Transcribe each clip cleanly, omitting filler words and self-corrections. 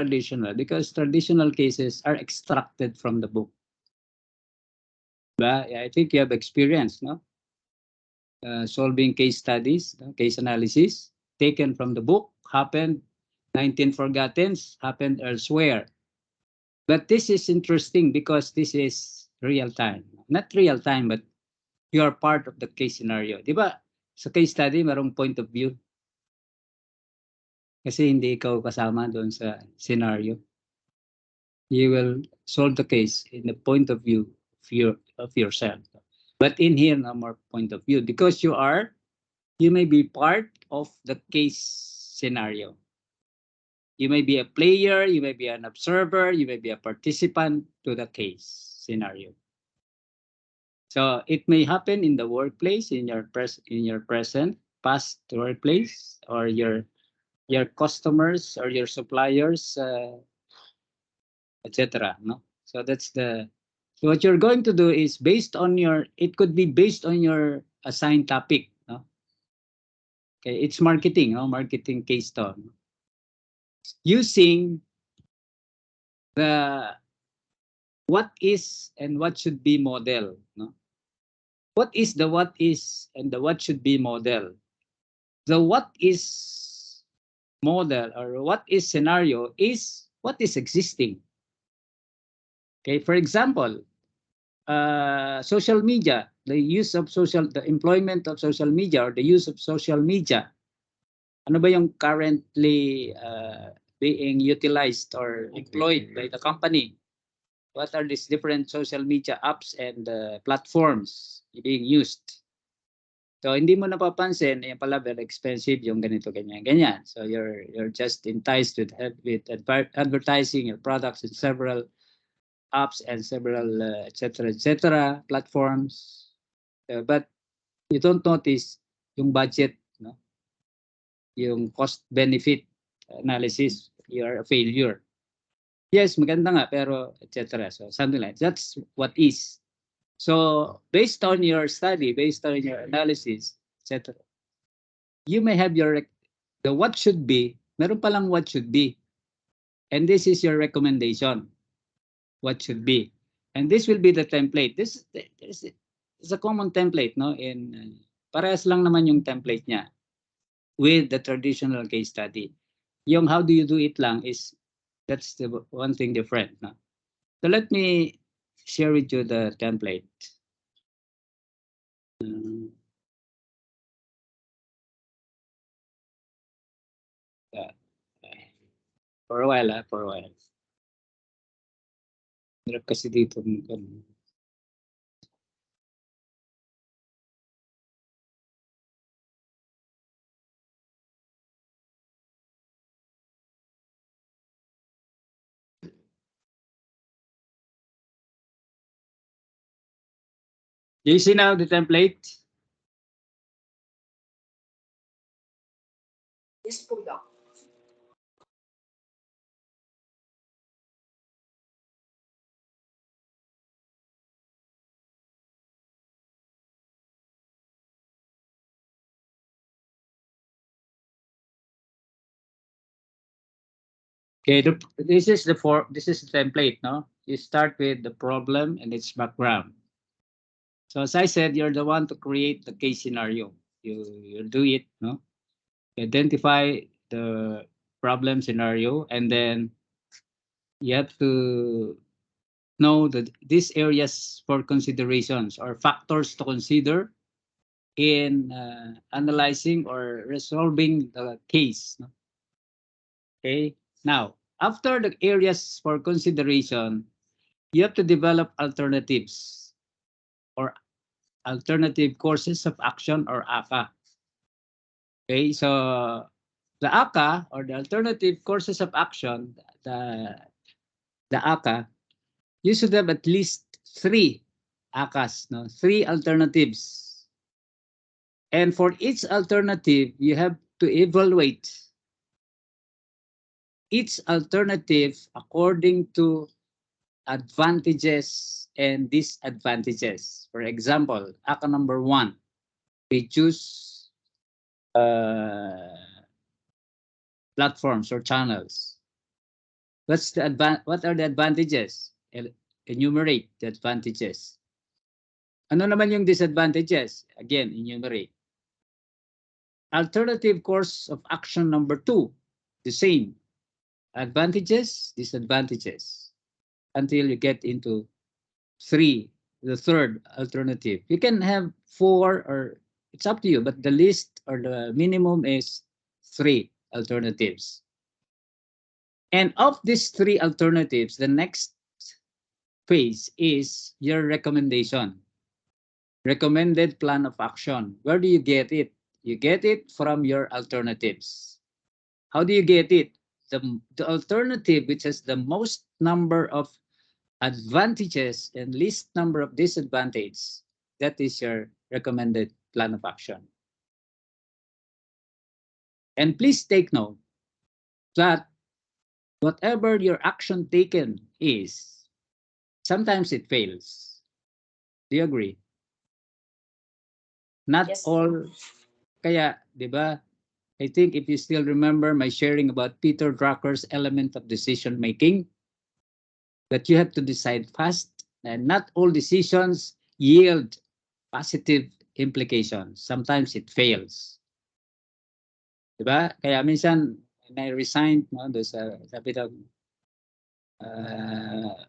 traditional because traditional cases are extracted from the book. But I think you have experience, no? Solving case studies, case analysis taken from the book, happened 19 forgotten, happened elsewhere. But this is interesting because this is real time. Not real time, but you are part of the case scenario. Di ba? Sa case study, merong point of view. Kasi hindi ikaw kasama doon sa scenario. You will solve the case in the point of view of yourself. But in here, no more point of view because you may be part of the case scenario. You may be a player, you may be an observer, you may be a participant to the case scenario. So it may happen in the workplace, in your present, past workplace, or your customers or your suppliers, etc. No, so that's the. So what you're going to do is based on your. It could be based on your assigned topic. No, okay, it's marketing. No, marketing case tone using the what is and what should be model. No, what is the what is and the what should be model. The what is model or what is scenario is what is existing. Okay, for example, social media, the employment of social media or the use of social media. Ano ba yung currently being utilized or employed by the company? What are these different social media apps and platforms being used? So hindi mo napapansin, yung pala very expensive yung ganito, ganyan, ganyan. So you're just enticed with advertising your products in several apps and several etc. platforms. But you don't notice yung budget, no? Yung cost benefit analysis, you are a failure. Yes, maganda nga pero etc. So something like that's what is. So based on your study, based on your analysis, etc. You may have the what should be, meron palang what should be. And this is your recommendation. What should be. And this will be the template. This is a common template, no? In parehas lang naman yung template niya with the traditional case study. Yung how do you do it lang is that's the one thing different, no? So let me share with you the template. For a while, for a while. Hirap kasi dito. Do you see now the template? Yes po, Doc. Okay, this is the template, no? You start with the problem and its background. So as I said, you're the one to create the case scenario. You do it, no? Identify the problem scenario, and then you have to know that these areas for considerations or factors to consider in analyzing or resolving the case. No? Okay. Now, after the areas for consideration, you have to develop alternatives or alternative courses of action or ACA. Okay, so the ACA or the alternative courses of action, the ACA, you should have at least 3 ACAs, no? 3 alternatives. And for each alternative, you have to evaluate each alternative according to advantages and disadvantages. For example, ACA number 1, we choose platforms or channels. What are the advantages? Enumerate the advantages. Ano naman yung disadvantages? Again, enumerate. Alternative course of action number 2, the same. Advantages, disadvantages, until you get into 3, the third alternative. You can have 4, or it's up to you, but the least or the minimum is 3 alternatives. And of these 3 alternatives, the next phase is your recommendation. Recommended plan of action. Where do you get it? You get it from your alternatives. How do you get it? The alternative which has the most number of advantages and least number of disadvantages, that is your recommended plan of action. And please take note that whatever your action taken is, sometimes it fails. Do you agree? Not Yes. all. Kaya, di ba, I think if you still remember my sharing about Peter Drucker's element of decision making, that you have to decide fast, and not all decisions yield positive implications. Sometimes it fails. Diba? Kaya minsan, when I resigned, no, sabi daw,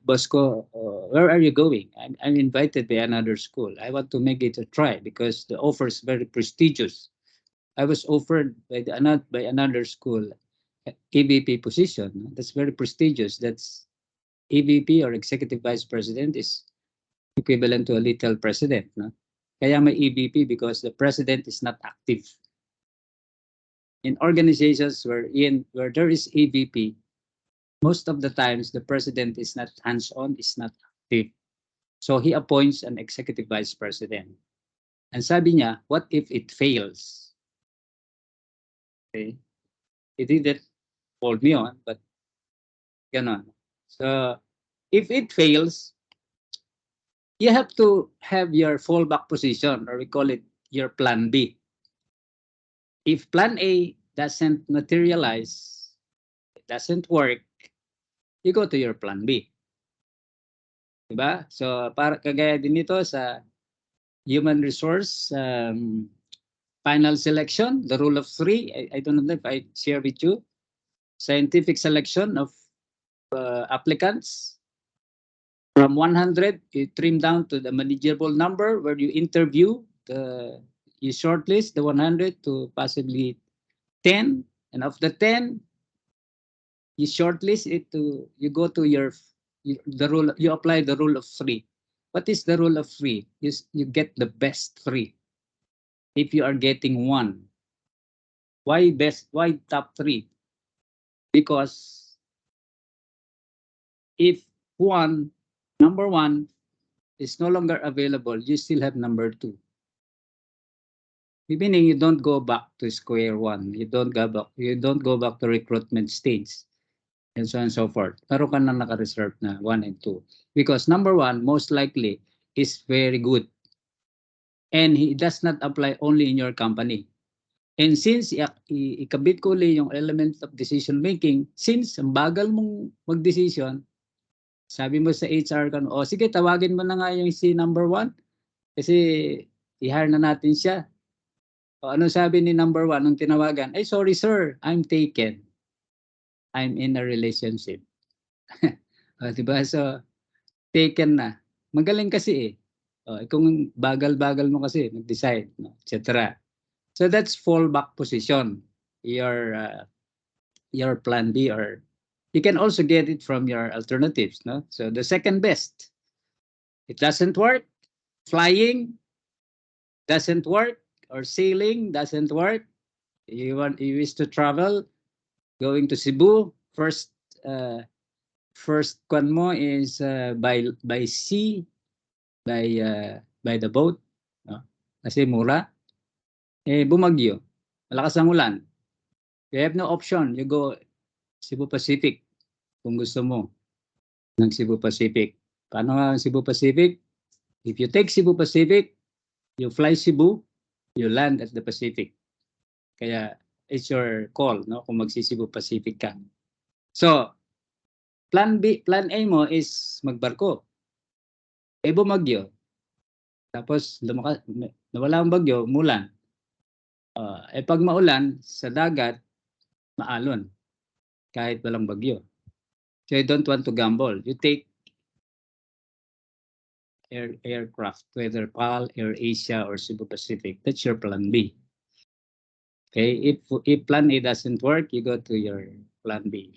boss ko, where are you going? I'm invited by another school. I want to make it a try because the offer is very prestigious. I was offered by another school, EVP position. That's very prestigious. That's EVP, or Executive Vice President, is equivalent to a little president. No? Kaya may EVP because the president is not active. In organizations where there is EVP, most of the times the president is not hands-on, is not active. So he appoints an executive vice president. And sabi niya, what if it fails? Okay. He didn't hold me on, but ganon. So if it fails, you have to have your fallback position, or we call it your plan B. If plan A doesn't materialize, it doesn't work, you go to your plan B. Diba? So, para kagaya din ito sa human resource final selection, the rule of 3. I don't know if I share with you. Scientific selection of applicants. From 100, you trim down to the manageable number where you interview, you shortlist the 100 to possibly 10. And of the 10, you shortlist it to, you go to the rule, you apply the rule of 3. What is the rule of 3? You get the best 3. If you are getting 1, why best? Why top 3? Because if number 1 is no longer available, you still have number 2. Meaning you don't go back to square 1. You don't go back to recruitment stage, and so on and so forth. Pero ka na naka-reserve na 1 and 2. Because number 1, most likely, is very good. And he does not apply only in your company. And since ikabit ko ulit yung element of decision making, since ang bagal mong mag-decision, sabi mo sa HR kan, sige, tawagin mo na nga yung si number 1 kasi i-hire na natin siya. Ano sabi ni number 1 nung tinawagan? Ay, sorry sir, I'm taken. I'm in a relationship. Diba? So, taken na. Magaling kasi kung bagal-bagal mo kasi, mag-decide, no? Etc. So that's fallback position. Your plan B, or you can also get it from your alternatives. No, so the second best. It doesn't work. Flying doesn't work, or sailing doesn't work. You wish to travel, going to Cebu. First kwan mo is by sea, by the boat. No? Kasi mura. Bumagyo. Malakas ang ulan. You have no option. You go Cebu Pacific kung gusto mo ng Cebu Pacific. Paano nga ang Cebu Pacific? If you take Cebu Pacific, you fly Cebu, you land at the Pacific. Kaya it's your call, no, kung magsi-Cebu Pacific ka. So, Plan A mo is magbarko. Bumagyo. Tapos nawala ang bagyo, umulan. Pag maulan, sa dagat, maalon. Kahit walang bagyo. So you don't want to gamble. You take aircraft, whether PAL, AirAsia, or Cebu Pacific. That's your plan B. Okay, if plan A doesn't work, you go to your plan B.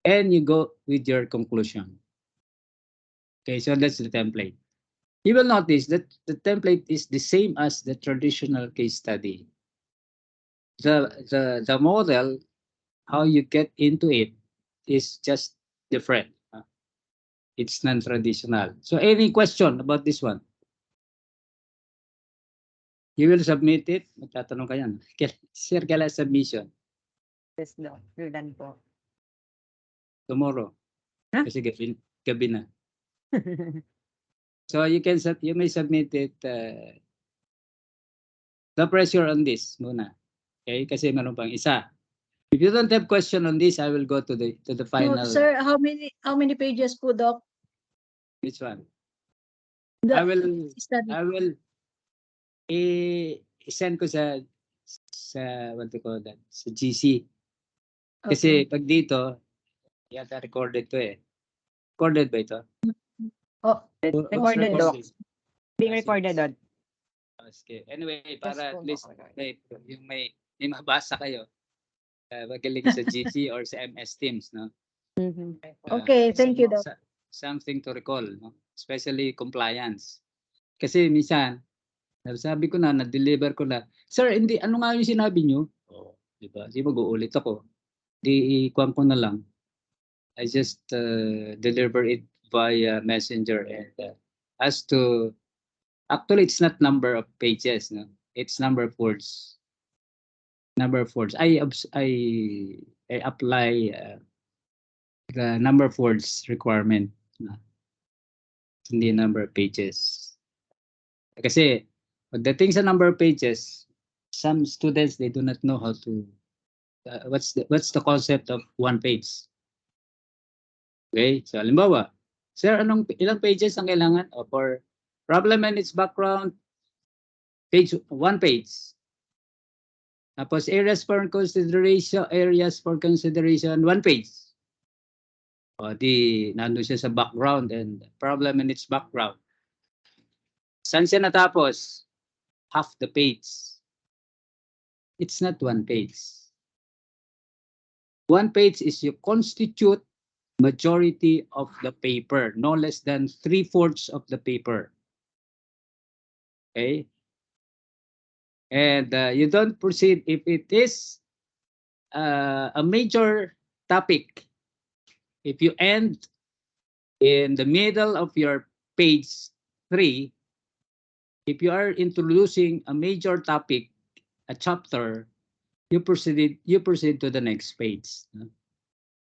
And you go with your conclusion. Okay, so that's the template. You will notice that the template is the same as the traditional case study. The model, how you get into it, is just different. It's non-traditional. So any question about this one? You will submit it. Magtatanong ka yan. Sir, kailan submission? Yes, Doc. Kailan po? Tomorrow. Huh? Kasi gabi na. So you may submit it. The pressure on this muna. Okay? Kasi meron pang isa. If you don't have question on this, I will go to the final. No, sir, how many pages po, Doc? Which one? The I will study. send ko sa what do you call that? Sa GC. Kasi pag dito, yata recorded to eh. Recorded ba ito? Oh, Recorded, Doc. Being recorded, Doc. Okay. Anyway, para Yes, at least yung may mabasa kayo. Magaling sa GC or sa MS Teams, no? Okay, thank you, Doc. Something to recall, no? Especially compliance. Kasi minsan, sabi ko na-deliver ko na, sir, hindi, ano nga yung sinabi nyo? Di ba? Di mag-uulit ako. Di ikuan ko na lang. I just deliver it via messenger and as to, actually it's not number of pages, no? It's number of words. Number of words. I apply the number of words requirement. Hindi number of pages. Kasi pagdating sa number of pages, some students, they do not know how to what's the concept of one page. Okay, so halimbawa, sir, ilang pages ang kailangan? For problem and its background, one page. Tapos areas for consideration, one page. O di, nandun siya sa background and problem and its background. Saan siya natapos? Half the page. It's not one page. One page is you constitute majority of the paper, no less than 3/4 of the paper. Okay? And you don't proceed if it is a major topic. If you end in the middle of your page 3, if you are introducing a major topic, a chapter, you proceed to the next page.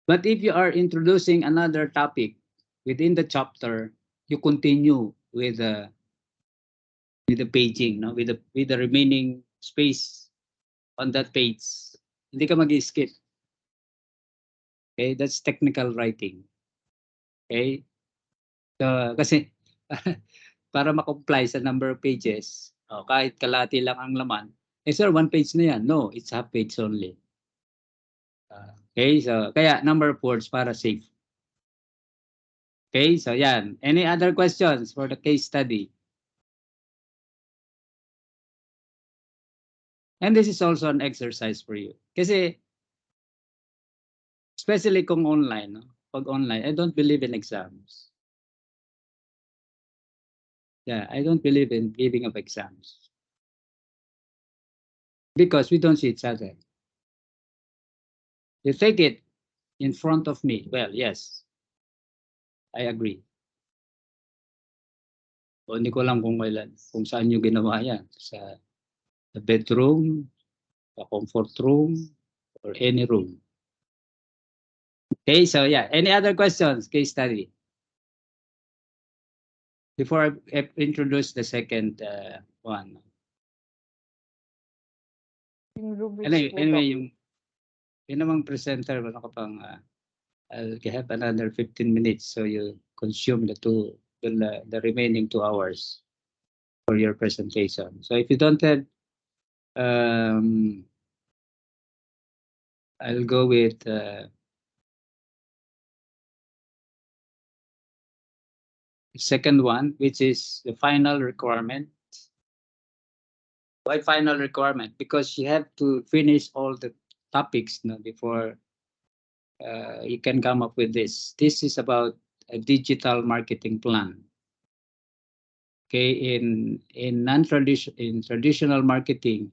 But if you are introducing another topic within the chapter, you continue with the paging, no? with the remaining space on that page. Hindi ka mag-skip. Okay, that's technical writing. Okay? So, kasi para ma-comply sa number of pages, kahit kalahati lang ang laman, sir, one page na yan. No, it's half page only. Okay, so kaya number of words para safe. Okay, so yan. Any other questions for the case study? And this is also an exercise for you. Kasi, especially kung online, no? Pag online, I don't believe in exams. Yeah, I don't believe in giving of exams. Because we don't see each other. You take it in front of me. Well, yes, I agree. O, hindi ko lang kung saan nyo ginawa yan. Sa bedroom, sa comfort room, or any room. Okay, so yeah. Any other questions, case study? Before I introduce the second one. Anyway, yung namang presenter, ano ka pang I'll have another 15 minutes, so you consume the remaining 2 hours for your presentation. So if you don't have, I'll go with the second one, which is the final requirement. Why final requirement? Because you have to finish all the topics, before you can come up with this. This is about a digital marketing plan. Okay, in traditional marketing,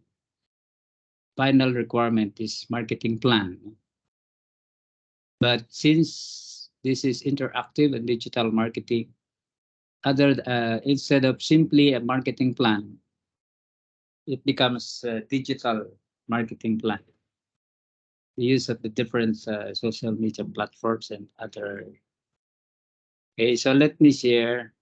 final requirement is marketing plan. But since this is interactive and digital marketing, instead of simply a marketing plan, it becomes a digital marketing plan. The use of the different social media platforms and other. Okay, so let me share.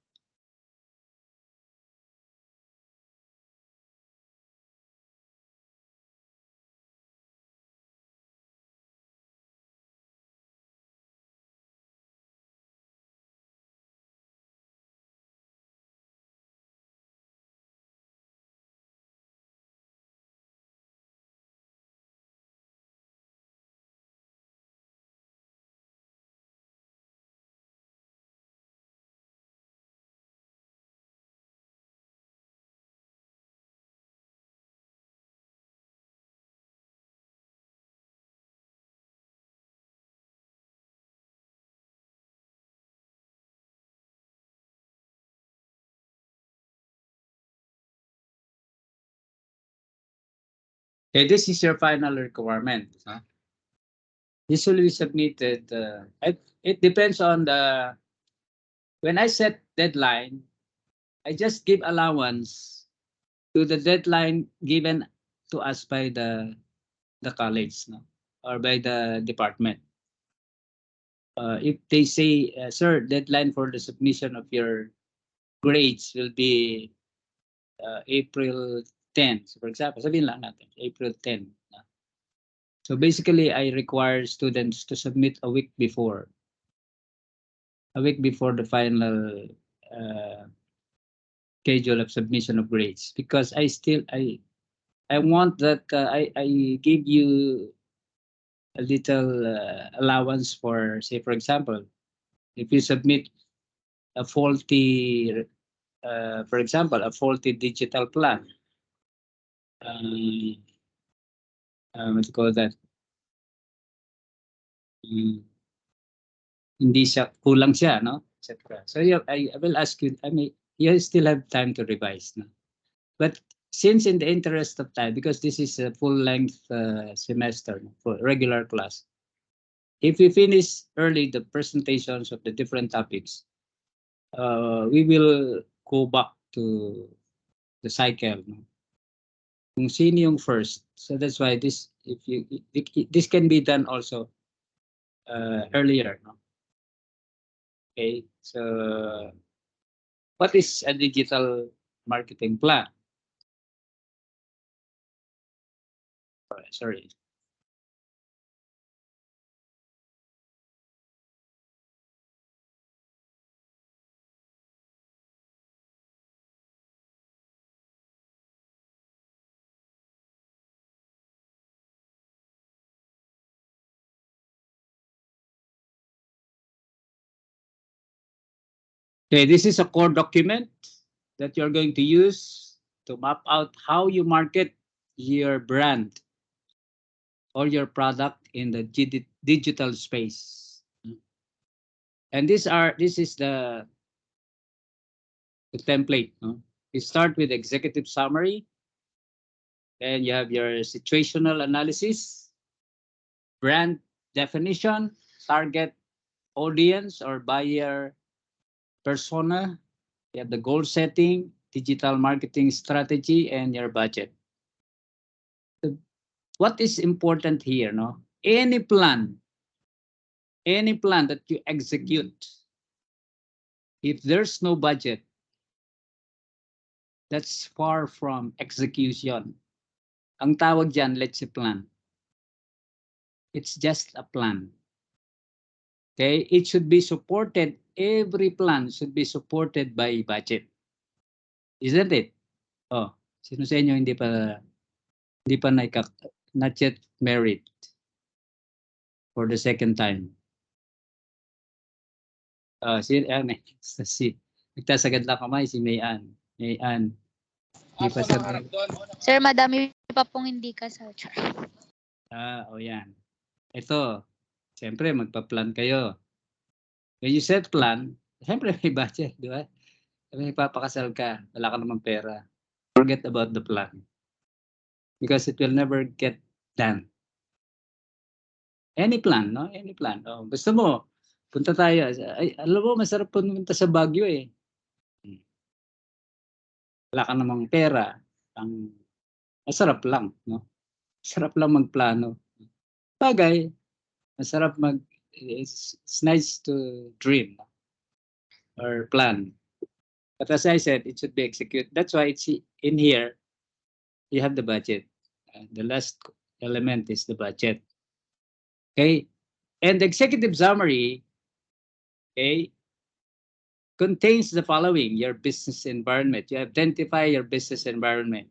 Okay, this is your final requirement. This will be submitted. It depends on the. When I set deadline, I just give allowance to the deadline given to us by the college, or by the department. If they say, sir, deadline for the submission of your grades will be April 10. So for example, sabihin lang natin, April 10. So basically, I require students to submit a week before the final schedule of submission of grades, because I want that I give you a little allowance for, say, for example, if you submit a faulty, for example, a faulty digital plan. What do you call that? Hindi siya, kulang siya, no? Etc. So I will ask you, you still have time to revise, no? But since in the interest of time, because this is a full-length semester, for regular class, if we finish early the presentations of the different topics, we will go back to the cycle. No? Kung sino yung first. So that's why this can be done also earlier. No? Okay, so what is a digital marketing plan? Sorry. Okay, this is a core document that you're going to use to map out how you market your brand or your product in the digital space. And this is the template. No? You start with executive summary, then you have your situational analysis, brand definition, target audience or buyer persona, you have the goal setting, digital marketing strategy, and your budget. What is important here, no? Any plan that you execute, if there's no budget, that's far from execution. Ang tawag dyan, let's say plan. It's just a plan. Okay, it should be supported. Every plan should be supported by budget. Isn't it? Oh, sino sa inyo hindi pa not yet married for the second time? Si nagtasagad lang kamay si Mayan. Mayan. Hindi pa siya married. Sir, madami pa pong hindi kasal. Yan. Ito, siyempre magpa-plan kayo. When you set plan, siyempre may budget, di ba? May papakasal ka, wala ka namang pera. Forget about the plan. Because it will never get done. Any plan, no? Any plan. Oh, gusto mo, punta tayo. Ay, alam mo, masarap pumunta sa Baguio eh. Wala ka namang pera. Masarap lang, no? Masarap lang magplano. Bagay, masarap it's nice to dream or plan. But as I said, it should be executed. That's why it's in here, you have the budget. The last element is the budget. Okay? And the executive summary, okay, contains the following: your business environment. You identify your business environment.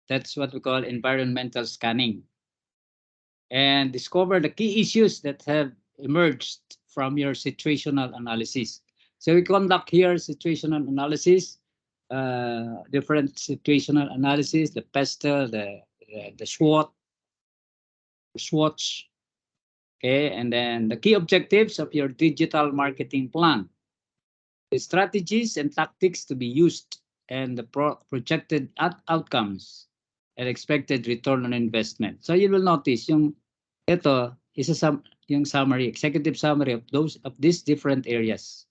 That's what we call environmental scanning. And discover the key issues that have emerged from your situational analysis. So we conduct here situational analysis, different situational analysis, the PESTEL, the SWOT, swatch. Okay, and then the key objectives of your digital marketing plan, the strategies and tactics to be used, and the projected outcomes and expected return on investment. So you will notice ito is yung summary, executive summary of these different areas.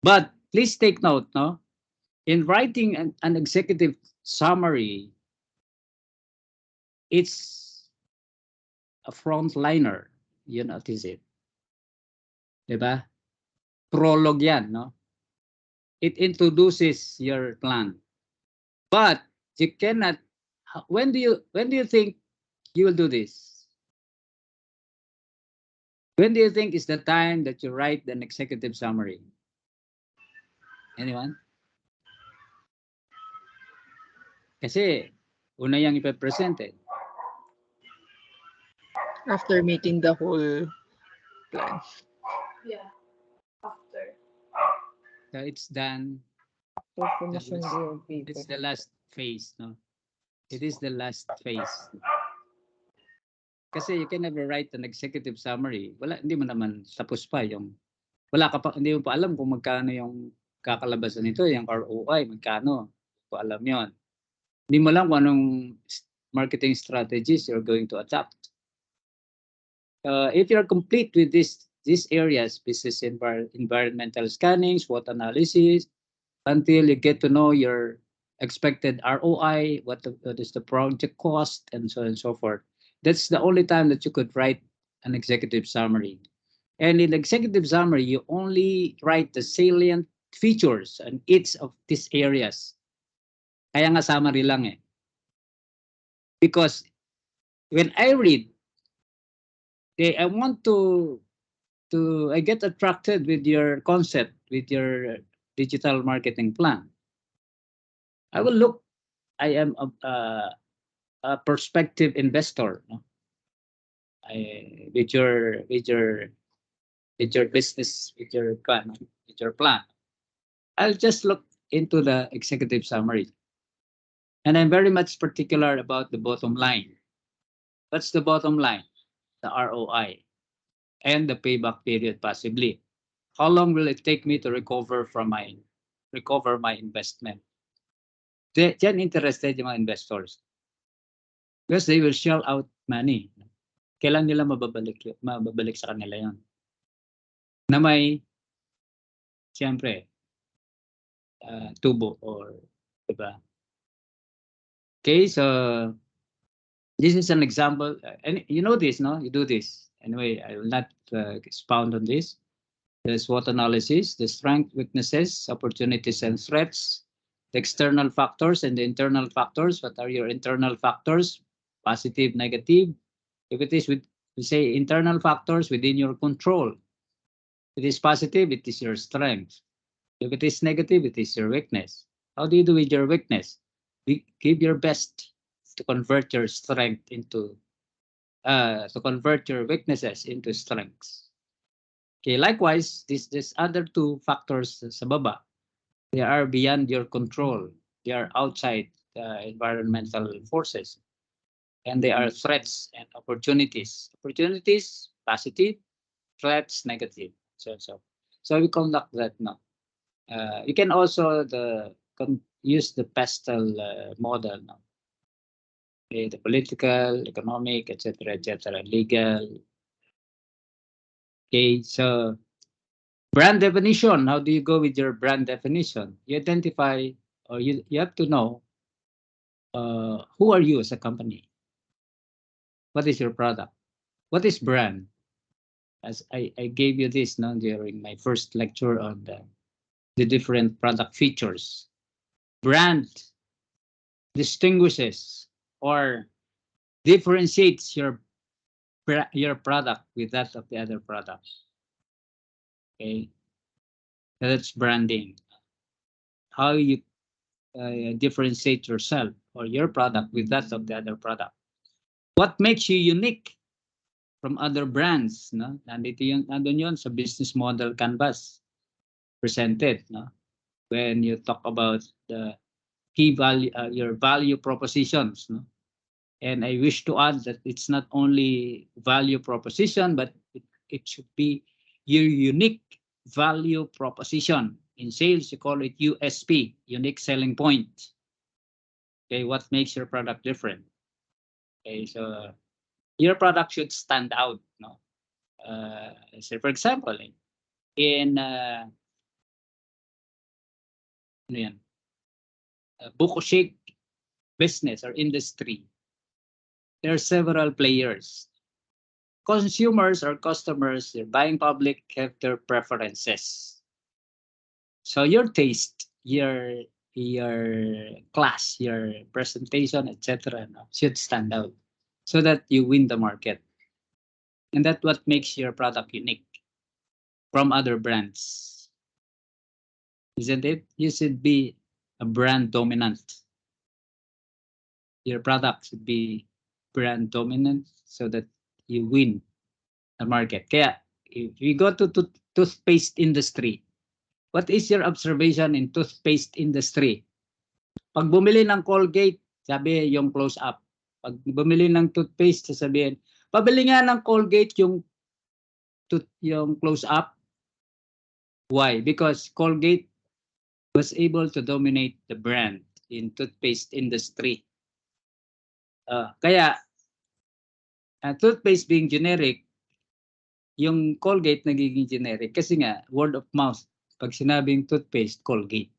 But please take note, no? In writing an executive summary, it's a frontliner. You notice it. Diba? Prologue yan, no? It introduces your plan. But you cannot, when do you think you will do this? When do you think is the time that you write an executive summary? Anyone? Kasi una yang ipapresent eh. After meeting the whole plan. Yeah. After. So it's done. It's the last phase, no? It is the last phase. Kasi you can never write an executive summary. Hindi mo naman tapos pa hindi mo pa alam kung magkano yung kakalabasan nito, yung ROI, magkano. Hindi mo alam yon. Hindi mo alam kung anong marketing strategies you're going to adopt. If you're complete with these areas, business environmental scanning, SWOT analysis, until you get to know your expected ROI, what is the project cost, and so on and so forth. That's the only time that you could write an executive summary. And in the executive summary, you only write the salient features and each of these areas. Kaya nga summary lang eh. Because when I read, I get attracted with your concept, with your digital marketing plan. I will look, I am a prospective investor, no? With your business, with your plan. I'll just look into the executive summary. And I'm very much particular about the bottom line. What's the bottom line? The ROI and the payback period possibly. How long will it take me to recover my investment? Diyan interested yung mga investors. Because they will shell out money. Kailan nila mababalik sa kanila yon? Na may, siyempre, tubo or, diba? Okay, so this is an example. And you know this, no? You do this. Anyway, I will not expound on this. The SWOT analysis, the strengths, weaknesses, opportunities, and threats, the external factors and the internal factors. What are your internal factors? Positive, negative. If it is we say internal factors within your control, If it is positive, it is your strength. If it is negative, it is your weakness. How do you do with your weakness? Give your best to convert your strength into to convert your weaknesses into strengths. Okay, likewise, this other two factors sa baba, they are beyond your control. They are outside environmental forces, and they are threats and opportunities. Opportunities, positive; threats, negative. So we conduct that now. You can also use the PESTEL model now. Okay, the political, economic, etc., legal. Okay, so brand definition. How do you go with your brand definition? You identify, or you have to know who are you as a company? What is your product? What is brand? As I gave you this now during my first lecture on the different product features. Brand distinguishes or differentiates your product with that of the other product. Okay, that's branding. How you differentiate yourself or your product with that of the other product. What makes you unique from other brands? No, nandito yung nandun yun sa business model canvas presented. No, when you talk about the key value, your value propositions. No, and I wish to add that it's not only value proposition, but it should be your unique value proposition. In sales, you call it USP, unique selling point. Okay, what makes your product different? Okay, so your product should stand out. No, so for example, in buko shake business or industry, there are several players. Consumers or customers, their buying public have their preferences. So your taste, your class, your presentation, etc., should stand out so that you win the market. And that's what makes your product unique from other brands. Isn't it? You should be a brand dominant. Your product should be brand dominant so that you win the market. Kaya if you go to toothpaste industry, what is your observation in toothpaste industry? Pag bumili ng Colgate, sabi yung close up. Pag bumili ng toothpaste, sasabihin, pabili nga ng Colgate yung close up. Why? Because Colgate was able to dominate the brand in toothpaste industry. Kaya toothpaste being generic, yung Colgate nagiging generic kasi nga word of mouth. Pag sinabing toothpaste, Colgate.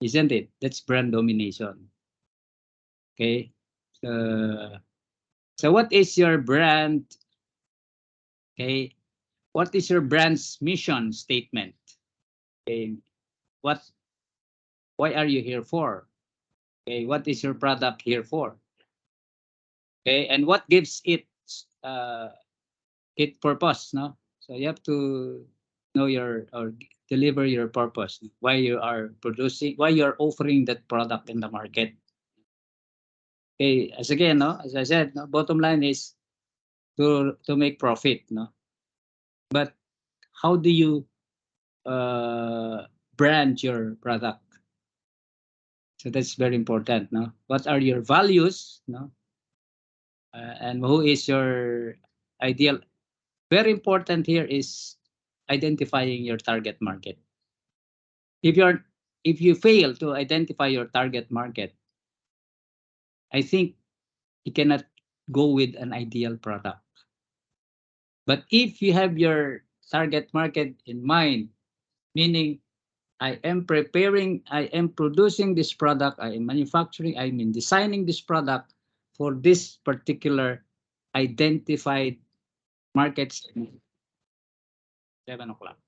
Isn't it? That's brand domination. Okay. So what is your brand? Okay. What is your brand's mission statement? Okay. Why are you here for? Okay. What is your product here for? Okay. And what gives it purpose? No. So you have to know or deliver your purpose. Why you are producing? Why you are offering that product in the market? Okay. As again, no. As I said, no. Bottom line is to make profit. No. But how do you brand your product? So that's very important. No, what are your values? No, and who is your ideal? Very important here is identifying your target market. If you fail to identify your target market, I think you cannot go with an ideal product. But if you have your target market in mind, meaning I am preparing, I am producing this product, I am manufacturing, I am designing this product for this particular identified market segment. 7 o'clock.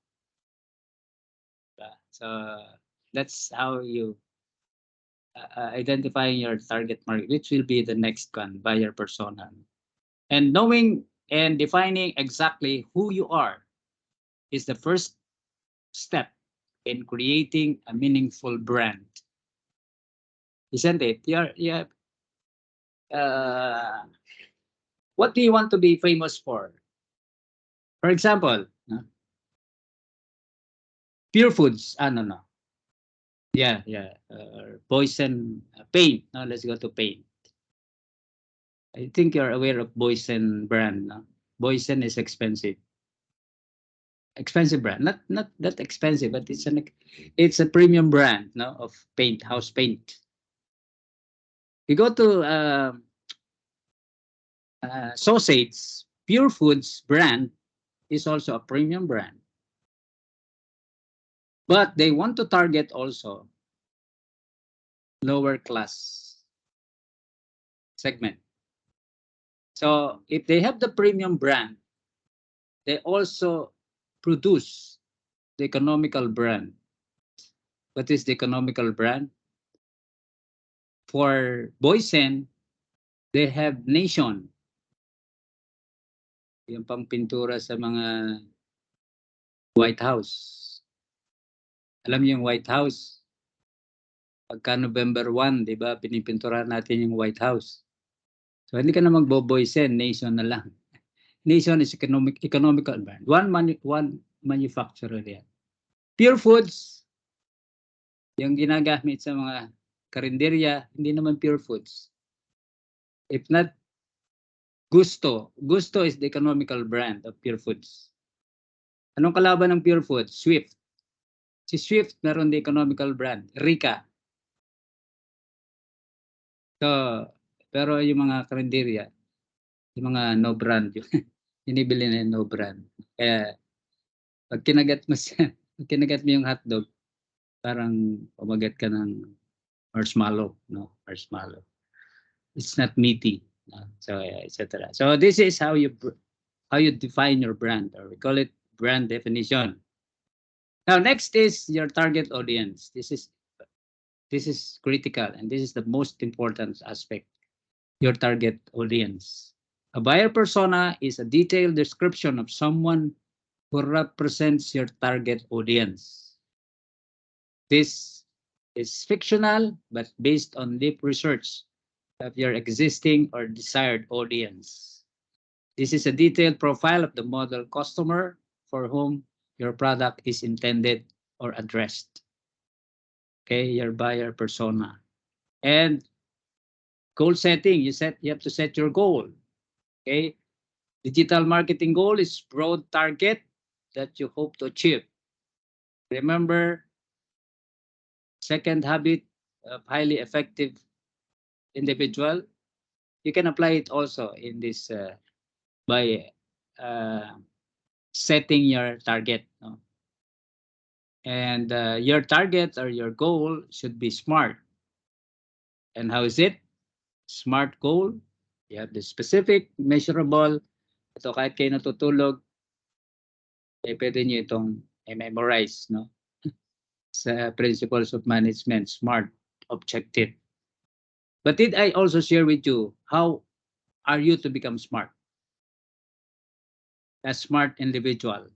So that's how you identifying your target market, which will be the next one, buyer persona. And knowing and defining exactly who you are is the first step in creating a meaningful brand. Isn't it? What do you want to be famous for? For example, Pure Foods. No. Yeah. Poison paint. No, let's go to paint. I think you're aware of Boysen brand. No? Boysen is expensive. Expensive brand, not that expensive, but it's a premium brand, no, of paint, house paint. You go to Sausage, Pure Foods brand is also a premium brand, but they want to target also lower class segment. So if they have the premium brand, they also produce the economical brand. What is the economical brand? For Boysen, they have Nation. Yung pang pintura sa mga White House. Alam niyo yung White House? Pagka November 1, di ba, pinipintura natin yung White House. So hindi ka na magbo-Boysen, Nation na lang. Nation is economical brand. One manufacturer yan. Pure Foods, yung ginagamit sa mga karinderya, hindi naman Pure Foods. If not Gusto. Gusto is the economical brand of Pure Foods. Anong kalaban ng Pure Foods? Swift. Si Swift meron the economical brand. Rika. So, pero yung mga karinderya, yung mga no brand, inibili na yung no brand. Kaya, pag kinagat mo yung hotdog, parang umagat ka ng marshmallow, no? Marshmallow. It's not meaty. No? So, etc. So, this is how you define your brand, or we call it brand definition. Now, next is your target audience. This is critical, and this is the most important aspect. Your target audience. A buyer persona is a detailed description of someone who represents your target audience. This is fictional, but based on deep research of your existing or desired audience. This is a detailed profile of the model customer for whom your product is intended or addressed. Okay, your buyer persona. And goal setting, you have to set your goal. Okay, digital marketing goal is broad target that you hope to achieve. Remember, second habit of highly effective individual, you can apply it also in this by setting your target. No? And your target or your goal should be SMART. And how is it? SMART goal. You have the specific, measurable. Ito kahit kayo natutulog, pwede nyo itong memorize, no? Sa principles of management, SMART, objective. But did I also share with you how are you to become smart? A smart individual.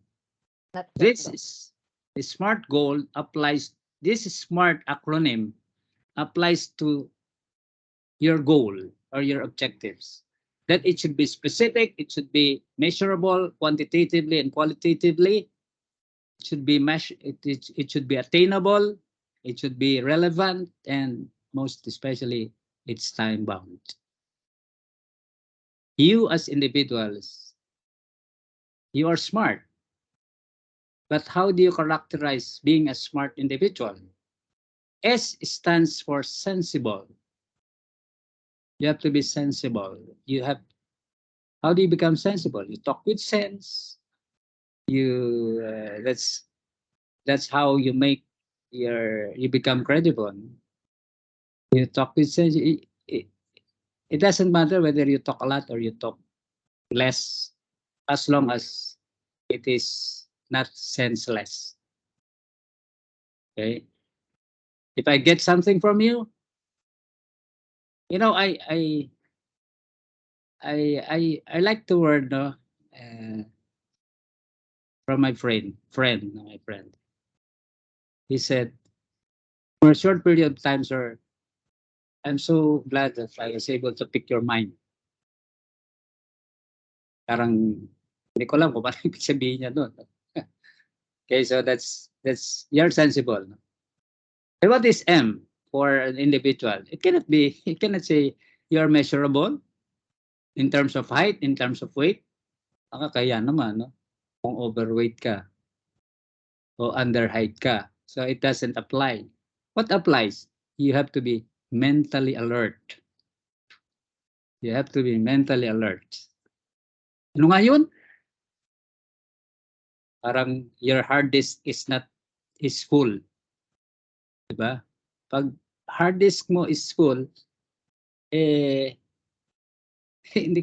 This is the SMART goal applies. This SMART acronym applies to your goal or your objectives. That it should be specific, it should be measurable quantitatively and qualitatively. It should be it should be attainable, it should be relevant, and most especially, it's time bound. You as individuals, you are smart. But how do you characterize being a smart individual? S stands for sensible. You have to be sensible. How do you become sensible? You talk with sense. That's how you become credible. You talk with sense. It doesn't matter whether you talk a lot or you talk less, as long as it is not senseless. Okay. If I get something from you, I like the word, no, from my friend. He said, for a short period of time, sir, I'm so glad that I was able to pick your mind. Parang, hindi ko alam kung paano ibig sabihin niya doon. Okay, so that's you're sensible. No? And what is M for an individual? It cannot say you're measurable in terms of height, in terms of weight. Kaya naman, no? Kung overweight ka o underheight ka. So it doesn't apply. What applies? You have to be mentally alert. You have to be mentally alert. Ano nga yun? Parang your hard disk is full. Diba? Pag hard disk mo is full, hindi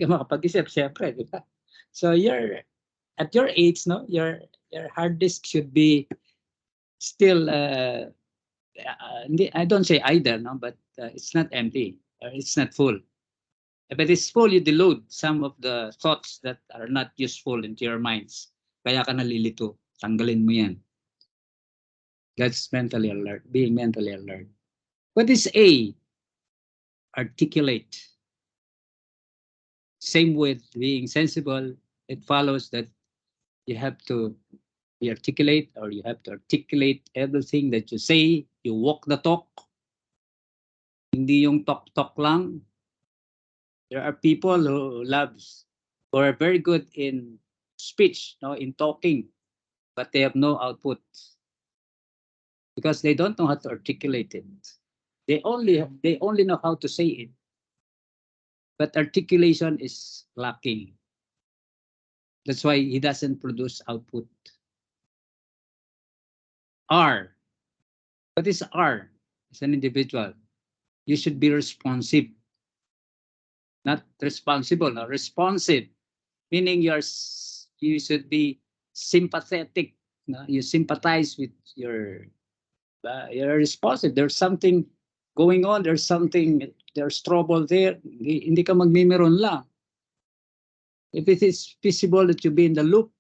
ka makapag-isip, syempre, diba? So at your age, no, your hard disk should be still I don't say idle, no, but it's not empty, or it's not full. If it is full, you deload some of the thoughts that are not useful into your minds. Kaya ka nalilito. Tanggalin mo yan. That's mentally alert, being mentally alert. What is A? Articulate. Same with being sensible. It follows that you have to be articulate, or you have to articulate everything that you say. You walk the talk. Hindi yung talk lang. There are people who are very good in speech, no, in talking, but they have no output because they don't know how to articulate it. They only know how to say it, but articulation is lacking. That's why he doesn't produce output. R. What is R? As an individual, you should be responsive. Not responsible, no, responsive. Meaning you should be sympathetic. No? You sympathize with you're responsive. There's something going on. There's trouble there. Hindi ka magmimiron lang. If it is feasible that you be in the loop,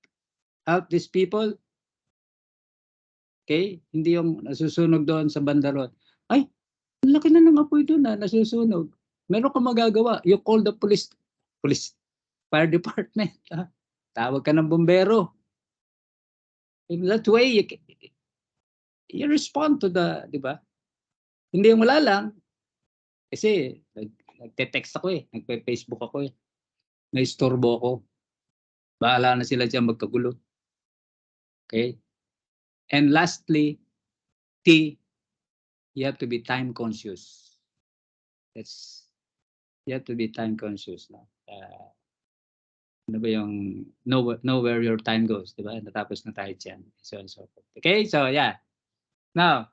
help these people. Okay? Hindi yung nasusunog doon sa bandaron. Ay, ang laki na ng apoy doon na nasusunog. Meron ka magagawa. You call the police, fire department. Ha? Tawag ka ng bombero. In that way, you respond to di ba? Hindi yung wala lang. Kasi, nagte-text ako nagpe-Facebook ako Naistorbo ako. Bahala na sila dyan magkagulo. Okay? And lastly, T, you have to be time conscious. You have to be time conscious. No? Ano ba yung know where your time goes, di ba? Natapos na tayo dyan. So and so forth. Okay, so yeah. Now,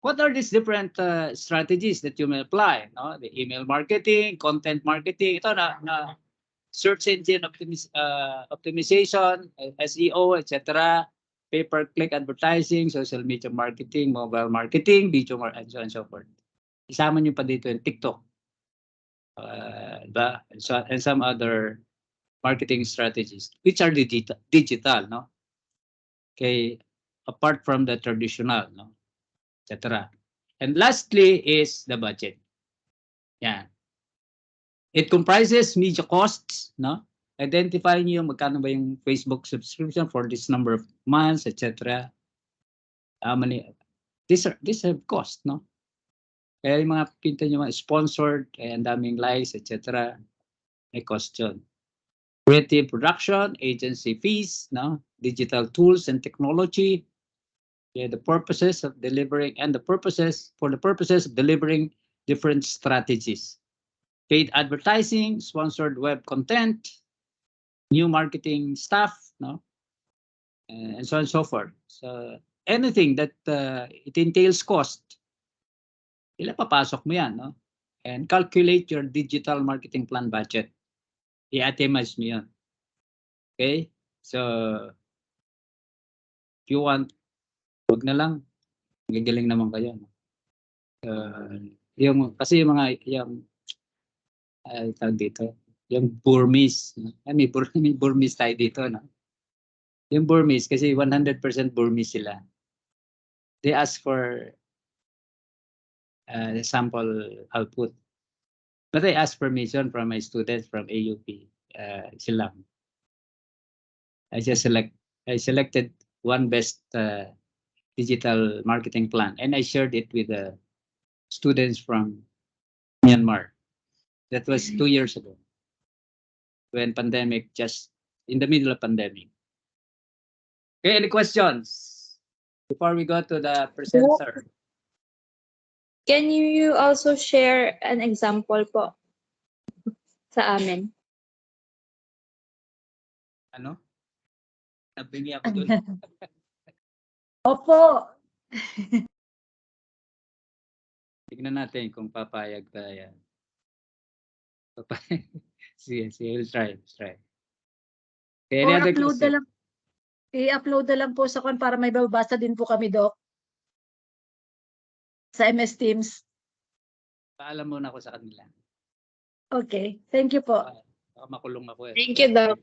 what are these different strategies that you may apply? No? The email marketing, content marketing, ito na search engine optimization, SEO, etc. Pay-per-click advertising, social media marketing, mobile marketing, video marketing, and so on and so forth. Isama nyo pa dito yung TikTok. And some other marketing strategies, which are digital, no? Okay, apart from the traditional, no? Etc. And lastly is the budget. Yeah. It comprises media costs, no? Identify niyo magkano ba yung Facebook subscription for this number of months, etc. How many? These have cost, no? Kaya yung mga pinta nyo mga sponsored, ang daming likes, etc. May cost yun. Creative production, agency fees, no? Digital tools and technology. Yeah, the purposes of delivering of delivering different strategies. Paid advertising, sponsored web content, new marketing stuff, no? And so on and so forth. So anything that it entails cost, papasok mo yan, no? And calculate your digital marketing plan budget. I-itemize mo yan. Okay? So, if you want, wag na lang. Gagaling naman kayo. No? Kasi yung mga, tawag dito, yung Burmese. No? May Burmese tayo dito, no? Yung Burmese, kasi 100% Burmese sila. They ask for sample output. But I asked permission from my students from AUP, Silang. I selected one best digital marketing plan, and I shared it with the students from Myanmar. That was 2 years ago, when pandemic, just in the middle of pandemic. Okay, any questions before we go to the presenter? Can you also share an example po sa amin? Ano? Nabingi ako dun. Opo. Tignan natin kung papayag tayo. Papayag. Sige, we'll try. Okay, any Or other upload na question? lang. I-upload na lang po sa kwan para may babasa din po kami, Doc. Sa MS Teams. Paalam muna ako sa kanila. Okay. Thank you po. Baka makulong ako eh. Thank you, Doc.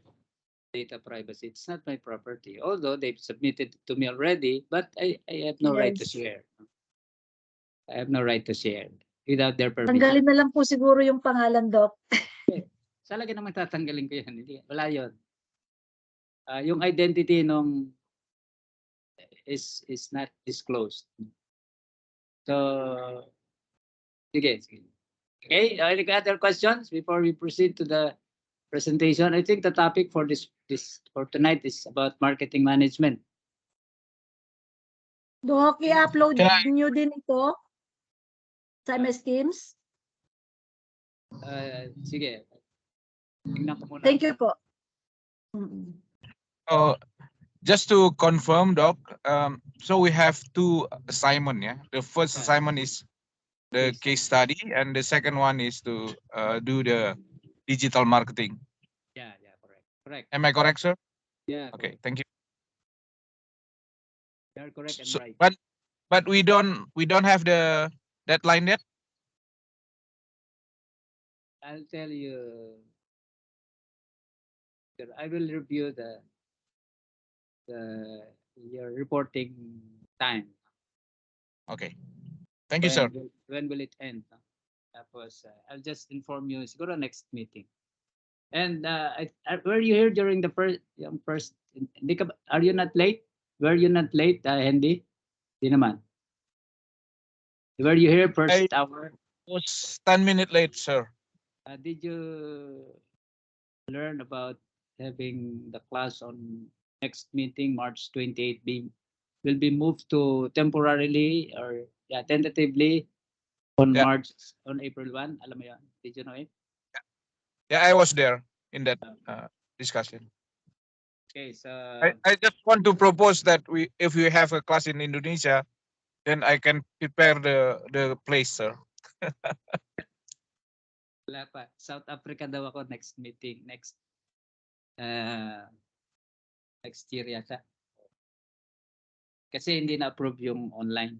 Data privacy, it's not my property. Although they've submitted it to me already, but I have no right to Yes. share. I have no right to share without their permission. Tanggalin na lang po siguro yung pangalan, Doc. Talaga naman tatanggalin ko yan. Hindi, wala yun. Yung identity nung is not disclosed. So, sige. Okay, any other questions before we proceed to the presentation? I think the topic for this for tonight is about marketing management. Doc, i-upload Can I- nyo din ito sa MS Teams. Sige. Tingnan ko muna. Thank you po. Mm-mm. Just to confirm, Doc, so we have two assignment, yeah? The first Yeah. assignment is the case study, and the second one is to do the digital marketing. Yeah, correct. Am I correct, sir? Yeah, Okay, thank you. you are correct and So, right. but we don't have the deadline yet. I'll tell you. I will review your reporting time. Okay, thank you, sir. When will it end? No? Tapos, I'll just inform you siguro next meeting. And were you here during the first? Hindi ka, are you not late? Were you not late, Hendy? Di naman. Were you here first hour? Was 10 minutes late, sir. Did you learn about having the class on next meeting, March 28, will be moved to temporarily or tentatively on Yeah. April 1? Alam mo yan? Did you know it? Yeah, I was there in that discussion. Okay, so I just want to propose that if we have a class in Indonesia, then I can prepare the place, sir. wala pa. South Africa daw ako next meeting, next year yata. Kasi hindi na-approve yung online.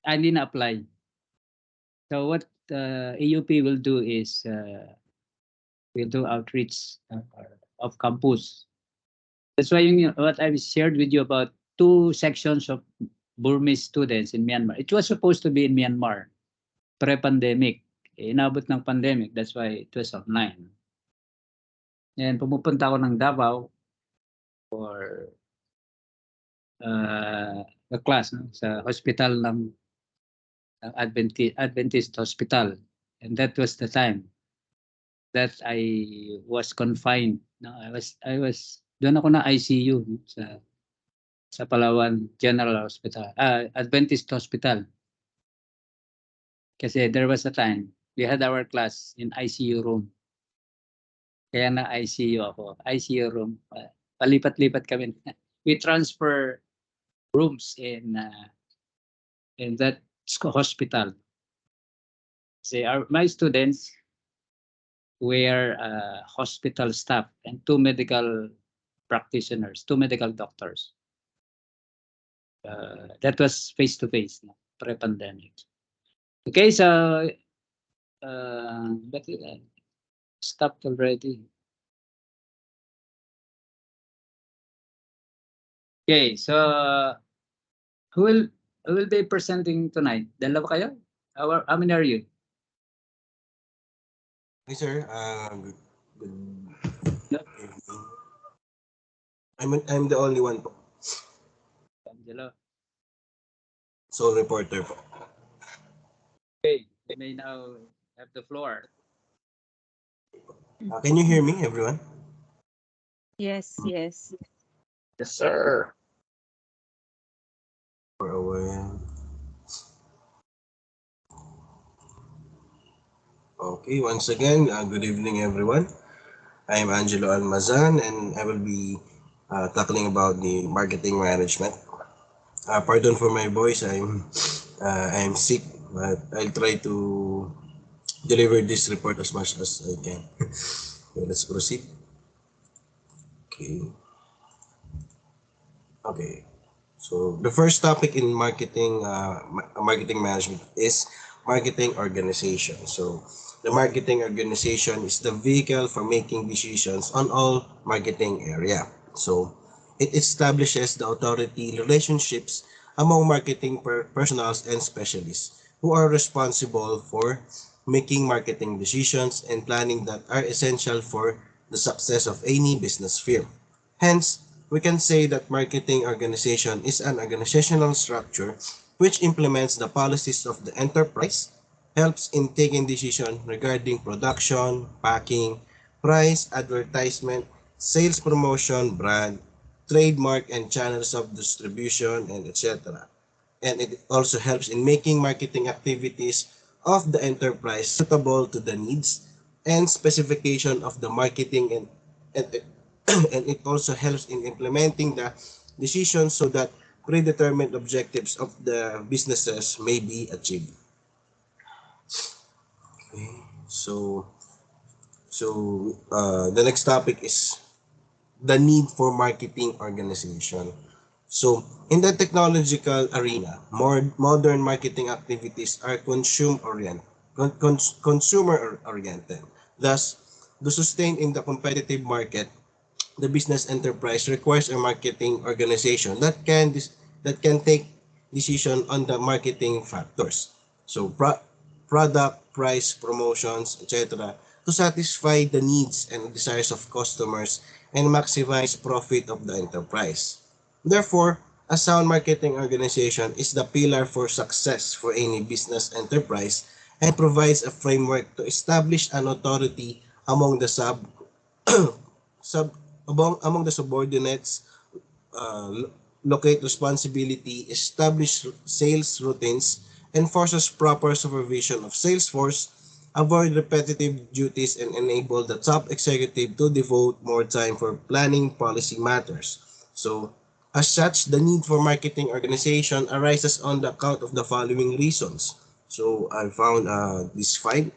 Hindi na-apply. So what AUP will do is we'll do outreach of campus. That's why what I've shared with you about 2 sections of Burmese students in Myanmar. It was supposed to be in Myanmar pre-pandemic. Inabot ng pandemic. That's why it was online. And pumupunta ako ng Davao for the class sa hospital ng Adventist Hospital. And that was the time that I was confined. No, I was doon ako na ICU sa Palawan General Hospital, Adventist Hospital. Kasi there was a time we had our class in ICU room. Kaya na ICU ako. ICU room. Palipat-lipat kami. We transfer rooms in that hospital. Kasi my students were hospital staff and 2 medical practitioners, 2 medical doctors. That was face-to-face, pre-pandemic. Okay, so but stopped already. Okay, so who will be presenting tonight? Dalawa kayo? How many are you? Hey, sir. Good Yeah. evening. I'm the only one po. Angelo. Sole reporter po. Okay, you may now have the floor. Can you hear me, everyone? Yes, yes. Yes, sir. For a while. Okay, once again, good evening, everyone. I'm Angelo Almazan, and I will be tackling about the marketing management. Pardon for my voice, I'm sick, but I'll try to deliver this report as much as I can. Okay, let's proceed. Okay. Okay. So the first topic in marketing management is marketing organization. So the marketing organization is the vehicle for making decisions on all marketing area. So it establishes the authority relationships among marketing personnels and specialists who are responsible for making marketing decisions and planning that are essential for the success of any business firm. Hence, we can say that marketing organization is an organizational structure which implements the policies of the enterprise, helps in taking decisions regarding production, packing, price, advertisement, sales promotion, brand, trademark, and channels of distribution, and etc. And it also helps in making marketing activities of the enterprise suitable to the needs and specification of the marketing and and it also helps in implementing the decisions so that predetermined objectives of the businesses may be achieved. Okay. So the next topic is the need for marketing organization. So in the technological arena, more modern marketing activities are consumer oriented. Thus, to sustain in the competitive market, the business enterprise requires a marketing organization that can take decision on the marketing factors. So product, price, promotions, etc. to satisfy the needs and desires of customers and maximize profit of the enterprise. Therefore, a sound marketing organization is the pillar for success for any business enterprise and provides a framework to establish an authority among the sub among the subordinates, locate responsibility, establish sales routines, enforces proper supervision of sales force, avoid repetitive duties, and enable the top executive to devote more time for planning policy matters. So, as such, the need for marketing organization arises on the account of the following reasons. So, I found this five: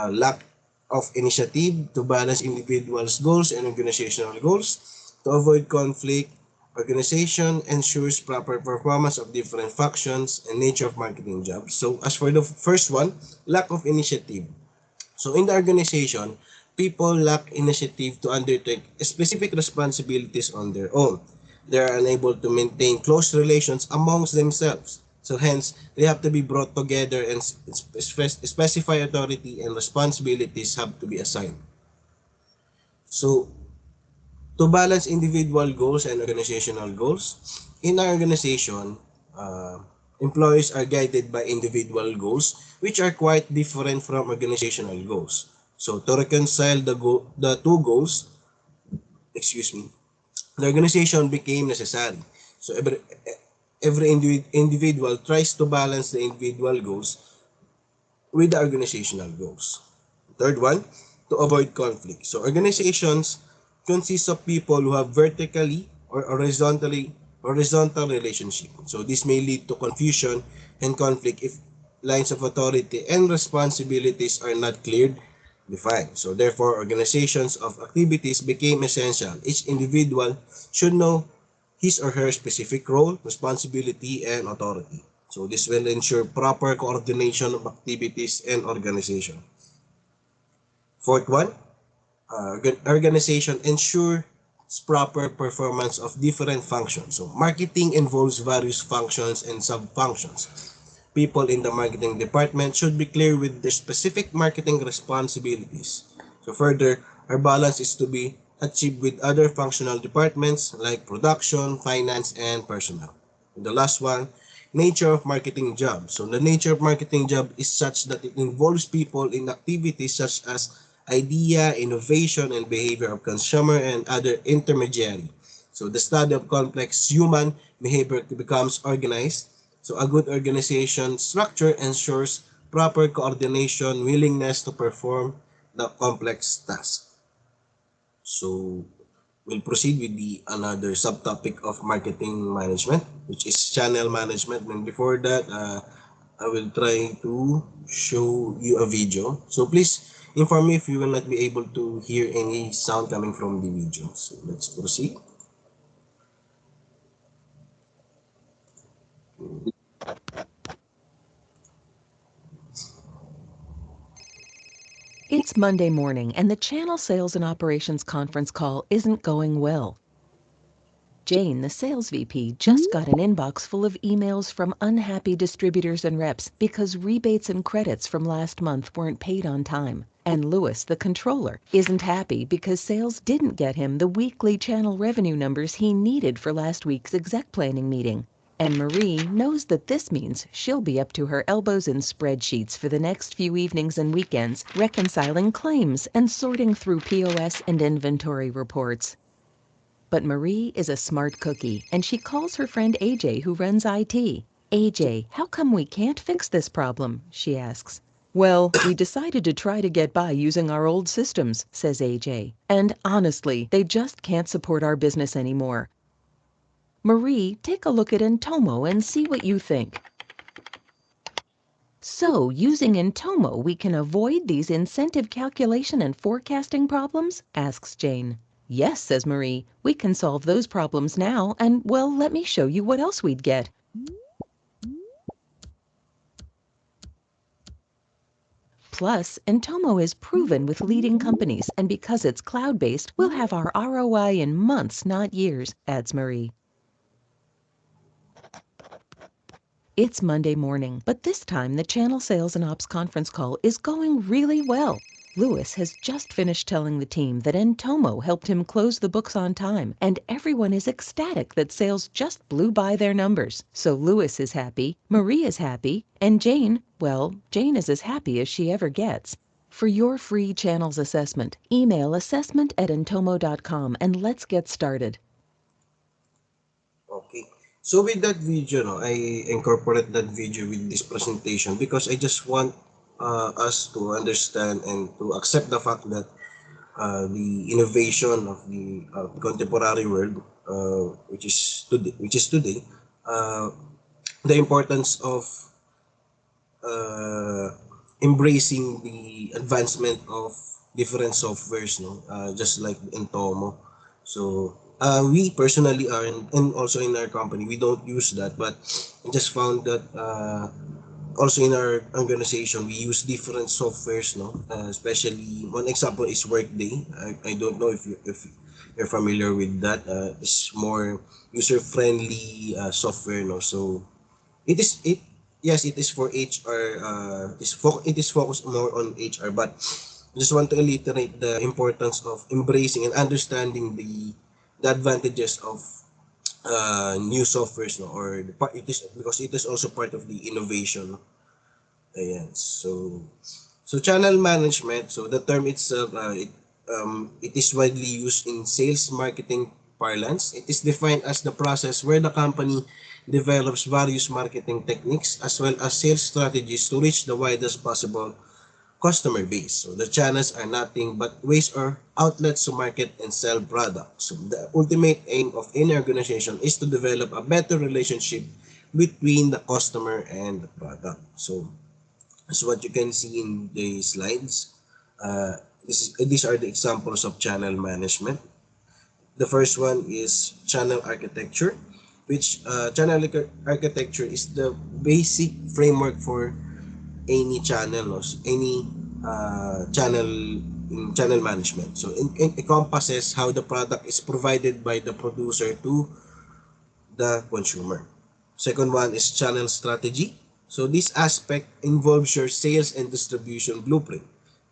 lack of initiative to balance individuals' goals and organizational goals, to avoid conflict. Organization ensures proper performance of different functions and nature of marketing jobs. So as for the first one, lack of initiative. So in the organization, people lack initiative to undertake specific responsibilities on their own. They are unable to maintain close relations amongst themselves. So hence, they have to be brought together and specify authority and responsibilities have to be assigned. So to balance individual goals and organizational goals, in our organization, uh, employees are guided by individual goals, which are quite different from organizational goals. So to reconcile the two goals, excuse me, the organization became necessary. So every individual tries to balance the individual goals with the organizational goals. Third one, to avoid conflict. So organizations consist of people who have vertically or horizontal relationship. So this may lead to confusion and conflict if lines of authority and responsibilities are not clearly defined. So therefore, organizations of activities became essential. Each individual should know his or her specific role, responsibility, and authority. So this will ensure proper coordination of activities and organization. Fourth one, organization ensure proper performance of different functions. So marketing involves various functions and sub-functions. People in the marketing department should be clear with their specific marketing responsibilities. So further, our balance is to be achieved with other functional departments like production, finance, and personnel. And the last one, nature of marketing job. So the nature of marketing job is such that it involves people in activities such as idea, innovation, and behavior of consumer and other intermediary. So the study of complex human behavior becomes organized. So a good organization structure ensures proper coordination, willingness to perform the complex task. So we'll proceed with the another subtopic of marketing management, which is channel management. And before that, I will try to show you a video. So please inform me if you will not be able to hear any sound coming from the video. So let's proceed. It's Monday morning and the channel sales and operations conference call isn't going well. Jane, the sales VP, just got an inbox full of emails from unhappy distributors and reps because rebates and credits from last month weren't paid on time. And Louis, the controller, isn't happy because sales didn't get him the weekly channel revenue numbers he needed for last week's exec planning meeting. And Marie knows that this means she'll be up to her elbows in spreadsheets for the next few evenings and weekends, reconciling claims and sorting through POS and inventory reports. But Marie is a smart cookie, and she calls her friend AJ, who runs IT. AJ, how come we can't fix this problem? She asks. Well, we decided to try to get by using our old systems, says AJ. And honestly, they just can't support our business anymore. Marie, take a look at Entomo and see what you think. So, using Entomo, we can avoid these incentive calculation and forecasting problems? Asks Jane. Yes, says Marie, we can solve those problems now, and well, let me show you what else we'd get. Plus, Entomo is proven with leading companies, and because it's cloud-based, we'll have our ROI in months, not years, adds Marie. It's Monday morning, but this time the channel sales and ops conference call is going really well. Louis has just finished telling the team that Entomo helped him close the books on time, and everyone is ecstatic that sales just blew by their numbers. So Louis is happy, Marie is happy, and Jane, well, Jane is as happy as she ever gets. For your free channels assessment, email assessment@entomo.com and let's get started. Okay. So with that video, no, I incorporate that video with this presentation because I just want us to understand and to accept the fact that the innovation of the contemporary world, which is today, the importance of embracing the advancement of different softwares, no, just like Entomo. So we personally are, and also in our company, we don't use that, but I just found that also in our organization, we use different softwares, no. Especially one example is Workday. I don't know if you're familiar with that. It's more user-friendly software, no. So it yes, it is for HR. It is focused more on HR, but I just want to reiterate the importance of embracing and understanding the advantages of new softwares, no, or it is because it is also part of the innovation. Ayan. So channel management. So the term itself, it is widely used in sales marketing parlance. It is defined as the process where the company develops various marketing techniques as well as sales strategies to reach the widest possible customer base. So the channels are nothing but ways or outlets to market and sell products. So the ultimate aim of any organization is to develop a better relationship between the customer and the product. So as what you can see in the slides, these are the examples of channel management. The first one is channel architecture, which channel architecture is the basic framework for any channel, any channel in channel management. So it encompasses how the product is provided by the producer to the consumer. Second one is channel strategy. So this aspect involves your sales and distribution blueprint,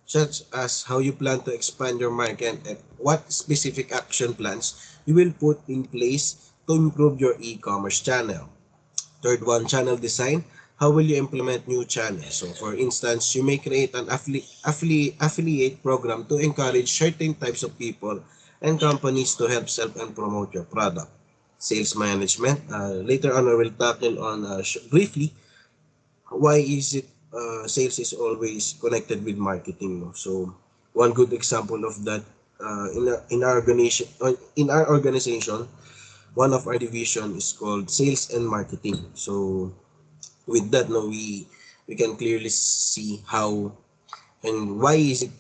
such as how you plan to expand your market and what specific action plans you will put in place to improve your e-commerce channel. Third one, channel design. How will you implement new channels? So for instance, you may create an affiliate program to encourage certain types of people and companies to help sell and promote your product. Sales management. Later on, I will tackle on briefly why is it sales is always connected with marketing. No? So one good example of that in our organization, one of our division is called sales and marketing. So with that, no, we can clearly see how and why is it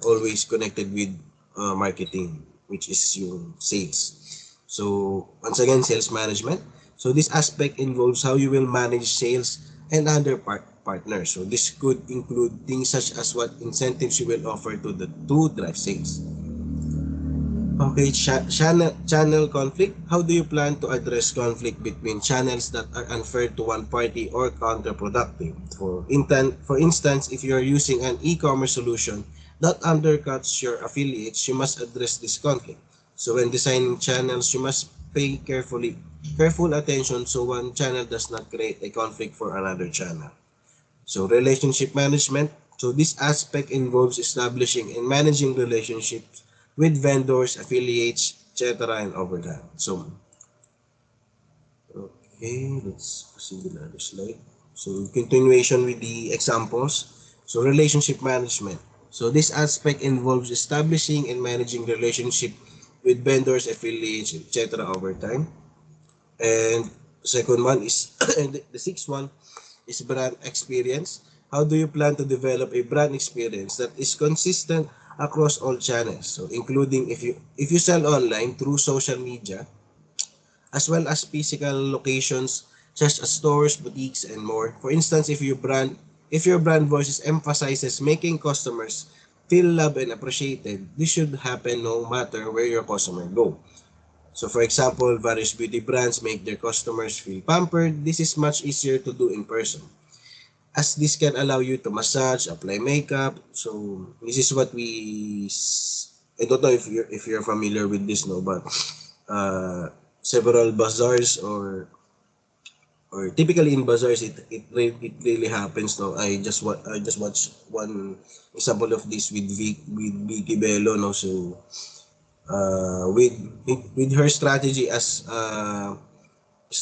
always connected with marketing, which is yung sales. So once again, sales management. So this aspect involves how you will manage sales and other partners. So this could include things such as what incentives you will offer to drive sales. Okay, channel conflict. How do you plan to address conflict between channels that are unfair to one party or counterproductive? For instance, if you are using an e-commerce solution that undercuts your affiliates, you must address this conflict. So when designing channels, you must pay careful attention so one channel does not create a conflict for another channel. So relationship management. So this aspect involves establishing and managing relationships with vendors, affiliates, etc. and overhead. So, okay, let's proceed to another slide. So, continuation with the examples. So, relationship management. So, this aspect involves establishing and managing relationship with vendors, affiliates, etc. over time. And second one is, and the sixth one is brand experience. How do you plan to develop a brand experience that is consistent across all channels? So including if you sell online through social media, as well as physical locations such as stores, boutiques, and more. For instance, if your brand voice emphasizes making customers feel loved and appreciated, this should happen no matter where your customer go. So for example, various beauty brands make their customers feel pampered. This is much easier to do in person, as this can allow you to massage, apply makeup. So this is what I don't know if you're familiar with this, no, but several bazaars or typically in bazaars it really happens, no. I just watched one example of this with Vicky Bello, no. So with her strategy as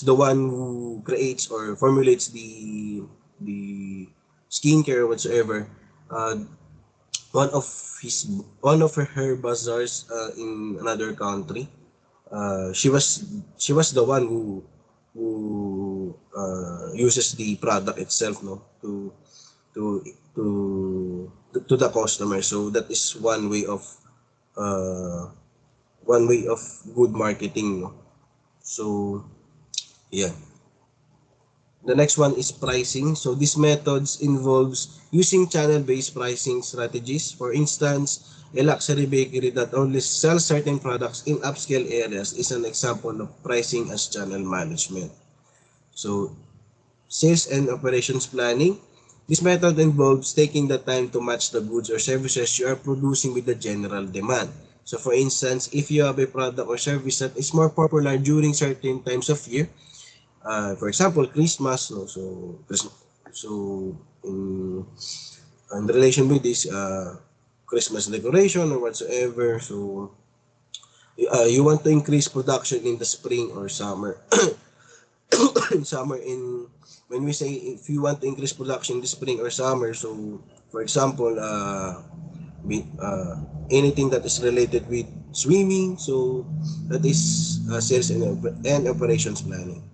the one who creates or formulates the skincare whatsoever. One of her bazaars in another country. She was the one who uses the product itself, no, to the customer. So that is one way of good marketing, no? So yeah. The next one is pricing. So these methods involves using channel-based pricing strategies. For instance, a luxury bakery that only sells certain products in upscale areas is an example of pricing as channel management. So sales and operations planning. This method involves taking the time to match the goods or services you are producing with the general demand. So for instance, if you have a product or service that is more popular during certain times of year, for example, Christmas, no? So in relation with this Christmas decoration or whatsoever, so you want to increase production in the spring or summer. When we say if you want to increase production in the spring or summer, so for example, anything that is related with swimming, so that is sales and operations planning.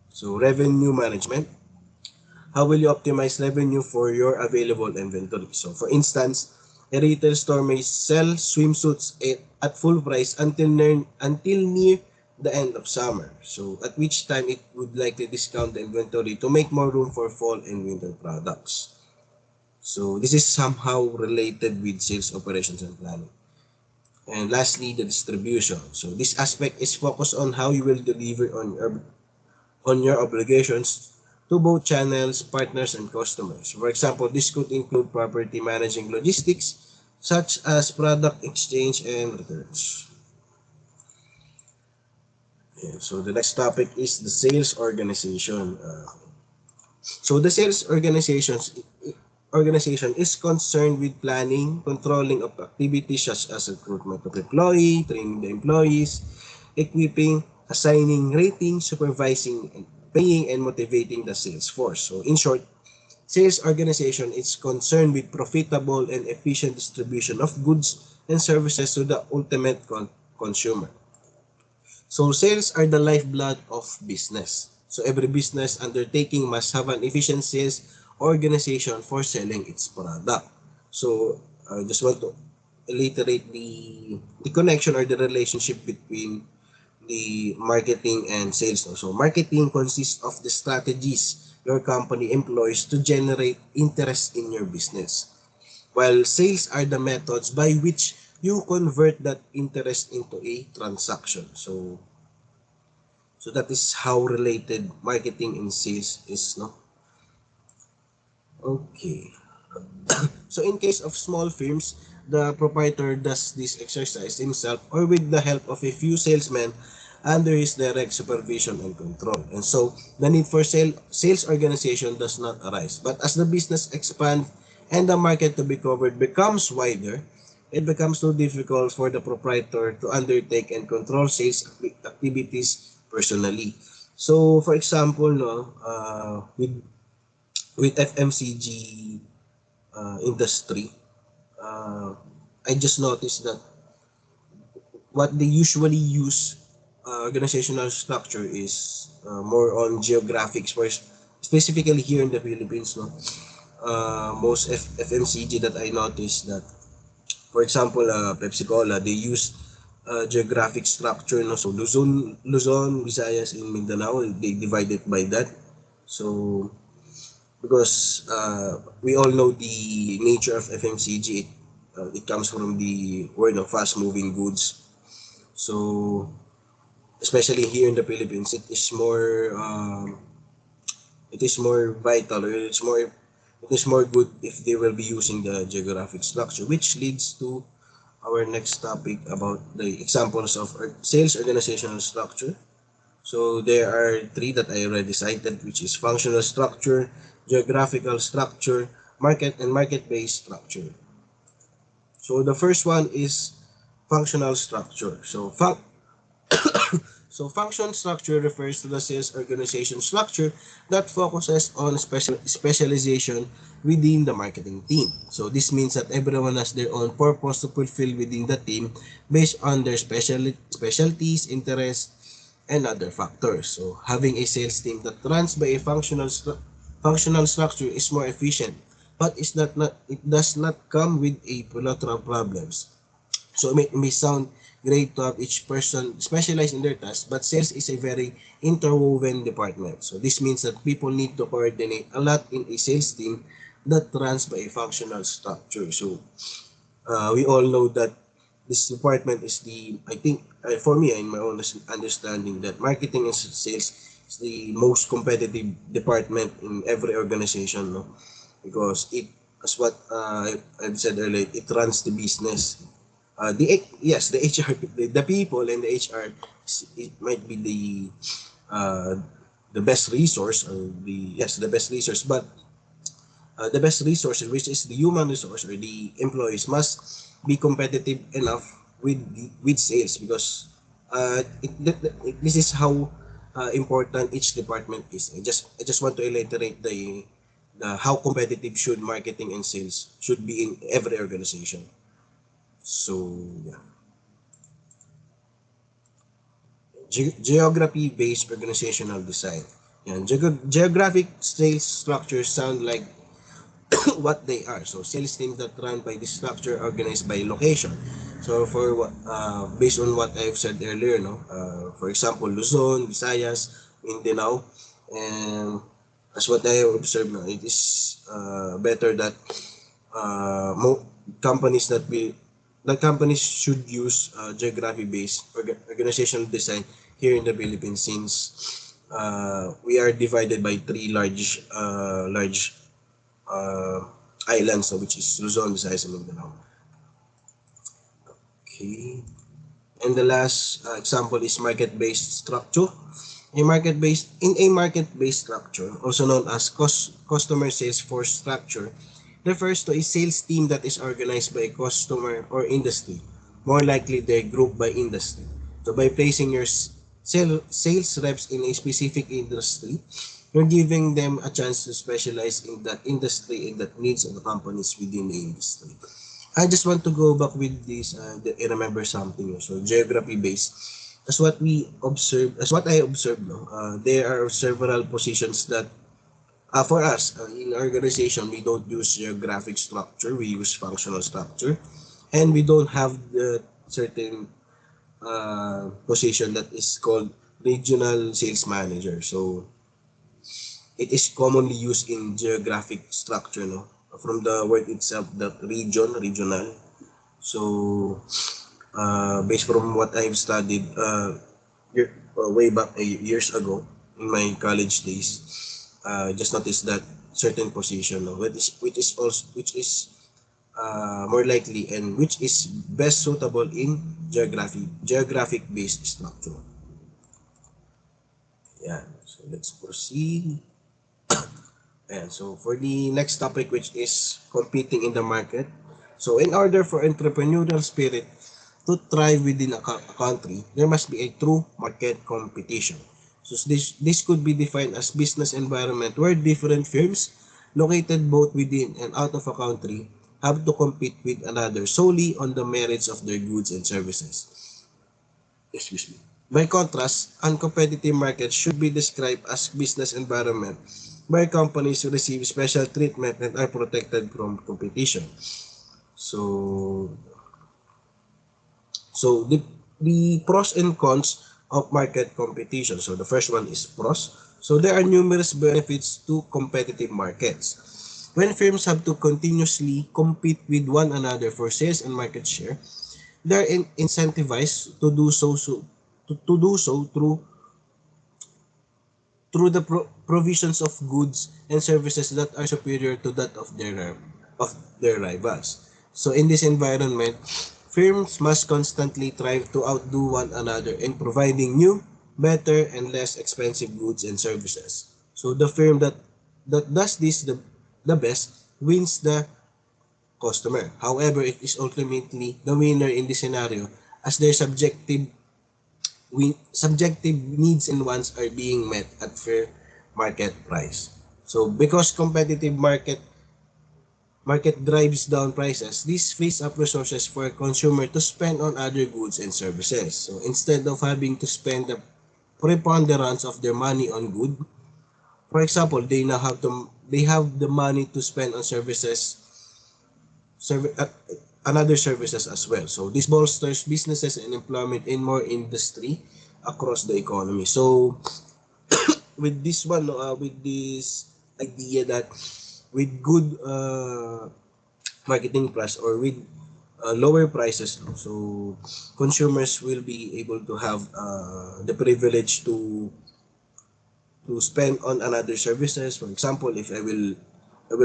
So revenue management. How will you optimize revenue for your available inventory? So for instance, a retail store may sell swimsuits at full price until near the end of summer. So at which time it would likely discount the inventory to make more room for fall and winter products. So this is somehow related with sales operations and planning. And lastly, the distribution. So this aspect is focused on how you will deliver on your obligations to both channels, partners, and customers. For example, this could include property managing logistics, such as product exchange and returns. Yeah, so the next topic is the sales organization. So the sales organization is concerned with planning, controlling of activities such as recruitment of employee, training the employees, equipping, assigning, rating, supervising, and paying and motivating the sales force. So in short, sales organization is concerned with profitable and efficient distribution of goods and services to the ultimate consumer. So sales are the lifeblood of business. So every business undertaking must have an efficient sales organization for selling its product. So I just want to reiterate the connection or the relationship between the marketing and sales. So marketing consists of the strategies your company employs to generate interest in your business, while sales are the methods by which you convert that interest into a transaction. So that is how related marketing and sales is, no? Okay. So in case of small firms, the proprietor does this exercise himself or with the help of a few salesmen under his direct supervision and control. And so the need for sales organization does not arise. But as the business expands and the market to be covered becomes wider, it becomes too difficult for the proprietor to undertake and control sales activities personally. So for example, no, with FMCG industry, I just noticed that what they usually use organizational structure is more on geographics. For specifically here in the Philippines, no, most FMCG that I noticed that, for example, Pepsi Cola, they use geographic structure, no. So Luzon, Visayas, and Mindanao, they divide it by that. So because we all know the nature of FMCG, it comes from the word of fast moving goods. So especially here in the Philippines, it is more vital, or it is more good if they will be using the geographic structure, which leads to our next topic about the examples of sales organizational structure. So there are three that I already cited, which is functional structure, geographical structure, market-based structure. So the first one is functional structure. So function structure refers to the sales organization structure that focuses on specialization within the marketing team. So this means that everyone has their own purpose to fulfill within the team based on their specialties, interests, and other factors. So having a sales team that runs by a functional structure is more efficient, but it does not come with a plethora of problems. So it may sound great to have each person specialize in their task, but sales is a very interwoven department. So this means that people need to coordinate a lot in a sales team that runs by a functional structure. So we all know that this department is I think, for me, in my own understanding, that marketing and sales is the most competitive department in every organization, no? Because it, as what I've said earlier, it runs the business. The HR, the people and the HR, it might be the best resource, or the best resource, but the best resource, which is the human resource or the employees, must be competitive enough with sales, because this is how important each department is. I just want to reiterate the how competitive should marketing and sales should be in every organization. So yeah. Geography-based organizational design. Yan. Geographic sales structures sound like what they are. So sales teams that run by this structure organized by location. So for what based on what I've said earlier, no, for example, Luzon, Visayas, Mindanao, and as what I have observed, no, it is better that companies that companies should use geography-based organizational design here in the Philippines, since we are divided by three large islands, so which is Luzon, Visayas, and Mindanao. Okay. And the last example is market-based structure. In a market-based structure, also known as customer sales force structure, refers to a sales team that is organized by a customer or industry. More likely, they're grouped by industry. So by placing your sales reps in a specific industry, you're giving them a chance to specialize in that industry and that needs of the companies within the industry. I just want to go back with this. I remember something. So geography based, as what I observed, no, there are several positions that for us in our organization, we don't use geographic structure. We use functional structure, and we don't have the certain position that is called regional sales manager. So it is commonly used in geographic structure, no, from the word itself, that regional. So based from what I've studied way back years ago in my college days, just noticed that certain position, no, which is more likely and which is best suitable in geographic based structure. Yeah, so let's proceed. And so for the next topic, which is competing in the market. So in order for entrepreneurial spirit to thrive within a country, there must be a true market competition. So this could be defined as business environment where different firms located both within and out of a country have to compete with another solely on the merits of their goods and services. Excuse me. By contrast, uncompetitive markets should be described as business environment where companies receive special treatment and are protected from competition. So the pros and cons of market competition. So the first one is pros. So there are numerous benefits to competitive markets. When firms have to continuously compete with one another for sales and market share, they are incentivized to do so through the provisions of goods and services that are superior to that of their rivals. So in this environment, firms must constantly try to outdo one another in providing new, better, and less expensive goods and services. So the firm that does this the best wins the customer. However, it is ultimately the winner in this scenario as their subjective needs and wants are being met at fair market price. So because competitive market drives down prices, this frees up resources for a consumer to spend on other goods and services. So instead of having to spend the preponderance of their money on good, for example, they have the money to spend on another services as well. So this bolsters businesses and employment in more industry across the economy. So with this idea that with good marketing plus or with lower prices, so consumers will be able to have the privilege to spend on another services. For example, if I will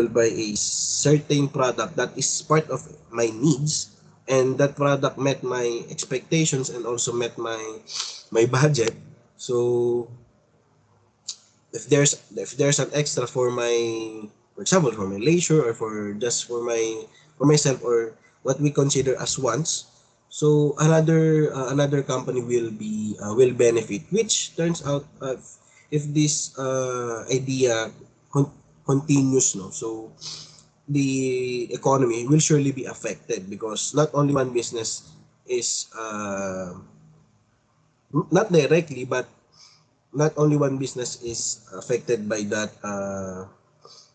buy a certain product that is part of my needs, and that product met my expectations and also met my budget. So if there's an extra for example, for my leisure or for myself, or what we consider as wants, so another company will benefit, which turns out if this idea continues, no, so the economy will surely be affected, because not only one business is not directly, but not only one business is affected by that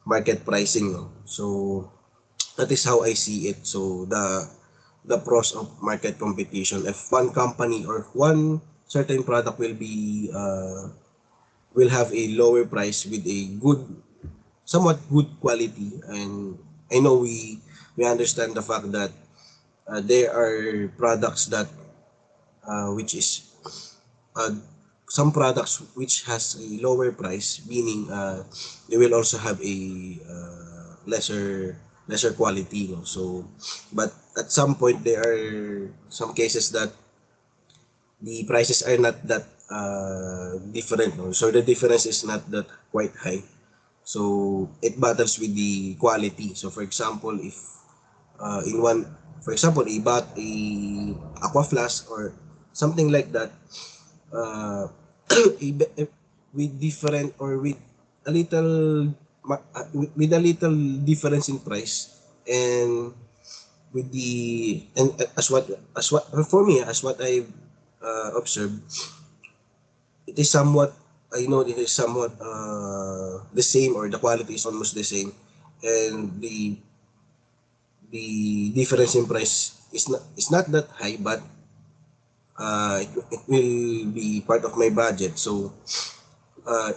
market pricing, no? So that is how I see it. So the pros of market competition, if one company or one certain product will have a lower price with a somewhat good quality, and I know we we understand the fact that there are products that which is some products which has a lower price, meaning they will also have a lesser quality. No? So, but at some point there are some cases that the prices are not that different. No? So the difference is not that quite high. So it battles with the quality. So for example, if in one, for example, you bought a aqua flask or something like that, uh, with different or with a little with a little difference in price, and with the and as what for me, as what I observed, it is somewhat, I know it is somewhat the same, or the quality is almost the same, and the difference in price is not that high, but it will be part of my budget. So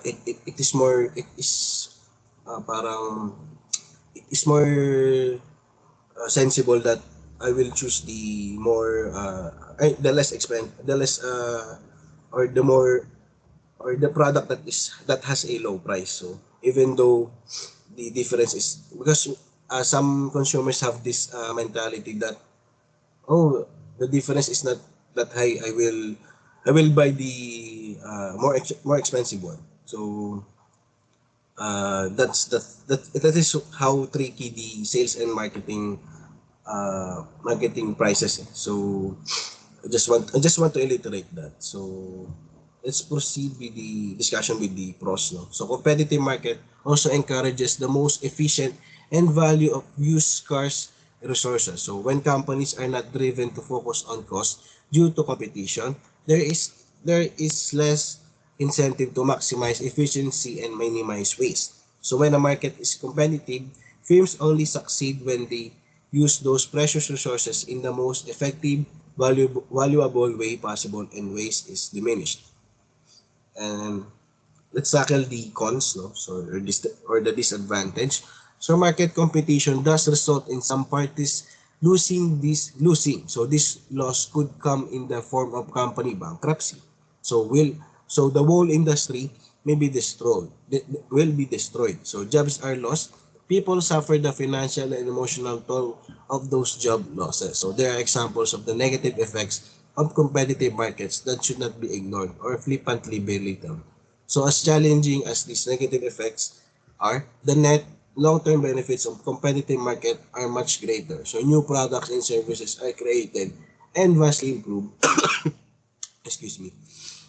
it is more, it is parang it is more sensible that I will choose the more the less the less or the more, or the product that has a low price. So even though the difference is, because some consumers have this mentality that, oh, the difference is not that high, I will buy the more expensive one. So that is how tricky the sales and marketing prices. So I just want to illustrate that. So let's proceed with the discussion with the pros. No? So competitive market also encourages the most efficient and value of used cars resources. So when companies are not driven to focus on cost due to competition, there is less incentive to maximize efficiency and minimize waste. So when a market is competitive, firms only succeed when they use those precious resources in the most effective, valuable way possible, and waste is diminished. And let's tackle the cons, no? So or the disadvantage. So market competition does result in some parties losing. So this loss could come in the form of company bankruptcy. So the whole industry may be destroyed, will be destroyed. So jobs are lost. People suffer the financial and emotional toll of those job losses. So there are examples of the negative effects of competitive markets that should not be ignored or flippantly belittled. So as challenging as these negative effects are, the net long-term benefits of competitive market are much greater. So new products and services are created and vastly improve, excuse me,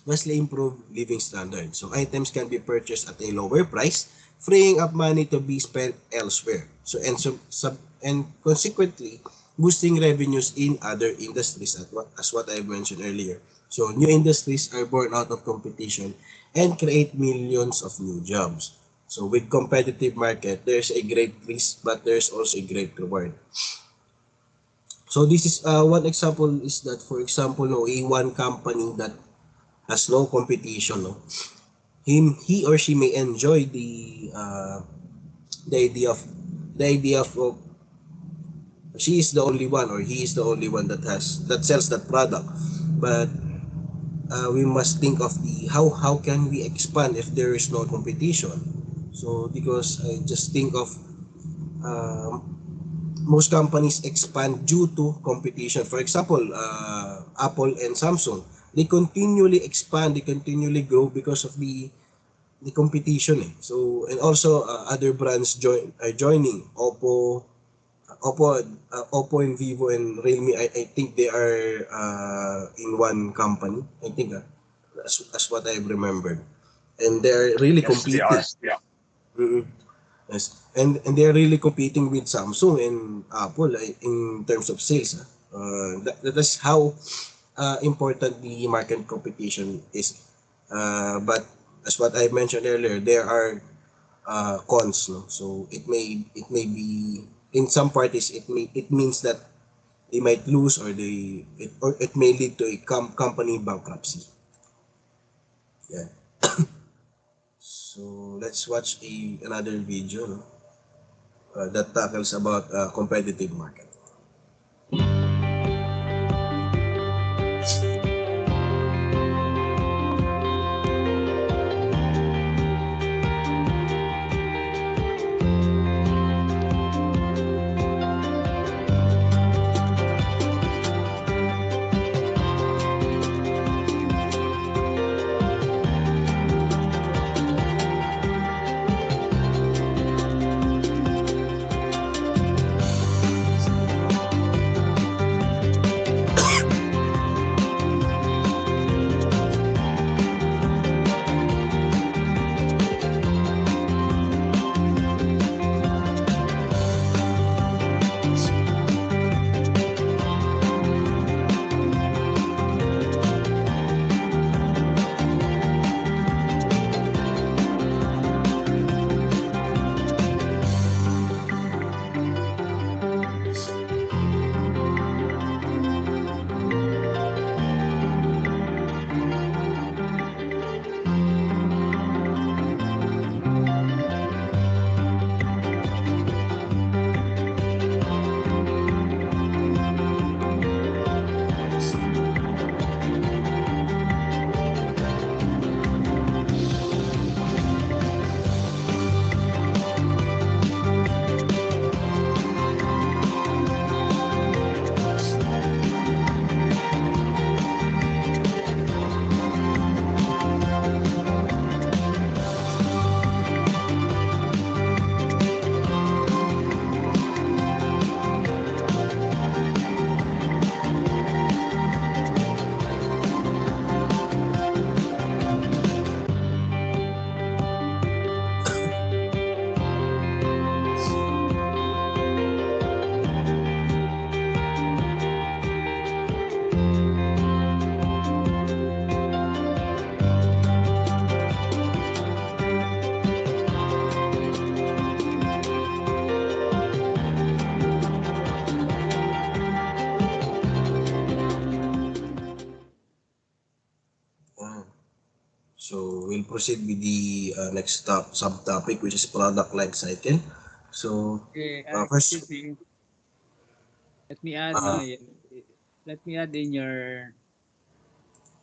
vastly improve living standards. So items can be purchased at a lower price, freeing up money to be spent elsewhere. So and consequently boosting revenues in other industries, as what I mentioned earlier. So new industries are born out of competition and create millions of new jobs. So with competitive market, there's a great risk, but there's also a great reward. So this is one example is that, for example, no, a one company that has no competition, no, he or she may enjoy the idea of the idea of she is the only one or he is the only one that sells that product, but we must think of the how can we expand if there is no competition. So because I just think of most companies expand due to competition. For example, Apple and Samsung, they continually expand, they continually grow because of the competition. So and also other brands are joining. Oppo and Vivo and Realme. I think they are in one company. I think as what I remembered, and they are really competing. Mm-mm. Yes, and they are really competing with Samsung and Apple in terms of sales. That is how important the market competition is. But as what I mentioned earlier, there are cons. No? So it may be in some parties it means that they might lose, or it may lead to a company bankruptcy. Yeah. So let's watch another video. No? that tackles about competitive market. So we'll proceed with the next subtopic, which is product life cycle. So Okay, first, excuse me. Let me add uh, my. Let me add in your.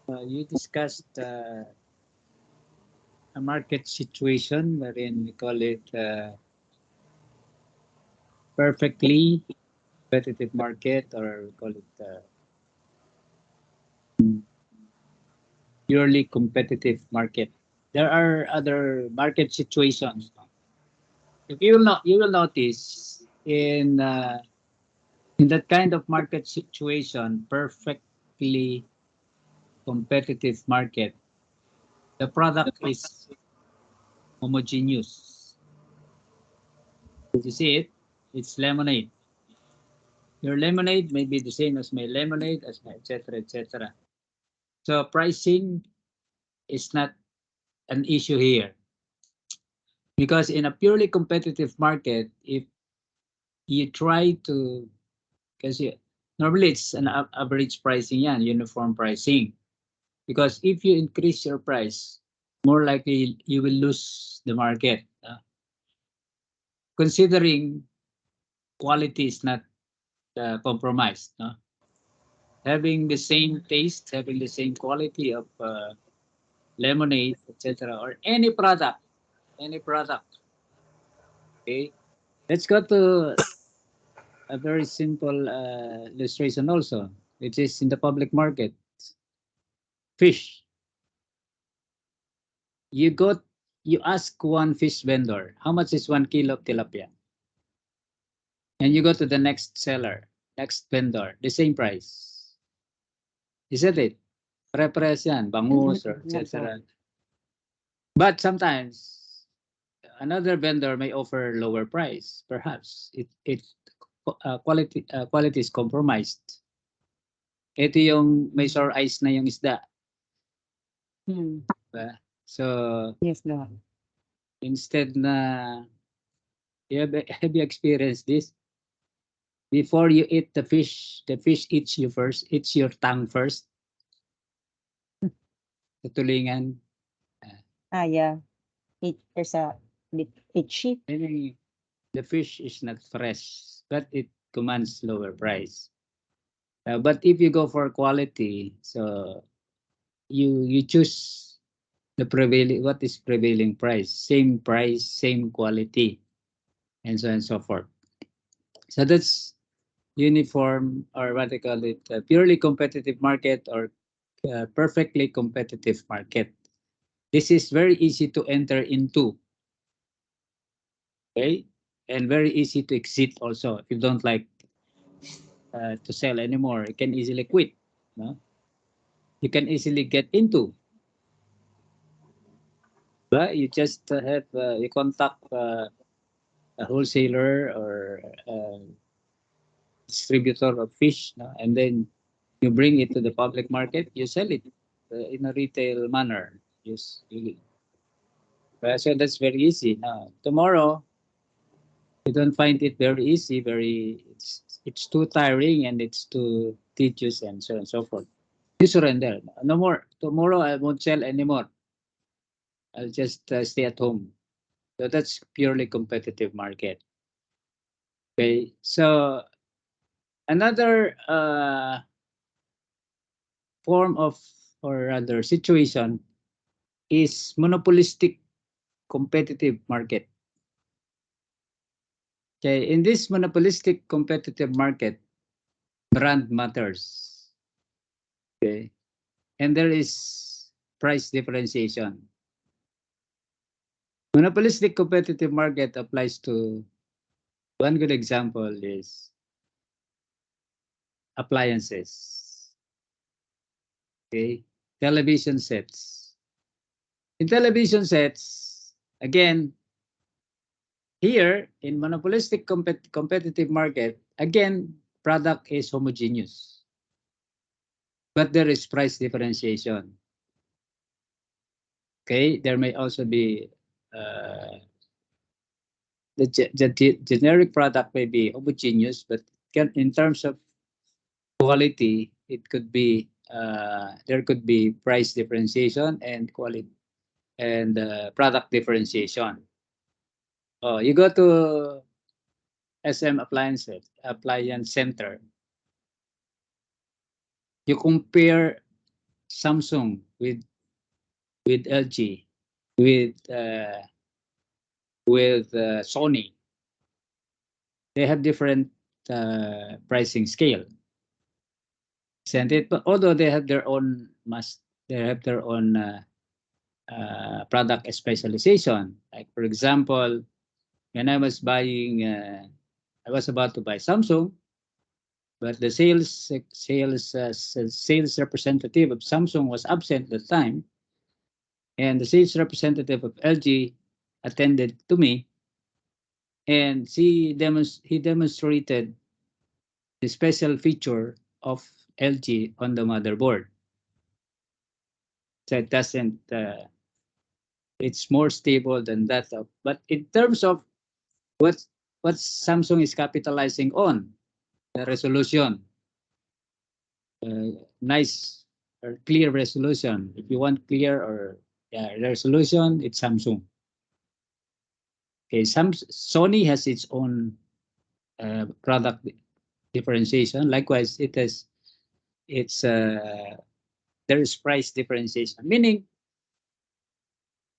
You discussed a market situation wherein we call it perfectly competitive market, or we call it purely competitive market. There are other market situations. If you will not, you will notice in that kind of market situation, perfectly competitive market, the product is homogeneous. Did you see it? It's lemonade. Your lemonade may be the same as my lemonade, as my etc. etc. So pricing is not an issue here, because in a purely competitive market, if you try to, because normally it's an average pricing, yan, uniform pricing. Because if you increase your price, more likely you will lose the market. Considering quality is not compromised. Having the same taste, having the same quality of lemonade, etc., or any product, any product. Okay, let's go to a very simple illustration also, which is in the public market. Fish. You got, you ask one fish vendor, how much is 1 kilo of tilapia? And you go to the next seller, next vendor, the same price. Isn't it? Pare-parehas yan, bangus, or etc. But sometimes another vendor may offer lower price. Perhaps it quality is compromised. Ito yung may sour ice na yung isda. Diba? So Yes, Lord. instead na have you experienced this? Before you eat the fish eats you first, eats your tongue first. Sa tulingan. Yeah. There's a bit itchy. Meaning, the fish is not fresh, but it commands lower price. But if you go for quality, so you choose the prevailing, what is prevailing price, same quality, and so on and so forth. So that's uniform, or what they call it, purely competitive market, or perfectly competitive market. This is very easy to enter into, okay, and very easy to exit also. If you don't like to sell anymore, you can easily quit. No? You can easily get into. But you just have you contact a wholesaler or distributor of fish, no? And then you bring it to the public market. You sell it in a retail manner. Yes, so that's very easy. Now tomorrow you don't find it very easy. It's too tiring and it's too tedious and so on and so forth. You surrender. No more. Tomorrow I won't sell anymore. I'll just stay at home. So that's purely competitive market. Okay. So another form of, or rather situation, is monopolistic competitive market. Okay. In this monopolistic competitive market, brand matters. Okay. And there is price differentiation. Monopolistic competitive market applies to, one good example is appliances. Okay, television sets. In television sets, again, here in monopolistic competitive market, again, product is homogeneous, but there is price differentiation. Okay, there may also be the generic product may be homogeneous, but in terms of quality, it could be there could be price differentiation and quality and product differentiation. Oh, you go to SM Appliance Center. You compare Samsung with LG, with Sony. They have different pricing scale. Isn't it? But although they have their own product specialization. Like for example, when I was buying, I was about to buy Samsung, but the sales representative of Samsung was absent at the time, and the sales representative of LG attended to me, and he demonstrated the special feature of LG on the motherboard. So it doesn't. It's more stable than that. But in terms of what Samsung is capitalizing on, the resolution, nice or clear resolution. If you want clear or resolution, it's Samsung. Okay, Sony has its own product differentiation. Likewise, there is price differentiation, meaning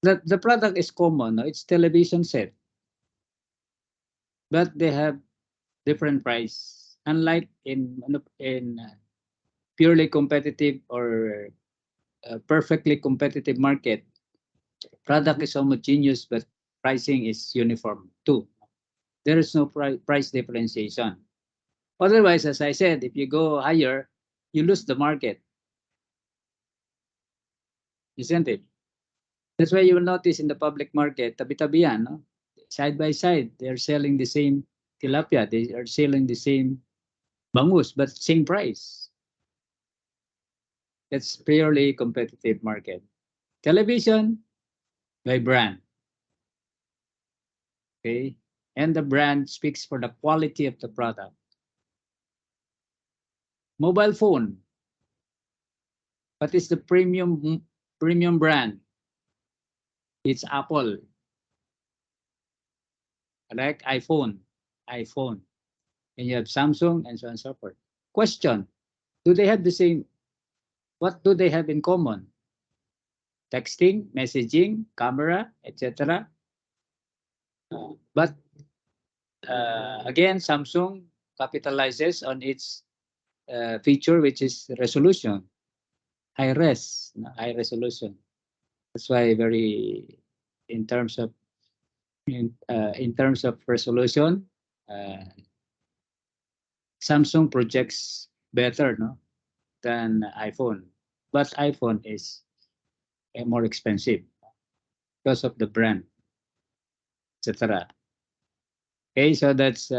that the product is common. No? It's television set, but they have different price. Unlike in purely competitive or perfectly competitive market, product is homogeneous, but pricing is uniform too. There is no price differentiation. Otherwise, as I said, if you go higher, you lose the market. Isn't it? That's why you will notice in the public market, tabi-tabian, no? Side by side, they are selling the same tilapia, they are selling the same bangus, but same price. That's purely competitive market. Television by brand. Okay, and the brand speaks for the quality of the product. Mobile phone. What is the premium brand? It's Apple. like iPhone, and you have Samsung, and so on and so forth. Question: do they have the same? What do they have in common? Texting, messaging, camera, etc. But again, Samsung capitalizes on its feature, which is resolution, high resolution. That's why in terms of resolution, Samsung projects better, no, than iPhone. But iPhone is more expensive because of the brand, etc. Okay, so that's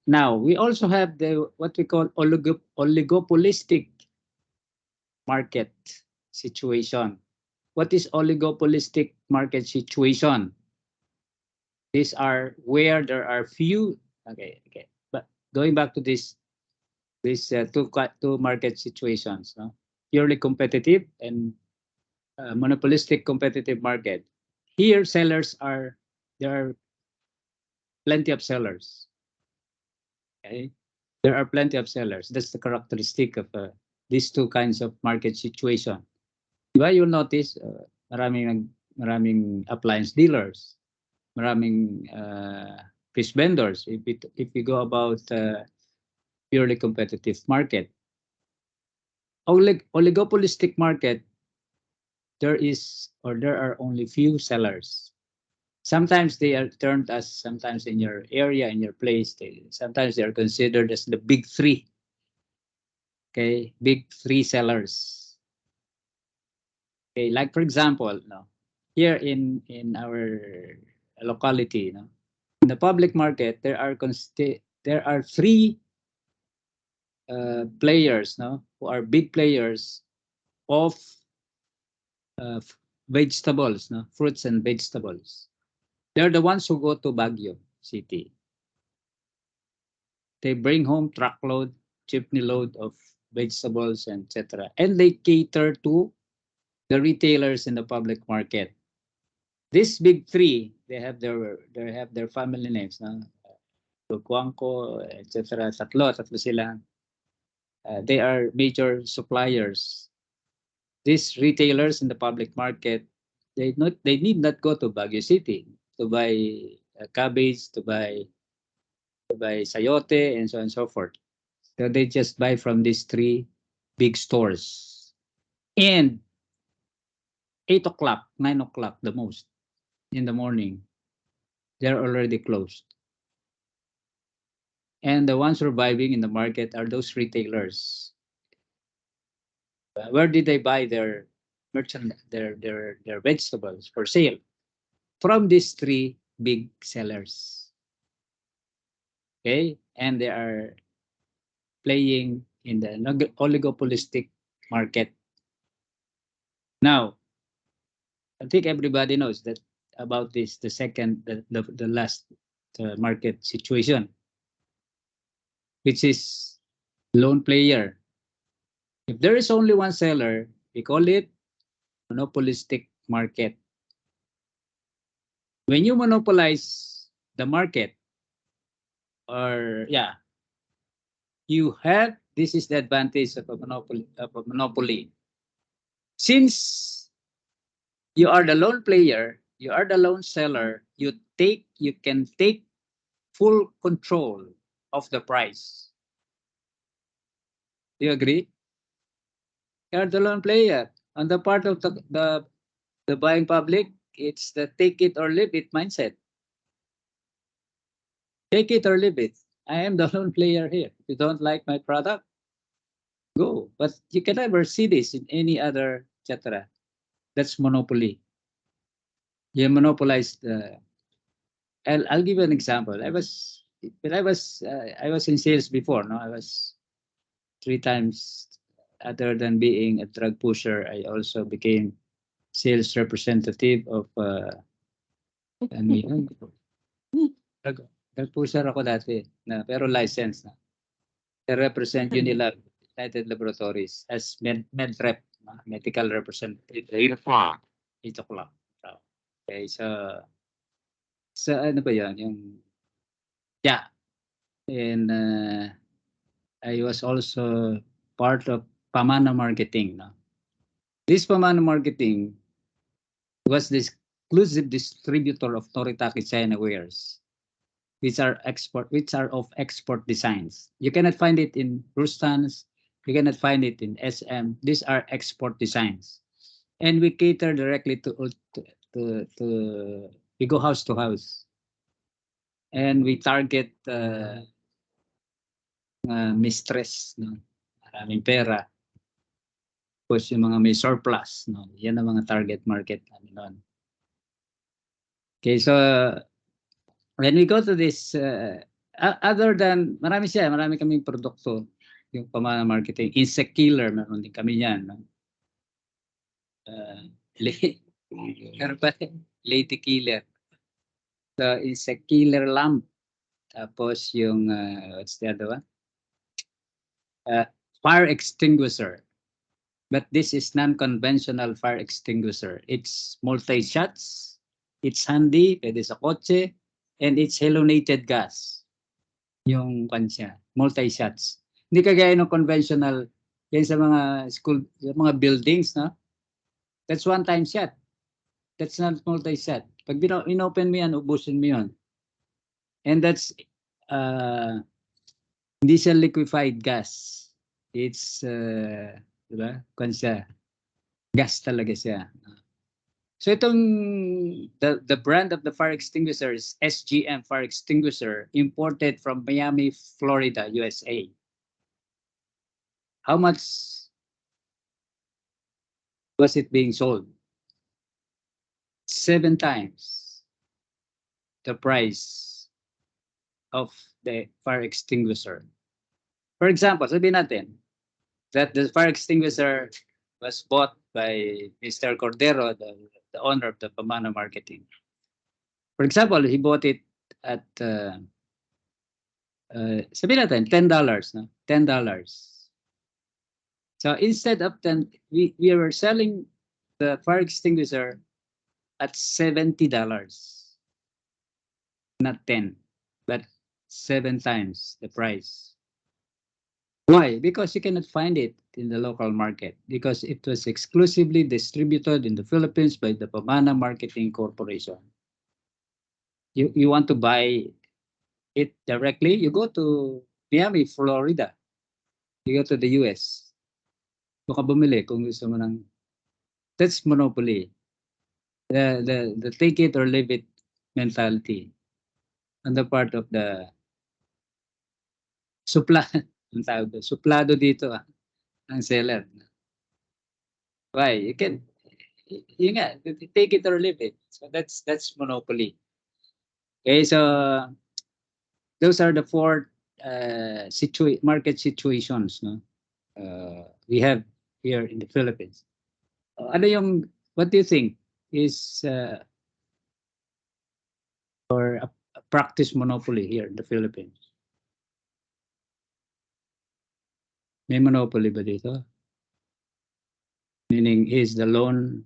now we also have the what we call oligopolistic market situation. What is oligopolistic market situation? These are where there are few. Okay. But going back to these two market situations, no? Purely competitive and monopolistic competitive market. Here, there are plenty of sellers. Okay, there are plenty of sellers. That's the characteristic of these two kinds of market situation. Diba, you'll notice maraming appliance dealers, maraming fish vendors. If we go about purely competitive market, oligopolistic market, there are only few sellers. Sometimes they are termed as, sometimes in your area, in your place, sometimes they are considered as the big three. Okay, big three sellers. Okay, like for example, no, here in our locality, no, in the public market, there are three players, no, who are big players of vegetables, no, fruits and vegetables. They're the ones who go to Baguio City. They bring home truckload, jeepney load of vegetables, etc. And they cater to the retailers in the public market. These big three, they have their family names, no? Kuangko, etc. Tatlo sila. They are major suppliers. These retailers in the public market, they need not go to Baguio City to buy cabbage, to buy sayote, and so on and so forth. So they just buy from these three big stores. And 8 o'clock, 9 o'clock the most in the morning, they're already closed. And the ones surviving in the market are those retailers. Where did they buy their vegetables for sale? From these three big sellers. Okay, and they are playing in the oligopolistic market. Now, I think everybody knows that about this, the last market situation, which is lone player. If there is only one seller, we call it monopolistic market. When you monopolize the market, this is the advantage of a monopoly. Since you are the lone player, you are the lone seller, you can take full control of the price. Do you agree? You are the lone player. On the part of the buying public, it's the take it or leave it mindset. Take it or leave it. I am the lone player here. If you don't like my product, go. But you can never see this in any other, etc. That's monopoly. You monopolize the. I'll give you an example. I was in sales before. No, I was 3 times. Other than being a drug pusher, I also became sales representative of. Drug pusher ako dati, pero license na. I represent Unilab United Laboratories as med rep, medical representative. 8 o'clock. Okay, so sa ano ba yan? Yung, yeah. And I was also part of Pamana Marketing. No? This Pamana Marketing was the exclusive distributor of Noritake China wares, which are of export designs. You cannot find it in Rustan's. You cannot find it in SM. These are export designs, and we cater directly to we go house to house, and we target mistress, no? Maraming pera. Tapos yung mga may surplus, no? Yan ang mga target market namin noon. Okay, so when we go to this, other than, marami kaming produkto, yung Pamana Marketing. Insect killer, meron din kami yan. No? Meron pa lady killer. So, insect killer lamp. Tapos yung, what's the other one? Fire extinguisher. But this is non-conventional fire extinguisher. It's multi-shots, it's handy, pwede sa kotse, and it's halogenated gas. Yung kansya, multi-shots. Hindi kagaya ng conventional, yan sa mga school, sa mga buildings, no? That's one-time shot. That's not multi-shot. Pag inopen mo yan, ubusin mo yan. And that's hindi siya liquefied gas. It's diba? Kansya. Gas talaga siya. So itong the brand of the fire extinguisher is SGM Fire Extinguisher, imported from Miami, Florida, USA. How much was it being sold? 7 times the price of the fire extinguisher. For example, sabihin natin that the fire extinguisher was bought by Mr. Cordero, the owner of the Pamana Marketing. For example, he bought it at sabihin natin $10, no? $10. So instead of 10, we were selling the fire extinguisher at $70, not 10, but 7 times the price. Why? Because you cannot find it in the local market, because it was exclusively distributed in the Philippines by the Pamana Marketing Corporation. You want to buy it directly, you go to Miami, Florida. You go to the US. Doon ka bumili kung gusto mo ng, that's monopoly. The take it or leave it mentality on the part of the suplado dito ang seller. Why? You can, yun nga, take it or leave it. So that's monopoly. Okay, so those are the 4 market situations, no? We have here in the Philippines. What do you think is or a practice monopoly here in the Philippines? May monopoly ba dito? Meaning he's the lone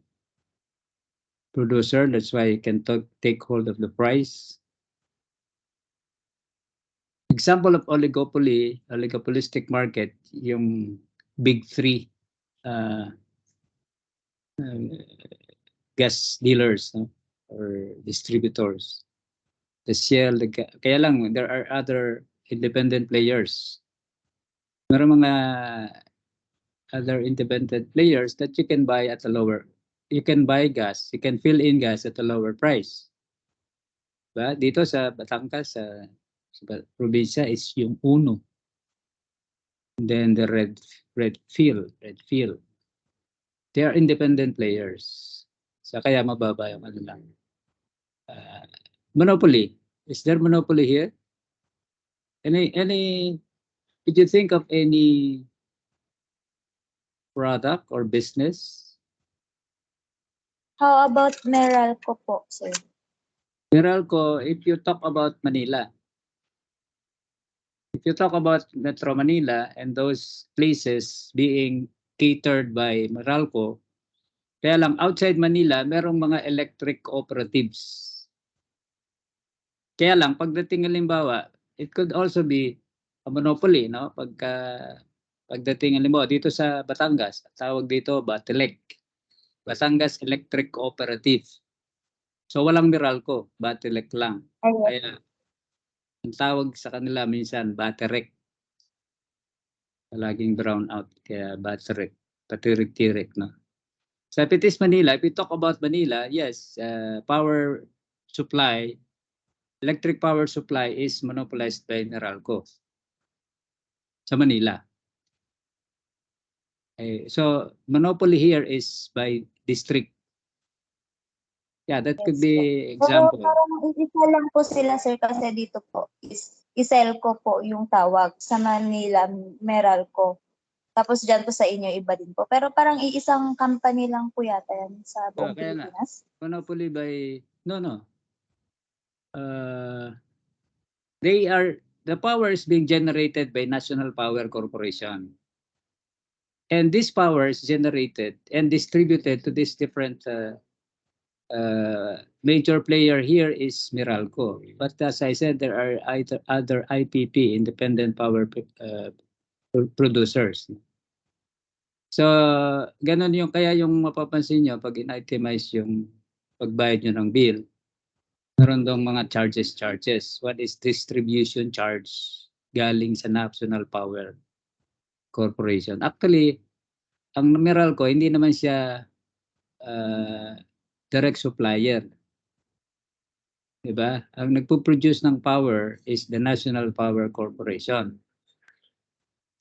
producer, that's why he can take hold of the price. Example of oligopolistic market, yung big 3 gas dealers, no? Or distributors. The Shell, kaya lang there are other independent players. Meron mga other independent players that you can buy at a lower, you can buy gas, you can fill in gas at a lower price. Diba? Dito sa Batangas, sa probinsya is yung Uno. And then the Red Field. They are independent players. So kaya mababa yung ano lang. Monopoly. Is there monopoly here? Did you think of any product or business? How about Meralco po, sir? Meralco, if you talk about Manila, if you talk about Metro Manila and those places being catered by Meralco, kaya lang outside Manila, merong mga electric cooperatives. Kaya lang, pagdating halimbawa, it could also be a monopoly, no? Pagdating halimbawa dito sa Batangas, tawag dito Batelec, Batangas Electric Cooperative. So walang Meralco, Batelec lang. Ayun. Kaya ang tawag sa kanila minsan Baterec. Laging brown out, kaya Baterec, patirik-tirik, no? So if it is Manila, if we talk about Manila, yes, power supply, electric power supply is monopolized by Meralco sa Manila. So monopoly here is by district. Yeah, that could Yes be Pero example. parang isa lang po sila, sir, kasi dito po is Iselco po yung tawag. Sa Manila, Meralco. Tapos dyan po sa inyo, iba din po. Pero parang iisang company lang po yata yan sa buong Kaya nga. Pilipinas. Monopoly by no. The power is being generated by National Power Corporation. And this power is generated and distributed to this different major player here is Meralco. But as I said, there are other IPP, independent power producers. So, ganun yung kaya yung mapapansin nyo pag in-itemize yung pagbayad nyo ng bill, meron dong mga charges. What is distribution charge galing sa National Power Corporation? Actually, ang Meralco, hindi naman siya direct supplier. Diba? Ang nagpo-produce ng power is the National Power Corporation.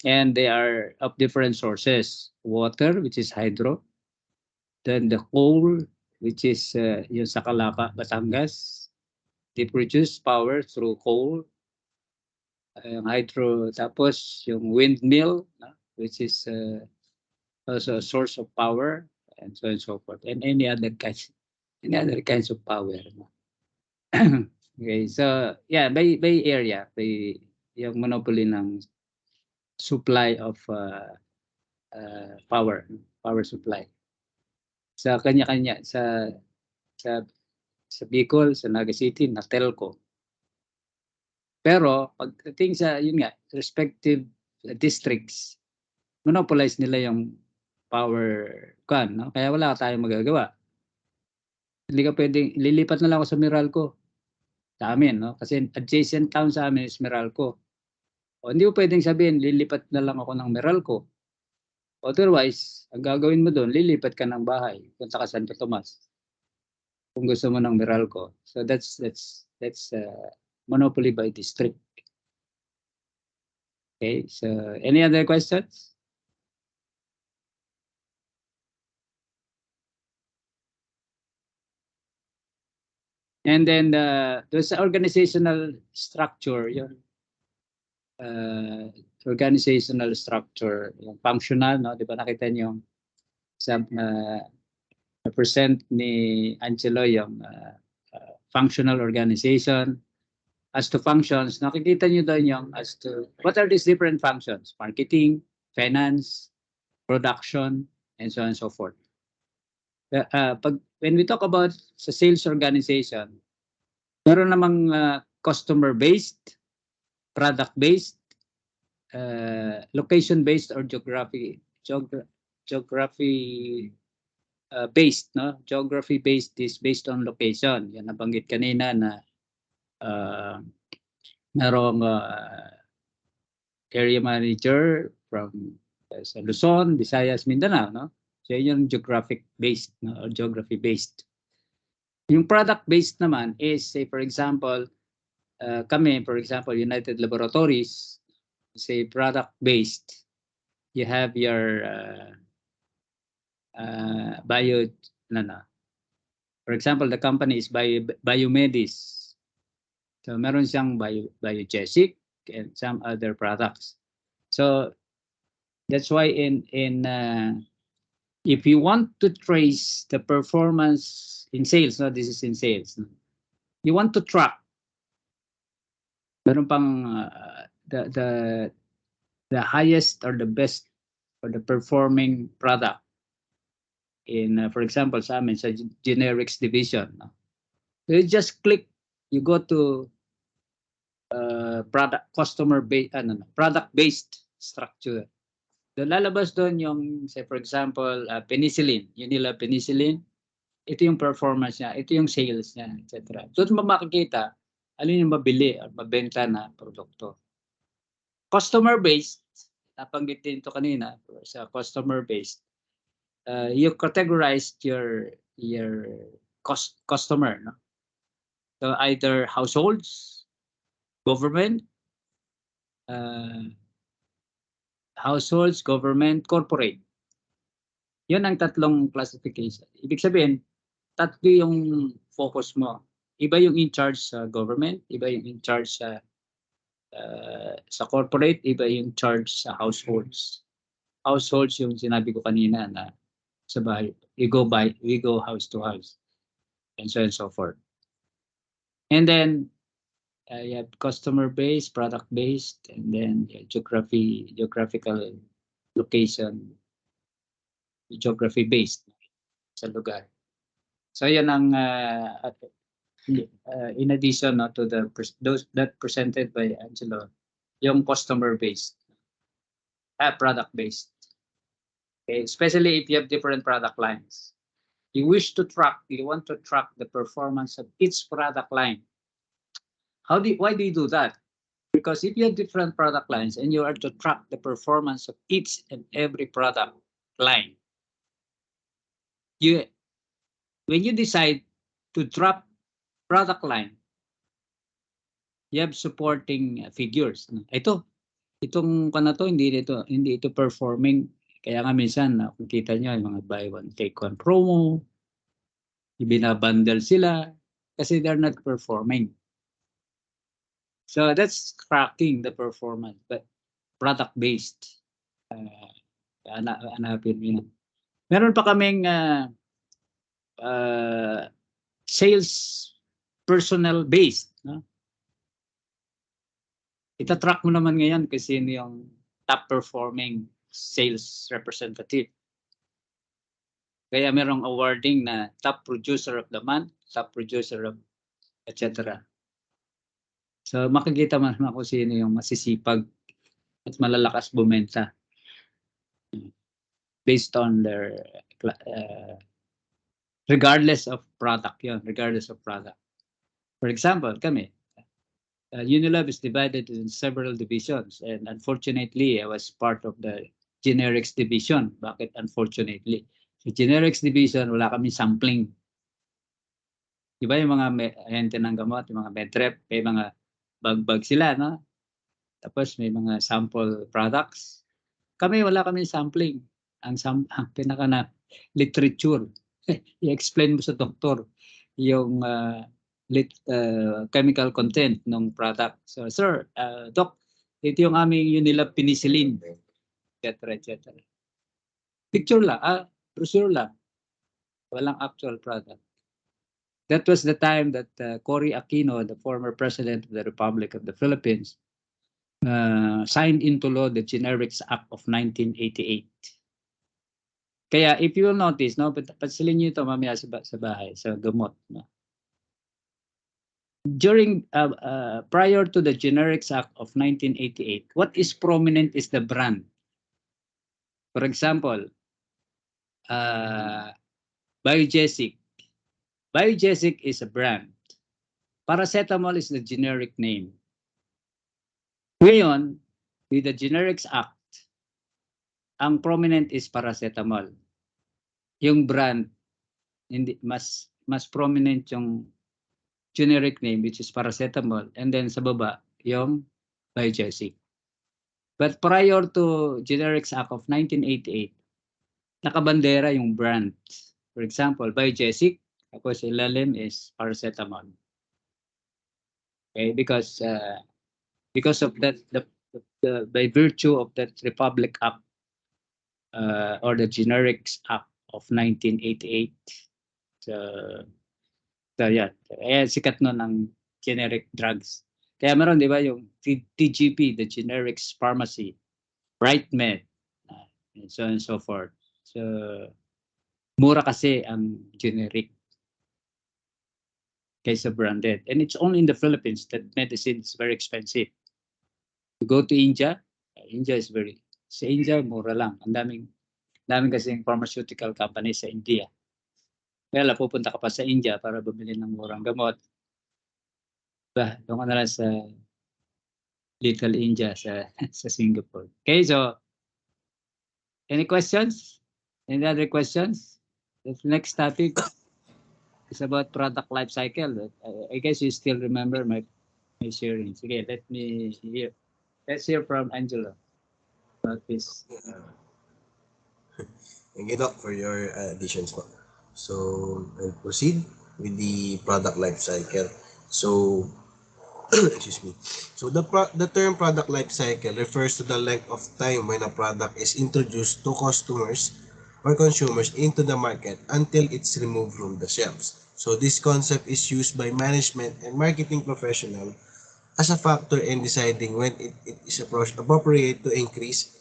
And they are of different sources. Water, which is hydro. Then the coal, which is yung sa Calaca, Batangas. They produce power through coal. Yung hydro, tapos yung windmill, which is also a source of power, and so on and so forth. And any other kinds of power. Okay, so yeah, by area, by yung monopoly ng supply of power supply. Sa kanya-kanya, sa Bicol, sa Naga City, na telco. Pero pagdating sa yun nga, respective districts, monopolize nila yung power kan, no? Kaya wala tayong magagawa. Hindi ka pwedeng lilipat na lang ako sa Meralco. Sa amin, no? Kasi adjacent town sa amin is Meralco. O hindi mo pwedeng sabihin, lilipat na lang ako ng Meralco. Otherwise, ang gagawin mo doon, lilipat ka ng bahay, punta ka Santo Tomas. Kung gusto mo ng Meralco. So that's monopoly by district. Okay, so any other questions? And then there's organizational structure, yung organizational structure, yung functional, no? Di ba nakita niyo sa present ni Angelo yung functional organization. As to functions, nakikita niyo doon yung as to what are these different functions? Marketing, finance, production, and so on and so forth. When we talk about sa sales organization, meron namang customer-based, product-based, location-based or geography-based, no? Geography-based is based on location. Yan nabanggit kanina na merong area manager from sa Luzon, Visayas, Mindanao, no? So yun yung geographic-based, no? Or geography-based. Yung product-based naman is, say for example, kami, for example, United Laboratories, say product-based. You have your for example, the company is Biomedis. So meron siyang biogesic and some other products. So that's why if you want to trace the performance in sales, no, this is in sales. No? You want to track. Meron pang the highest or the best or the performing product in, for example, sa amin sa generics division. No? So you just click, you go to product based structure. Lalabas doon yung, say for example, penicillin, Unilab penicillin, ito yung performance niya, ito yung sales niya, etc. Doon mo makikita alin yung mabili at mabenta na produkto. Customer based, napanggit din ito kanina, sa customer based, you categorized your customer, no? So either households, government, corporate. Yun ang tatlong classification. Ibig sabihin, tatlo yung focus mo. Iba yung in charge sa government, iba yung in charge sa corporate, iba yung charge sa households. Households yung sinabi ko kanina na sa bahay, we go house to house, and so on and so forth. And then you have customer based, product based, and then geographical location, geography based sa lugar. So yan ang in addition to those that presented by Angelo, yung customer based, product based. Okay, especially if you have different product lines. You want to track the performance of each product line. Why do you do that? Because if you have different product lines and you are to track the performance of each and every product line, when you decide to drop product line, you have supporting figures. Itong to, hindi ito performing. Kaya nga minsan, kung kita nyo, yung mga buy one, take one promo, ibinabundle sila, kasi they're not performing. So that's tracking the performance, but product-based. Hanapin mo yan. Meron pa kaming sales personnel-based. No? Itatrack mo naman ngayon kasi yung top-performing sales representative. Kaya merong awarding na top producer of the month, top producer of etc. So makikita man kung sino yung masisipag at malalakas bumenta based on their regardless of product yun, regardless of product. For example, kami, Unilab is divided in several divisions, and unfortunately, I was part of the generics division. Bakit unfortunately? Sa generics division, wala kami sampling. Diba yung mga ahente ng gamot, yung mga medrep, may mga bag sila, no? Tapos may mga sample products. Kami, wala kami sampling. Ang pinaka na literature. I-explain mo sa doktor yung chemical content ng product. So, sir, doc, ito yung aming Unilab penicillin, etc. Picture lang, brochure lang. Walang actual product. That was the time that Cory Aquino, the former president of the Republic of the Philippines, signed into law the Generics Act of 1988. Kaya if you will notice, no, pasilin niyo ito mamaya sa bahay, sa gamot. No? During prior to the Generics Act of 1988, what is prominent is the brand. For example, Biogesic. Biogesic is a brand. Paracetamol is the generic name. Ngayon, with the Generics Act, ang prominent is paracetamol. Yung brand, hindi mas prominent yung generic name, which is paracetamol, and then sa baba, yung Biogesic. But prior to Generics Act of 1988, nakabandera yung brand. For example, Biogesic, tapos ilalim is paracetamol. Okay, because of that, by virtue of that Republic Act or the Generics Act of 1988, so yan, sikat nun ang generic drugs. Kaya meron, di ba, yung TGP, the Generics Pharmacy, BrightMed, and so on and so forth. So, mura kasi ang generic. kaysa branded. And it's only in the Philippines that medicine is very expensive. You go to India, India is very, sa India, mura lang. Ang daming kasing pharmaceutical company sa India. Kaya lang, pupunta ka pa sa India para bumili ng murang gamot. Diba? Doon ka na lang sa Little India, sa Singapore. Okay, so, any questions? Any other questions? The next topic is about product life cycle. I guess you still remember my sharing. Okay, let me hear. Let's hear from Angelo about this. Thank you, Doc, for your additions. So, I'll proceed with the product life cycle. So, excuse me. So, the term product life cycle refers to the length of time when a product is introduced to customers or consumers into the market until it's removed from the shelves. So, this concept is used by management and marketing professionals as a factor in deciding when it is appropriate to increase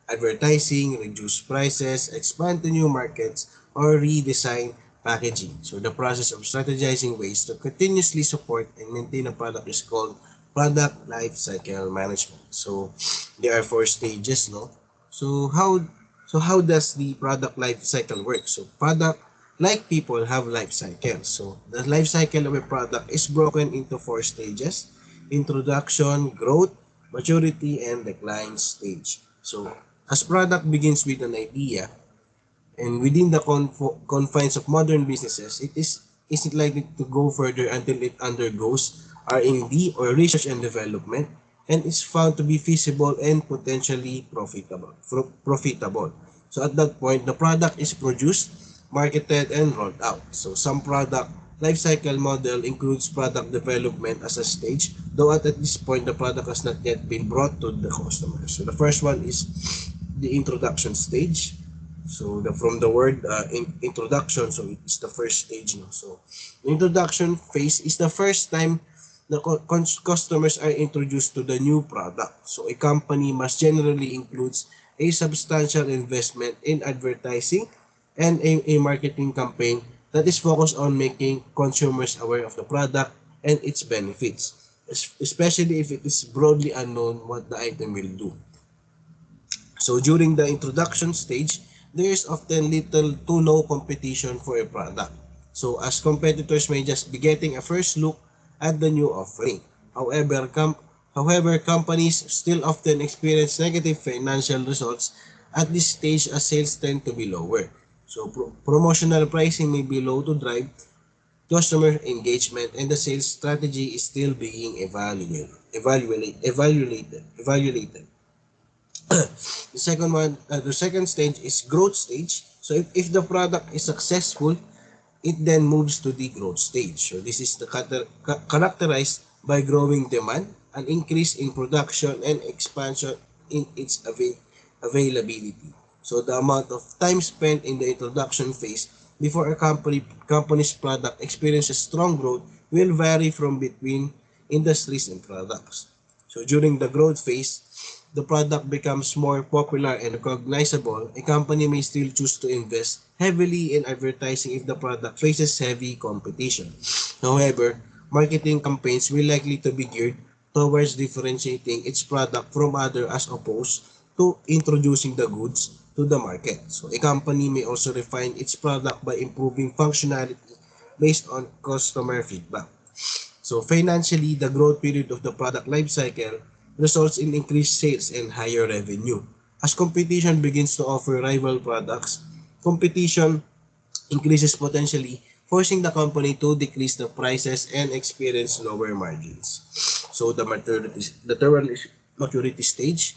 advertising, reduce prices, expand to new markets, or redesign packaging. So the process of strategizing ways to continuously support and maintain a product is called product life cycle management. So there are 4 stages, no? So how does the product life cycle work? So product, like people, have life cycles. So the life cycle of a product is broken into 4 stages: introduction, growth, maturity, and decline stage. So as product begins with an idea, and within the confines of modern businesses, it isn't likely to go further until it undergoes R&D, or research and development, and is found to be feasible and potentially profitable. So at that point, the product is produced, marketed, and rolled out. So some product lifecycle model includes product development as a stage, though at this point the product has not yet been brought to the customer. So the first one is the introduction stage. So from the word introduction, so it's the first stage. No? So the introduction phase is the first time the customers are introduced to the new product. So a company must generally includes a substantial investment in advertising and a marketing campaign that is focused on making consumers aware of the product and its benefits, especially if it is broadly unknown what the item will do. So during the introduction stage, there is often little to no competition for a product. So as competitors may just be getting a first look at the new offering. However, companies still often experience negative financial results at this stage as sales tend to be lower. So promotional pricing may be low to drive customer engagement, and the sales strategy is still being evaluated. The second stage is growth stage. So if the product is successful, it then moves to the growth stage. So this is characterized by growing demand, an increase in production, and expansion in its availability. So the amount of time spent in the introduction phase before a company's product experiences strong growth will vary from between industries and products. So during the growth phase, the product becomes more popular and recognizable. A company may still choose to invest heavily in advertising if the product faces heavy competition. However, marketing campaigns will likely to be geared towards differentiating its product from others as opposed to introducing the goods to the market. So a company may also refine its product by improving functionality based on customer feedback. So financially, the growth period of the product life cycle results in increased sales and higher revenue. As competition begins to offer rival products, competition increases potentially, forcing the company to decrease the prices and experience lower margins. So the maturity stage.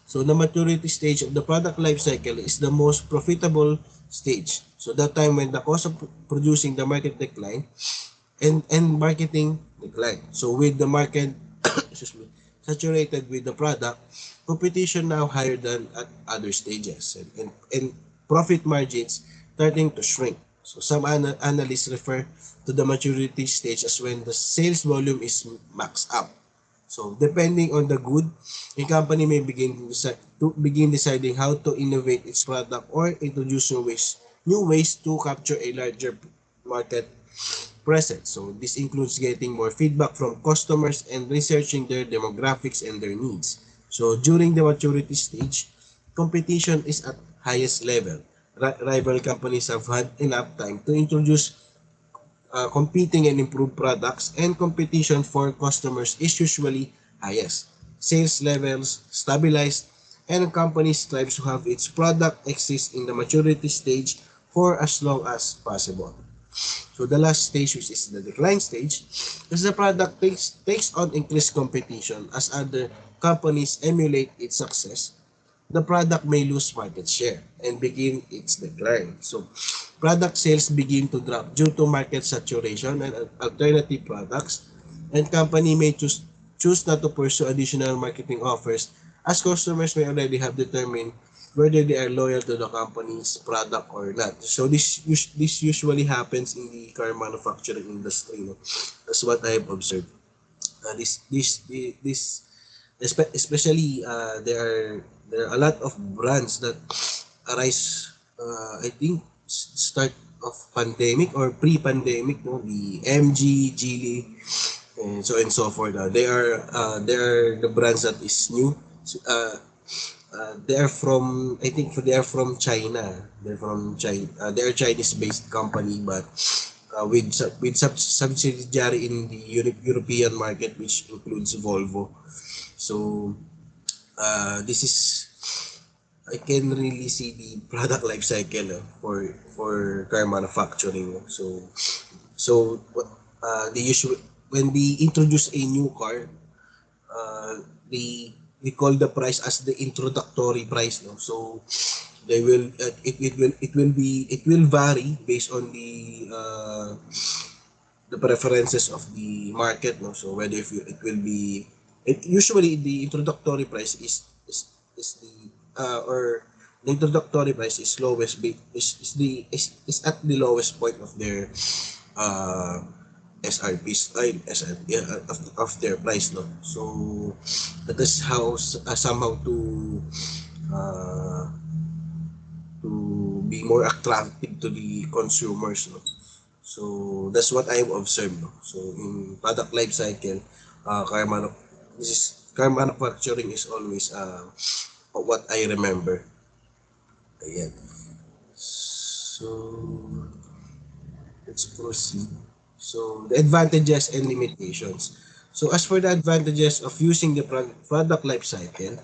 So the maturity stage of the product life cycle is the most profitable stage. So that time when the cost of producing the market decline and marketing decline. So with the market saturated with the product, competition now higher than at other stages, and profit margins starting to shrink. So some analysts refer to the maturity stage as when the sales volume is maxed out. So depending on the good, a company may begin deciding how to innovate its product or introduce new ways to capture a larger market present. So this includes getting more feedback from customers and researching their demographics and their needs. So during the maturity stage, competition is at highest level. Rival companies have had enough time to introduce competing and improved products, and competition for customers is usually highest. Sales levels stabilized, and company strives to have its product exist in the maturity stage for as long as possible. So the last stage, which is the decline stage, is the product takes on increased competition as other companies emulate its success. The product may lose market share and begin its decline. So product sales begin to drop due to market saturation and alternative products, and company may choose not to pursue additional marketing offers as customers may already have determined whether they are loyal to the company's product or not. So this usually happens in the car manufacturing industry. No? That's what I have observed. This especially there are a lot of brands that arise. I think start of pandemic or pre-pandemic. No, the MG, Geely, and so and so forth. They are the brands that is new. They are from, I think they are from China. They're from China. They are Chinese-based company, but with subsidiary in the European market, which includes Volvo. So this is, I can really see the product life cycle for car manufacturing. So the usual when they introduce a new car, we call the price as the introductory price. No, so they will it will vary based on the preferences of the market. No, so whether if it will be usually the introductory price is the or the introductory price is lowest is at the lowest point of their SRPs of their price. No, so that is how somehow to be more attractive to the consumers. No? So that's what I've observed. No? So in product life cycle, car manufacturing is always what I remember. Ayan. So let's proceed. So the advantages and limitations. So as for the advantages of using the product life cycle,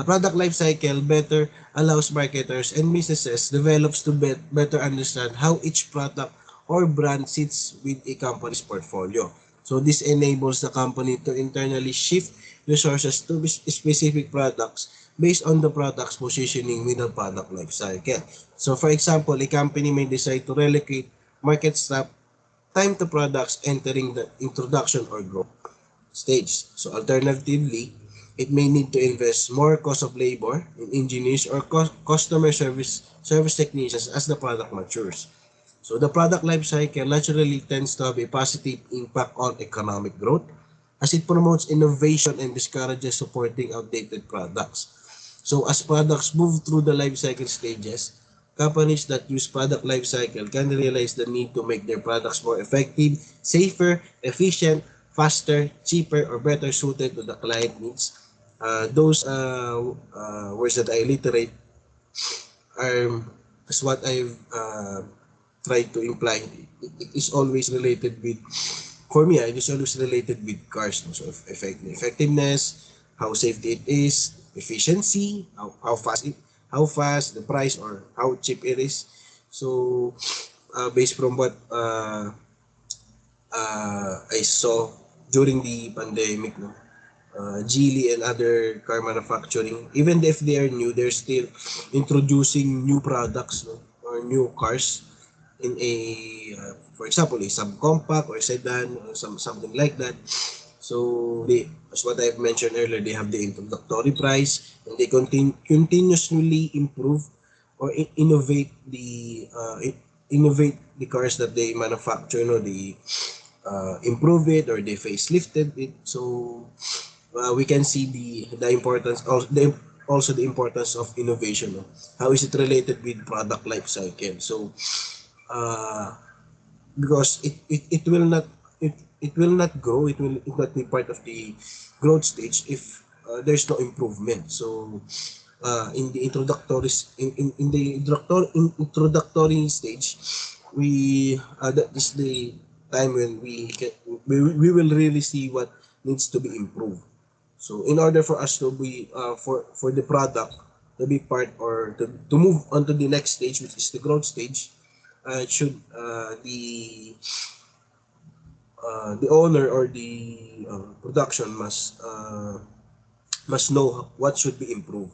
product life cycle better allows marketers and businesses develops to better understand how each product or brand sits with a company's portfolio. So this enables the company to internally shift resources to specific products based on the product's positioning with the product life cycle. So for example, a company may decide to relocate market staff time to products entering the introduction or growth stage. So alternatively, it may need to invest more cost of labor in engineers or customer service technicians as the product matures. So the product life cycle naturally tends to have a positive impact on economic growth as it promotes innovation and discourages supporting outdated products. So as products move through the life cycle stages, companies that use product life cycle can realize the need to make their products more effective, safer, efficient, faster, cheaper, or better suited to the client needs. Those words that I alliterate are is what I've tried to imply. It is always related with, for me, it is always related with cars. So effectiveness, how safety it is, efficiency, how fast, the price, or how cheap it is. So based from what I saw during the pandemic, no, Geely and other car manufacturing, even if they are new, they're still introducing new products, no, or new cars in a, for example, a subcompact or sedan or something like that. So they, as what I've mentioned earlier, they have the introductory price, and they continuously improve or innovate the cars that they manufacture. You know, they improve it or they facelifted it. So we can see the importance of also the importance of innovation. No? How is it related with product life cycle? So because it will not it will not grow, it will not be part of the growth stage if there's no improvement. So in the introductory stage, that is the time when we will really see what needs to be improved. So in order for us to be for the product to be part or to move on to the next stage, which is the growth stage, should the owner or the production must know what should be improved.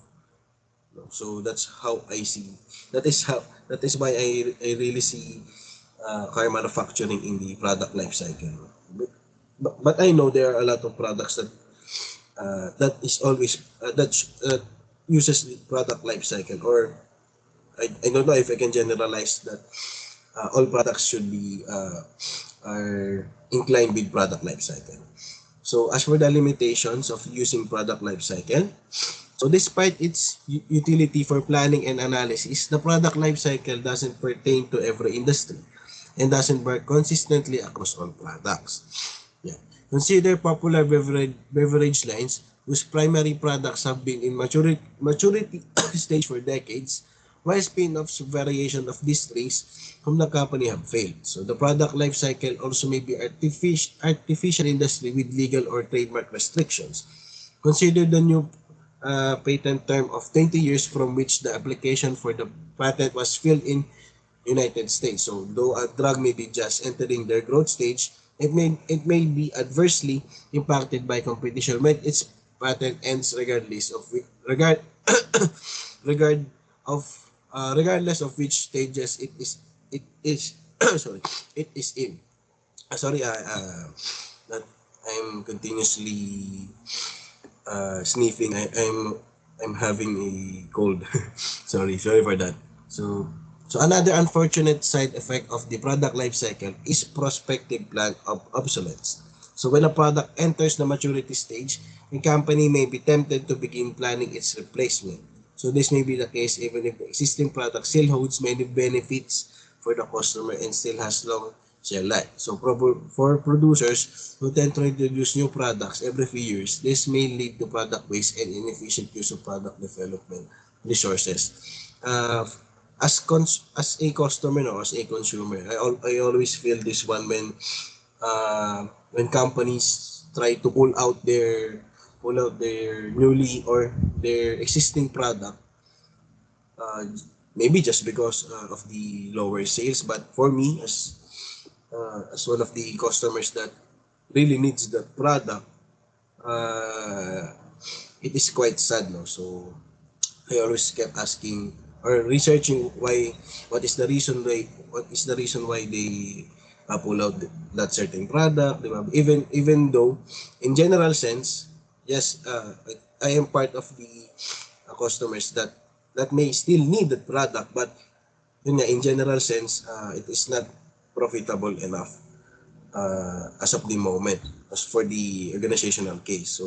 So that's how I see. That is why I really see car manufacturing in the product life cycle. But I know there are a lot of products that is always uses the product life cycle, or I don't know if I can generalize that all products should be are inclined with product life cycle. So as for the limitations of using product life cycle, so despite its utility for planning and analysis, the product life cycle doesn't pertain to every industry and doesn't work consistently across all products. Yeah. Consider popular beverage lines whose primary products have been in maturity stage for decades, while spin-offs variation of these traits from the company have failed. So the product life cycle also may be artificial industry with legal or trademark restrictions. Consider the new patent term of 20 years from which the application for the patent was filed in United States. So though a drug may be just entering their growth stage, it may be adversely impacted by competition when its patent ends regard of regardless of which stages it is sorry it is in. Sorry, that I'm continuously sniffing. I'm having a cold. sorry for that. So another unfortunate side effect of the product life cycle is prospective plant obsolescence. So when a product enters the maturity stage, a company may be tempted to begin planning its replacement. So this may be the case even if the existing product still holds many benefits for the customer and still has long shelf life. So for producers who tend to introduce new products every few years, this may lead to product waste and inefficient use of product development resources. As a customer, no, as a consumer, I always feel this one when companies try to pull out their newly or their existing product, maybe just because of the lower sales. But for me, as one of the customers that really needs the product, it is quite sad, no? So I always kept asking or researching what is the reason why they pull out that certain product, diba? Even though in general sense, yes, I am part of the customers that may still need the product, but yun nga, in general sense, it is not profitable enough as of the moment as for the organizational case.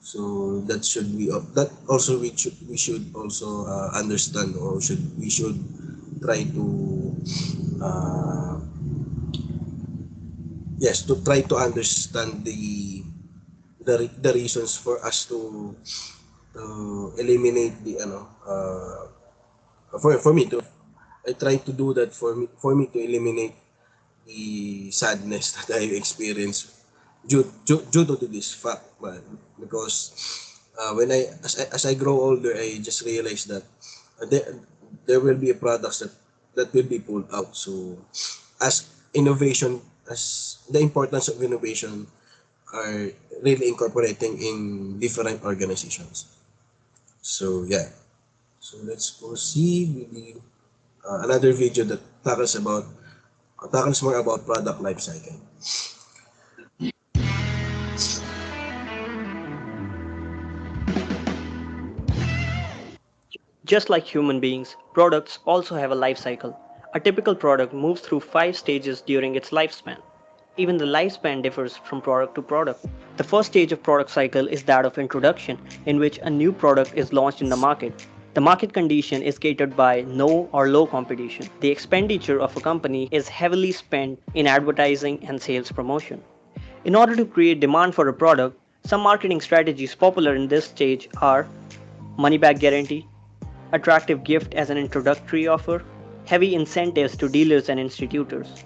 So that should be that also we should also understand, or we should try to try to understand the reasons for us to eliminate the for me to I try to do that for me to eliminate the sadness that I experienced due to this fact, man. Because when as I grow older, I just realized that there will be products that will be pulled out. So as innovation, as the importance of innovation are really incorporating in different organizations. So yeah. So let's proceed with the another video that tackles more about product life cycle. Just like human beings, products also have a life cycle. A typical product moves through 5 stages during its lifespan. Even the lifespan differs from product to product. The first stage of product cycle is that of introduction, in which a new product is launched in the market. The market condition is catered by no or low competition. The expenditure of a company is heavily spent in advertising and sales promotion. In order to create demand for a product, some marketing strategies popular in this stage are money back guarantee, attractive gift as an introductory offer, heavy incentives to dealers and institutors.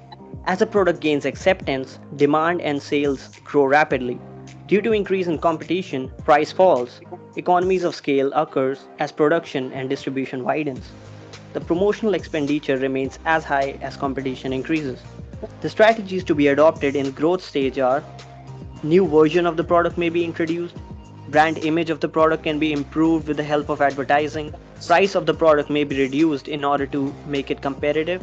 As a product gains acceptance, demand and sales grow rapidly. Due to increase in competition, price falls. Economies of scale occurs as production and distribution widens. The promotional expenditure remains as high as competition increases. The strategies to be adopted in growth stage are new version of the product may be introduced, brand image of the product can be improved with the help of advertising, price of the product may be reduced in order to make it competitive,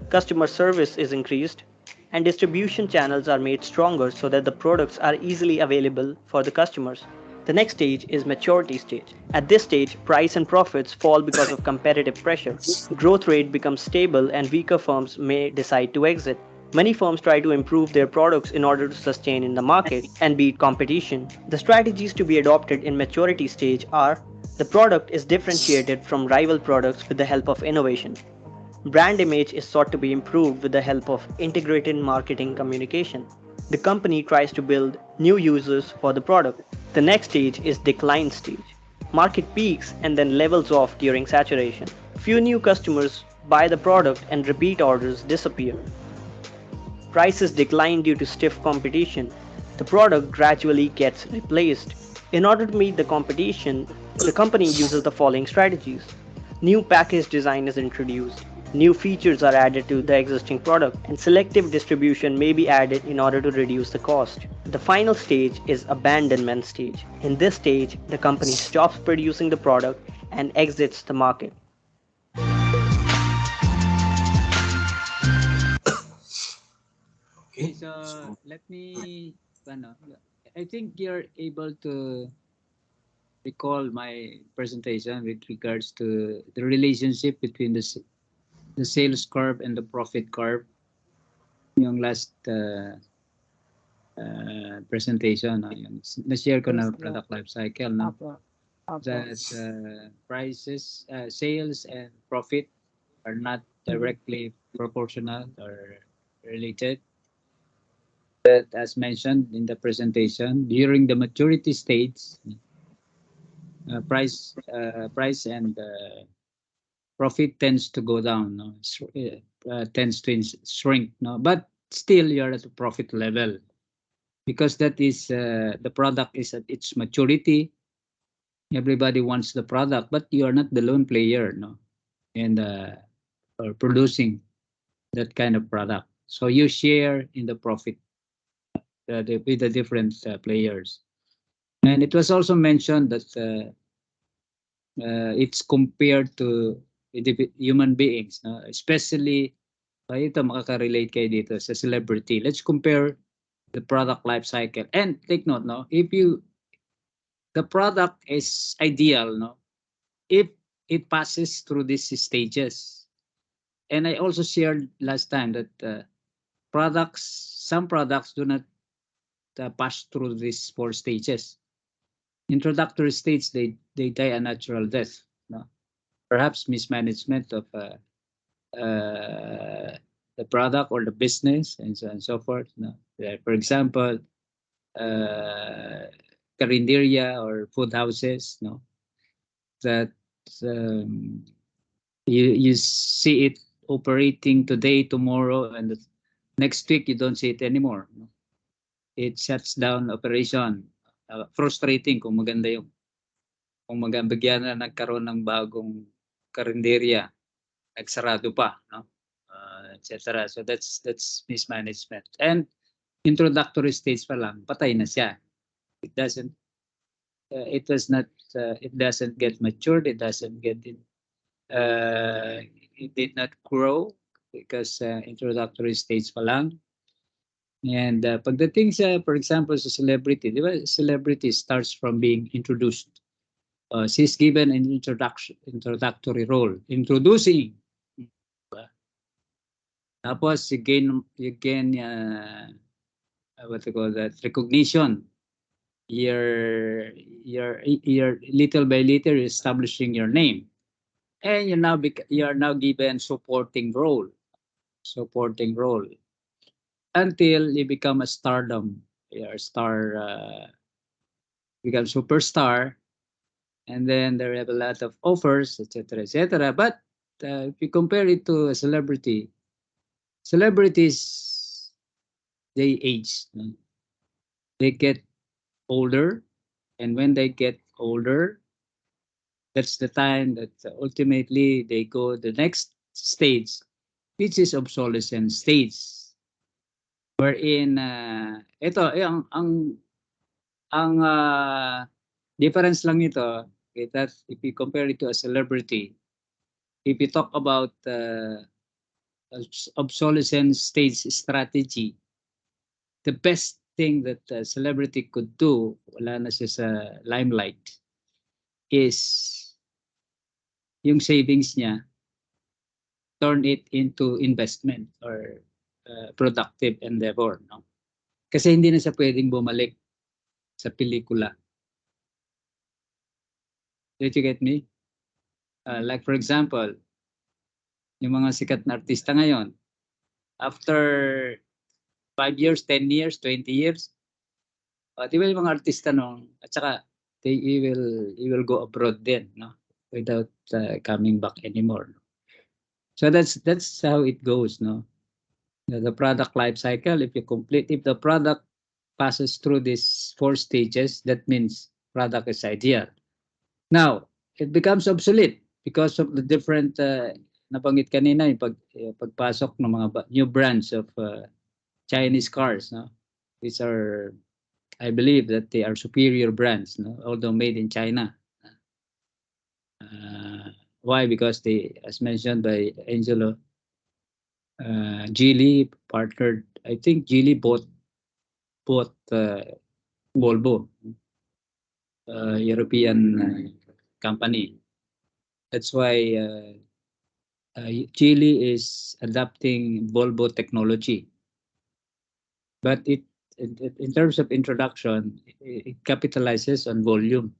customer service is increased, and distribution channels are made stronger so that the products are easily available for the customers. The next stage is maturity stage. At this stage, price and profits fall because of competitive pressure. Growth rate becomes stable and weaker firms may decide to exit. Many firms try to improve their products in order to sustain in the market and beat competition. The strategies to be adopted in maturity stage are the product is differentiated from rival products with the help of innovation. Brand image is sought to be improved with the help of integrated marketing communication. The company tries to build new users for the product. The next stage is decline stage. Market peaks and then levels off during saturation. Few new customers buy the product and repeat orders disappear. Prices decline due to stiff competition. The product gradually gets replaced. In order to meet the competition, the company uses the following strategies. New package design is introduced. New features are added to the existing product, and selective distribution may be added in order to reduce the cost. The final stage is abandonment stage. In this stage, the company stops producing the product and exits the market. Okay, so let me, I think you're able to recall my presentation with regards to the relationship between the sales curve and the profit curve. Yung last presentation, yung na-share ko na product life cycle, no? That prices, sales and profit are not directly proportional or related. That, as mentioned in the presentation, during the maturity stage, price and profit tends to go down, no? Tends to shrink, no? But still, you're at a profit level because that is the product is at its maturity. Everybody wants the product, but you are not the lone player, no, and or producing that kind of product. So you share in the profit with the different players. And it was also mentioned that it's compared to human beings, no? Especially, ito makaka-relate kayo dito sa celebrity. Let's compare the product life cycle. And take note, no, if the product is ideal, no, if it passes through these stages. And I also shared last time that some products do not pass through these 4 stages. Introductory stage, they die a natural death, no? Perhaps mismanagement of the product or the business, and so on and so forth, no? For example, carinderia or food houses, no, that you see it operating today, tomorrow, and the next week you don't see it anymore, no? It shuts down operation. Frustrating kung maganda yung kung bigyan na nagkaroon ng bagong karinderya, nagsarado pa, no, etc. So that's mismanagement. And introductory stage pa lang, patay na siya. It doesn't get matured. It doesn't get it did not grow because introductory stage pa lang. And pagdating sa, for example, sa celebrity, di ba? Celebrity starts from being introduced. She's given an introductory role, introducing. Tapos you gain what you call that, recognition. you're little by little establishing your name, and you are now given supporting role until you become a stardom. You're a star, become superstar, and then there have a lot of offers, etc., etc. But if you compare it to a celebrity, celebrities, they age, no? They get older, and when they get older, that's the time that ultimately they go the next stage, which is obsolescence stage, wherein ito ang difference lang nito, okay, that if you compare it to a celebrity, if you talk about obsolescence stage strategy, the best thing that a celebrity could do, wala na siya sa limelight, is yung savings niya, turn it into investment or productive endeavor. No? Kasi hindi na siya pwedeng bumalik sa pelikula. Did you get me? Like for example, yung mga sikat na artista ngayon, after 5 years, 10 years, 20 years, di ba yung mga artista nung, at saka he will go abroad then, no? Without coming back anymore. So that's how it goes, no? The product life cycle, if the product passes through these 4 stages, that means product is ideal. Now, it becomes obsolete because of the different, nabanggit kanina, yung pagpasok ng mga new brands of Chinese cars. No? These are, I believe that they are superior brands, no? Although made in China. Why? Because they, as mentioned by Angelo, Geely partnered, I think Geely bought Volvo, European company. That's why Geely is adopting Volvo technology. But in terms of introduction, it capitalizes on volume.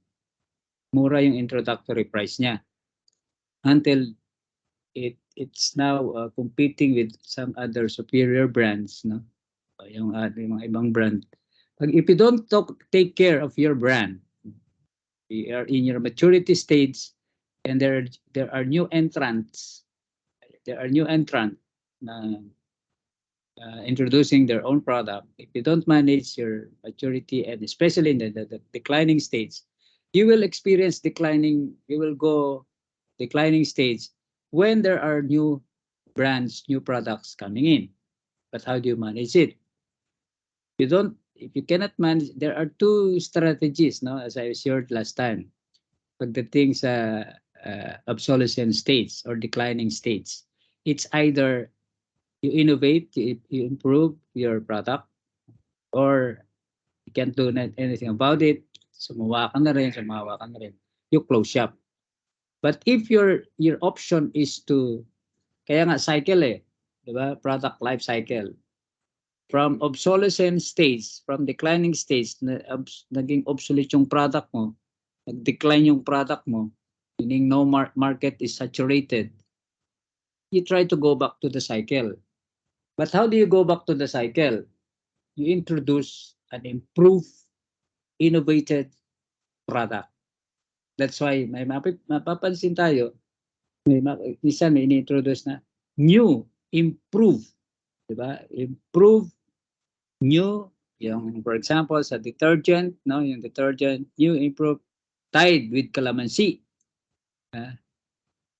Mura yung introductory price niya. Until it's now competing with some other superior brands, no? Yung mga ibang brand. If you don't take care of your brand, you are in your maturity stage, and there are new entrants. There are new entrants introducing their own product. If you don't manage your maturity, and especially in the declining stage, you will experience declining. You will go declining stage when there are new brands, new products coming in. But how do you manage it? If you cannot manage, there are 2 strategies, no? As I shared last time, pagdating sa obsolescence stage or declining stage, it's either you innovate, you improve your product, or you can't do anything about it. Sumawa ka na rin. You close shop. But if your option is to, kaya nga cycle diba? Product life cycle. From obsolescence stage, from declining stage, naging obsolete yung product mo, nag-decline yung product mo, meaning no market is saturated, you try to go back to the cycle. But how do you go back to the cycle? You introduce an improved, innovated product. That's why may mapapansin tayo, minsan may ini-introduce na new, improved, diba? Improved, new, yung for example sa detergent, no, yung detergent, new, improved, Tide with calamansi,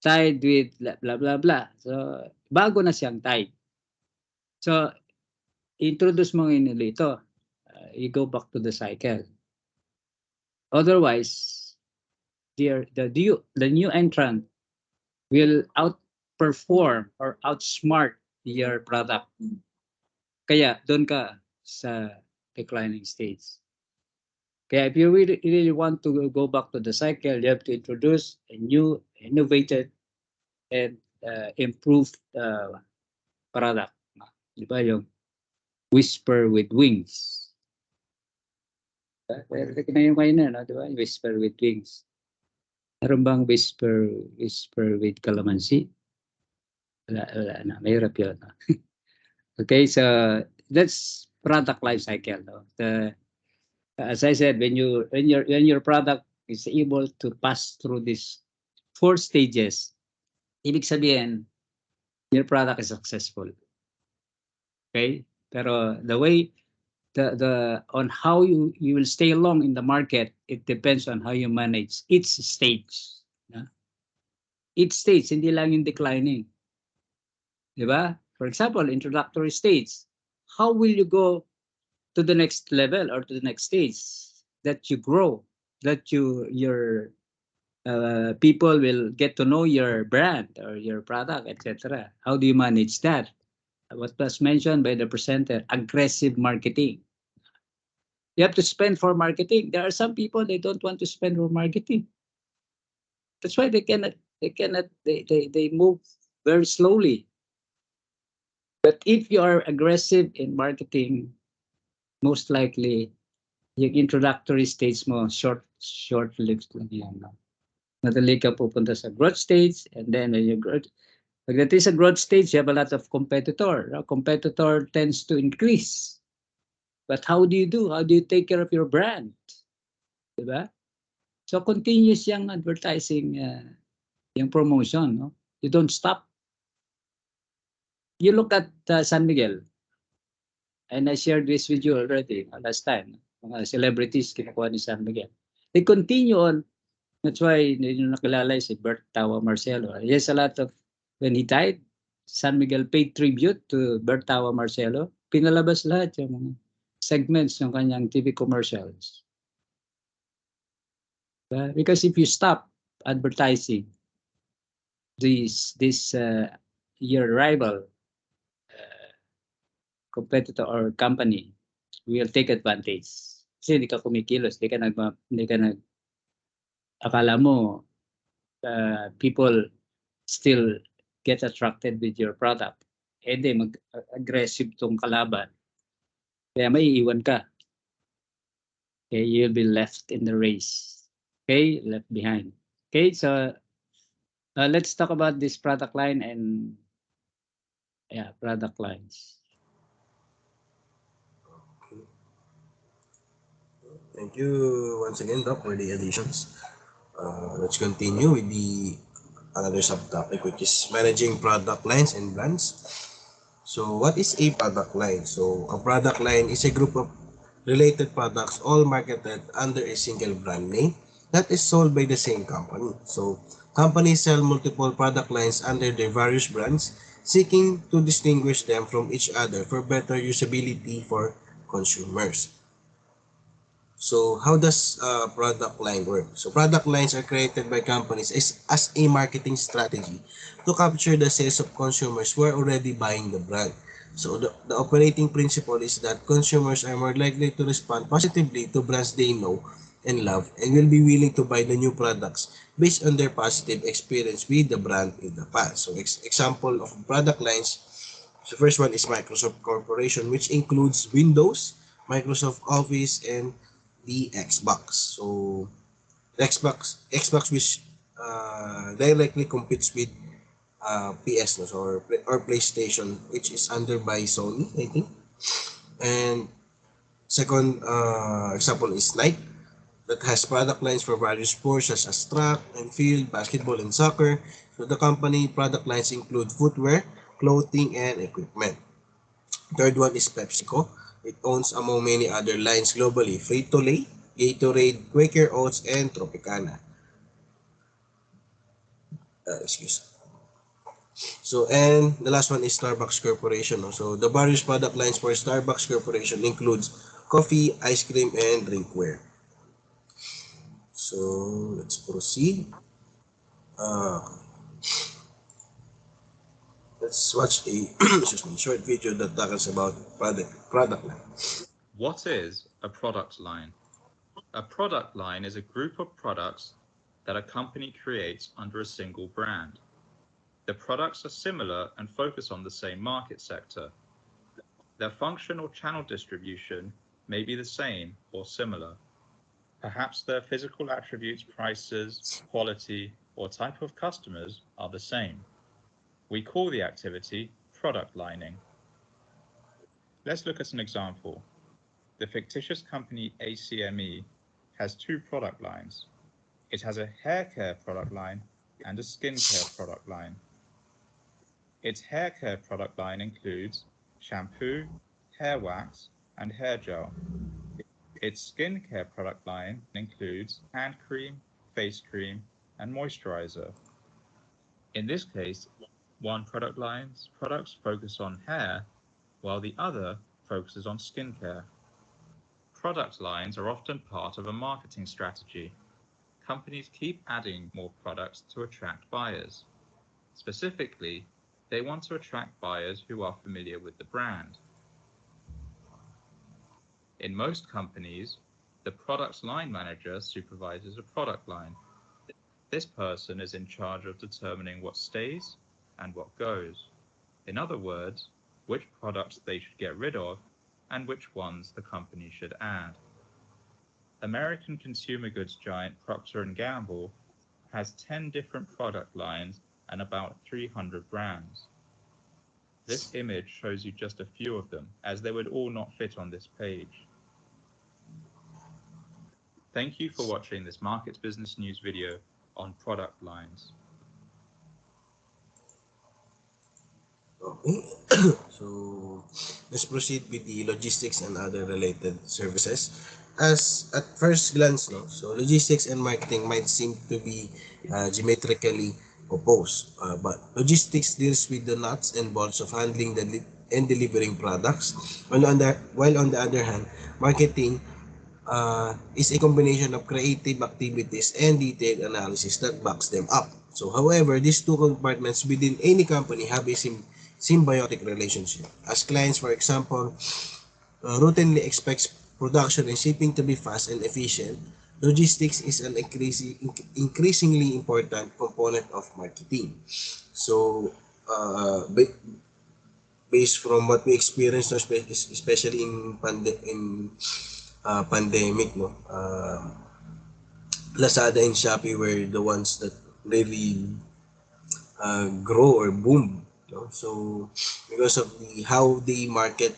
Tide with blah blah blah. So bago na siyang Tide. So introduce mo ngayon ito, you go back to the cycle. Otherwise, the new entrant will outperform or outsmart your product. Kaya doon ka sa declining stage. Kaya if you really want to go back to the cycle, you have to introduce a new, innovated, and improved product. Di ba yung whisper with wings? Kinayon kayo na, no? Di ba? Whisper with wings. Meron bang whisper with calamansi? Wala na. Mahirap yun. No? Okay, so that's product life cycle. No? As I said, when your product is able to pass through these 4 stages, ibig sabihin, your product is successful. Okay? Pero the way the on how you will stay long in the market, it depends on how you manage each stage. No? Each stage, hindi lang yung declining. Di ba? For example, introductory stage. How will you go to the next level or to the next stage that you grow, that your people will get to know your brand or your product, etc. How do you manage that? What was mentioned by the presenter, aggressive marketing. You have to spend for marketing. There are some people, they don't want to spend for marketing. That's why they move very slowly. But if you are aggressive in marketing, most likely yung introductory stage mo short-lived lang yan. No? Madali ka pupunta sa growth stage, and then when you growth, pagdating sa growth stage, you have a lot of competitor. No? Competitor tends to increase. But how do you do? How do you take care of your brand? Diba? So continuous yung advertising, yung promotion. No? You don't stop. You look at San Miguel, and I shared this with you already last time. Mga celebrities kinukuha ni San Miguel. They continue on. That's why yung nakilala si Bert Tawa Marcelo. Yes, a lot of, when he died, San Miguel paid tribute to Bert Tawa Marcelo. Pinalabas lahat yung mga segments ng kanyang TV commercials. Because if you stop advertising this your rival competitor or company will take advantage. Kasi hindi ka kumikilos, hindi ka nag akala mo people still get attracted with your product. Hindi, mag-aggressive tong kalaban. Kaya may iiwan ka. Okay, you'll be left in the race. Okay, left behind. Okay, so let's talk about this product line and product lines. Thank you once again, Doc, for the additions. Let's continue with another subtopic, which is managing product lines and brands. So what is a product line? So a product line is a group of related products all marketed under a single brand name that is sold by the same company. So companies sell multiple product lines under their various brands, seeking to distinguish them from each other for better usability for consumers. So how does product line work? So product lines are created by companies as a marketing strategy to capture the sales of consumers who are already buying the brand. So the operating principle is that consumers are more likely to respond positively to brands they know and love and will be willing to buy the new products based on their positive experience with the brand in the past. So example of product lines, the first one is Microsoft Corporation, which includes Windows, Microsoft Office, and the Xbox. So Xbox which directly competes with PS, no? So, or PlayStation, which is under by Sony, I think. And second example is Nike, that has product lines for various sports such as track and field, basketball, and soccer. So the company product lines include footwear, clothing, and equipment. Third one is PepsiCo. It owns, among many other lines globally, Frito-Lay, Gatorade, Quaker Oats, and Tropicana. Excuse. So, and the last one is Starbucks Corporation. So, the various product lines for Starbucks Corporation includes coffee, ice cream, and drinkware. So, let's proceed. Let's watch a short video that talks about product line. What is a product line? A product line is a group of products that a company creates under a single brand. The products are similar and focus on the same market sector. Their function or channel distribution may be the same or similar. Perhaps their physical attributes, prices, quality, or type of customers are the same. We call the activity product lining. Let's look at an example. The fictitious company ACME has two product lines. It has a hair care product line and a skincare product line. Its hair care product line includes shampoo, hair wax, and hair gel. Its skincare product line includes hand cream, face cream, and moisturizer. In this case, one product line's products focus on hair, while the other focuses on skincare. Product lines are often part of a marketing strategy. Companies keep adding more products to attract buyers. Specifically, they want to attract buyers who are familiar with the brand. In most companies, the product line manager supervises a product line. This person is in charge of determining what stays and what goes. In other words, which products they should get rid of and which ones the company should add. American consumer goods giant Procter & Gamble has 10 different product lines and about 300 brands. This image shows you just a few of them, as they would all not fit on this page. Thank you for watching this Markets Business News video on product lines. Okay, so let's proceed with the logistics and other related services. As at first glance, no, so logistics and marketing might seem to be geometrically opposed, but logistics deals with the nuts and bolts of handling and delivering products, while on the other hand, marketing is a combination of creative activities and detailed analysis that backs them up. So, however, these two compartments within any company have a symbiotic relationship. As clients, for example, routinely expects production and shipping to be fast and efficient, logistics is an increasingly important component of marketing. So, based from what we experienced, especially in pandemic, no, Lazada and Shopee were the ones that really grow or boom. No? So because of how they market,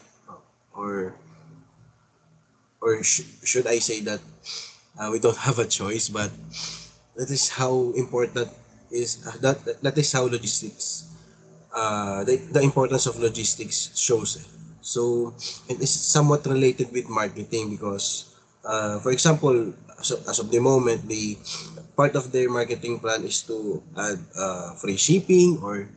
or should I say that we don't have a choice, but that is how important is that is how logistics, the importance of logistics shows. So it is somewhat related with marketing because, for example, as of the moment, the part of their marketing plan is to add free shipping, or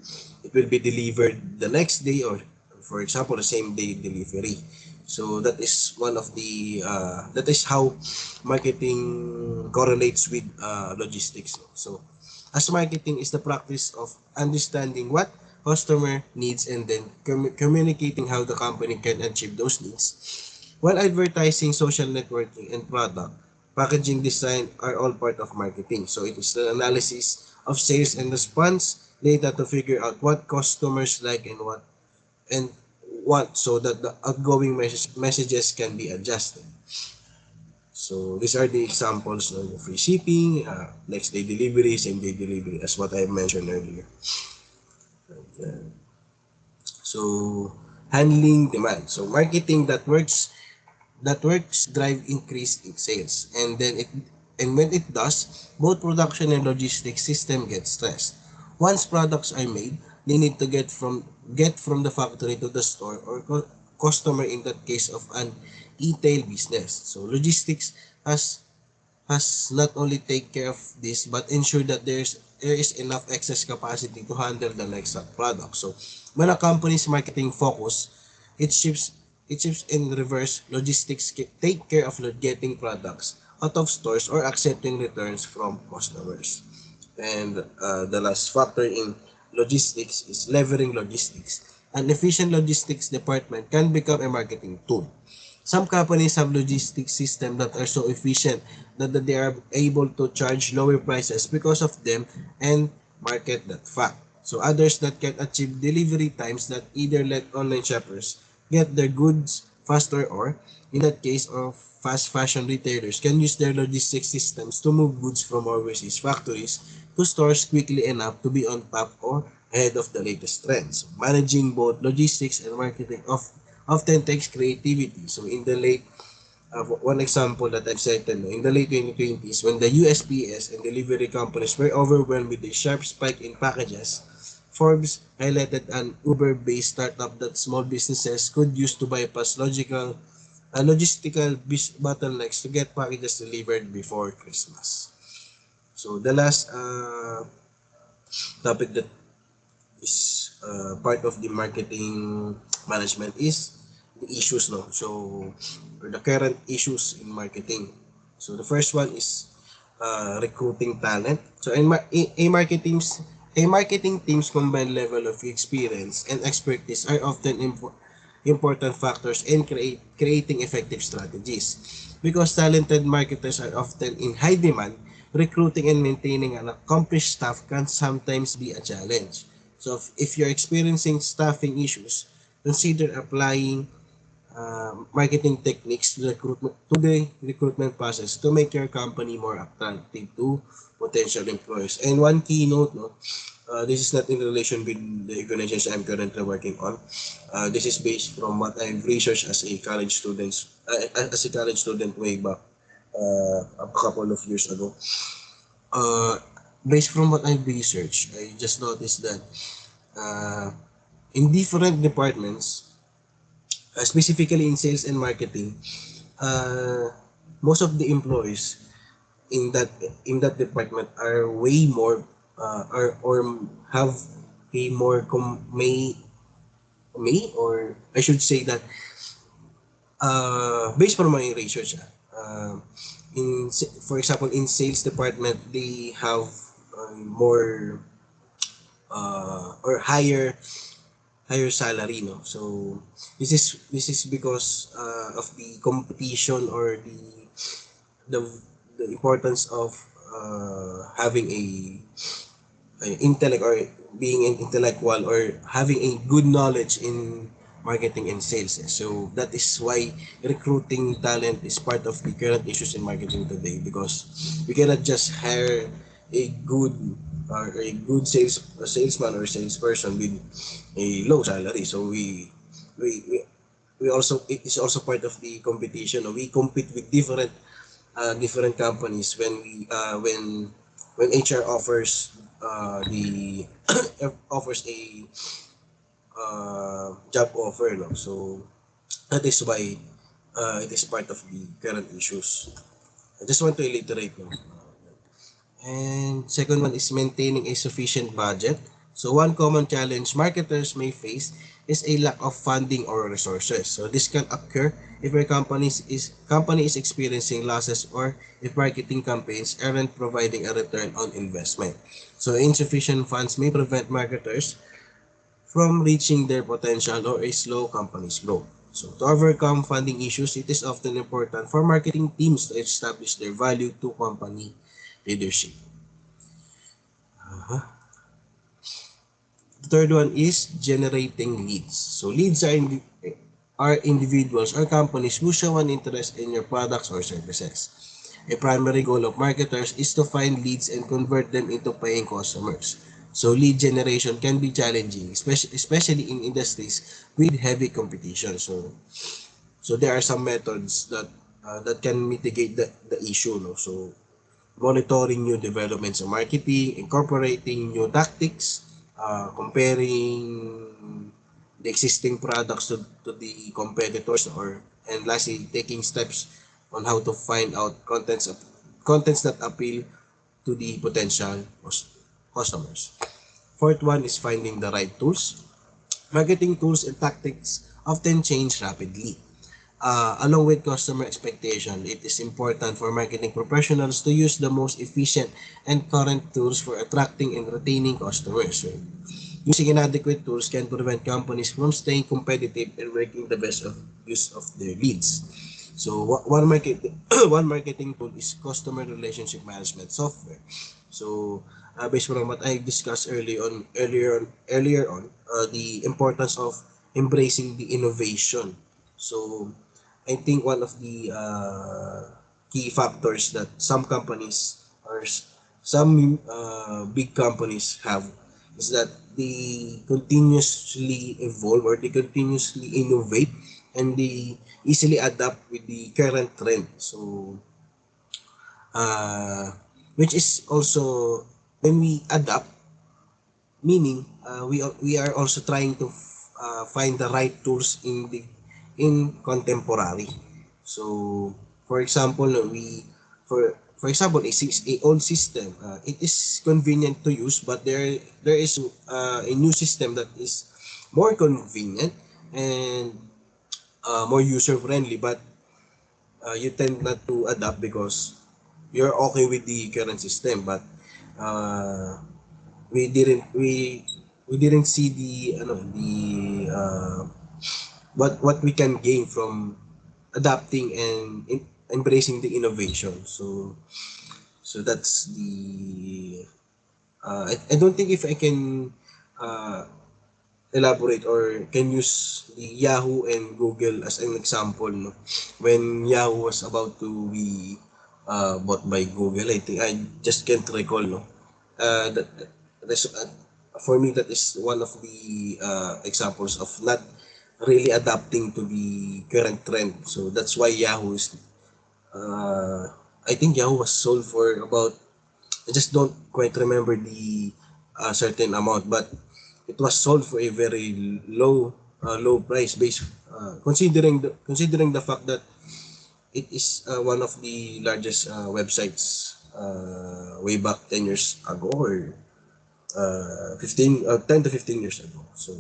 it will be delivered the next day, or for example, the same day delivery. So that is one of the that is how marketing correlates with logistics. So as marketing is the practice of understanding what customer needs and then communicating how the company can achieve those needs. While advertising, social networking, and product packaging design are all part of marketing. So it is the analysis of sales and response data to figure out what customers like and what, so that the outgoing messages can be adjusted. So these are the examples of free shipping, next day delivery, same day delivery, as what I mentioned earlier. So handling demand. So marketing that works drive increase in sales, and when it does, both production and logistics system get stressed. Once products are made, they need to get from the factory to the store or customer in that case of an e-tail business. So logistics has not only take care of this but ensure that there is enough excess capacity to handle the next product. So when a company's marketing focus, it shifts in reverse. Logistics take care of getting products out of stores or accepting returns from customers. And the last factor in logistics is leveraging logistics. An efficient logistics department can become a marketing tool. Some companies have logistics systems that are so efficient that they are able to charge lower prices because of them and market that fact. So others that can achieve delivery times that either let online shoppers get their goods faster, or in that case of fast fashion retailers can use their logistics systems to move goods from overseas factories to stores quickly enough to be on top or ahead of the latest trends. Managing both logistics and marketing often takes creativity. So in the late one example that I've cited, in the late 2020s, when the USPS and delivery companies were overwhelmed with a sharp spike in packages, Forbes highlighted an Uber-based startup that small businesses could use to bypass logistical bottlenecks to get packages delivered before Christmas. So the last topic that is part of the marketing management is the issues, no? So, or the current issues in marketing. So the first one is recruiting talent. So a marketing team's combined level of experience and expertise are often important factors in creating effective strategies. Because talented marketers are often in high demand, recruiting and maintaining an accomplished staff can sometimes be a challenge. So if you're experiencing staffing issues, consider applying marketing techniques to the recruitment process to make your company more attractive to potential employers. And one keynote, no, this is not in relation with the organization I'm currently working on. This is based from what I've researched as a college student way back a couple of years ago. Based from what I've researched, I just noticed that in different departments, specifically in sales and marketing, uh, most of the employees in that department are way more or have a more may or I should say that based from my research, for example in sales department they have more or higher salary, no? So this is because of the competition or the the importance of having a intellect or being an intellectual or having a good knowledge in marketing and sales. So that is why recruiting talent is part of the current issues in marketing today, because we cannot just hire a good or a good salesman or salesperson with a low salary. So we we, we also it is also part of the competition. We compete with different companies when when HR offers the offers a job offer, no? So that is why it is part of the current issues. I just want to reiterate, no? And second one is maintaining a sufficient budget. So one common challenge marketers may face is a lack of funding or resources. So this can occur if your company is experiencing losses or if marketing campaigns aren't providing a return on investment. So insufficient funds may prevent marketers from reaching their potential or a slow company's growth. So to overcome funding issues, it is often important for marketing teams to establish their value to company leadership. The third one is generating leads. So leads are individuals or companies who show an interest in your products or services. A primary goal of marketers is to find leads and convert them into paying customers. So lead generation can be challenging, especially in industries with heavy competition. So there are some methods that can mitigate the issue, no? So monitoring new developments in marketing, incorporating new tactics, comparing the existing products to the competitors, and lastly taking steps on how to find out contents that appeal to the potential customers. Fourth one is finding the right tools. Marketing tools and tactics often change rapidly. Along with customer expectation, it is important for marketing professionals to use the most efficient and current tools for attracting and retaining customers. So, using inadequate tools can prevent companies from staying competitive and making the best of use of their leads. So one marketing tool is customer relationship management software. So based on what I discussed earlier on, the importance of embracing the innovation. So I think one of the key factors that some companies or some big companies have is that they continuously evolve or they continuously innovate and they easily adapt with the current trend. So uh, which is also when we adapt, meaning we are also trying to find the right tools in contemporary. So for example, for example a old system, it is convenient to use, but there is a new system that is more convenient and more user friendly, but you tend not to adapt because you're okay with the current system, but uh, we didn't we didn't see the what we can gain from adapting and embracing the innovation. So that's the I don't think if I can uh, elaborate or can use the Yahoo and Google as an example, no? When Yahoo was about to be bought by Google, I think I just can't recall, no? That that's, for me, that is one of the examples of not really adapting to the current trend. So that's why Yahoo is, uh, I think Yahoo was sold for about, I just don't quite remember the certain amount, but it was sold for a very low price based considering the fact that it is one of the largest websites way back 10 years ago or 10 to 15 years ago. So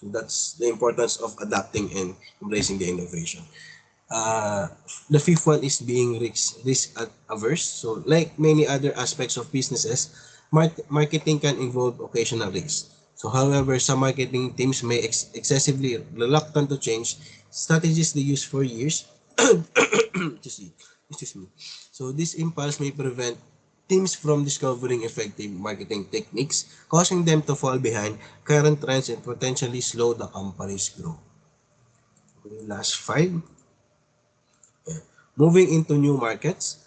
that's the importance of adapting and embracing the innovation. Uh, the fifth one is being risk averse. So like many other aspects of businesses, marketing can involve occasional risks. So however, some marketing teams may excessively reluctant to change strategies they use for years. excuse me. Excuse me. So this impulse may prevent teams from discovering effective marketing techniques, causing them to fall behind current trends and potentially slow the company's growth. Okay, last five. Moving into new markets,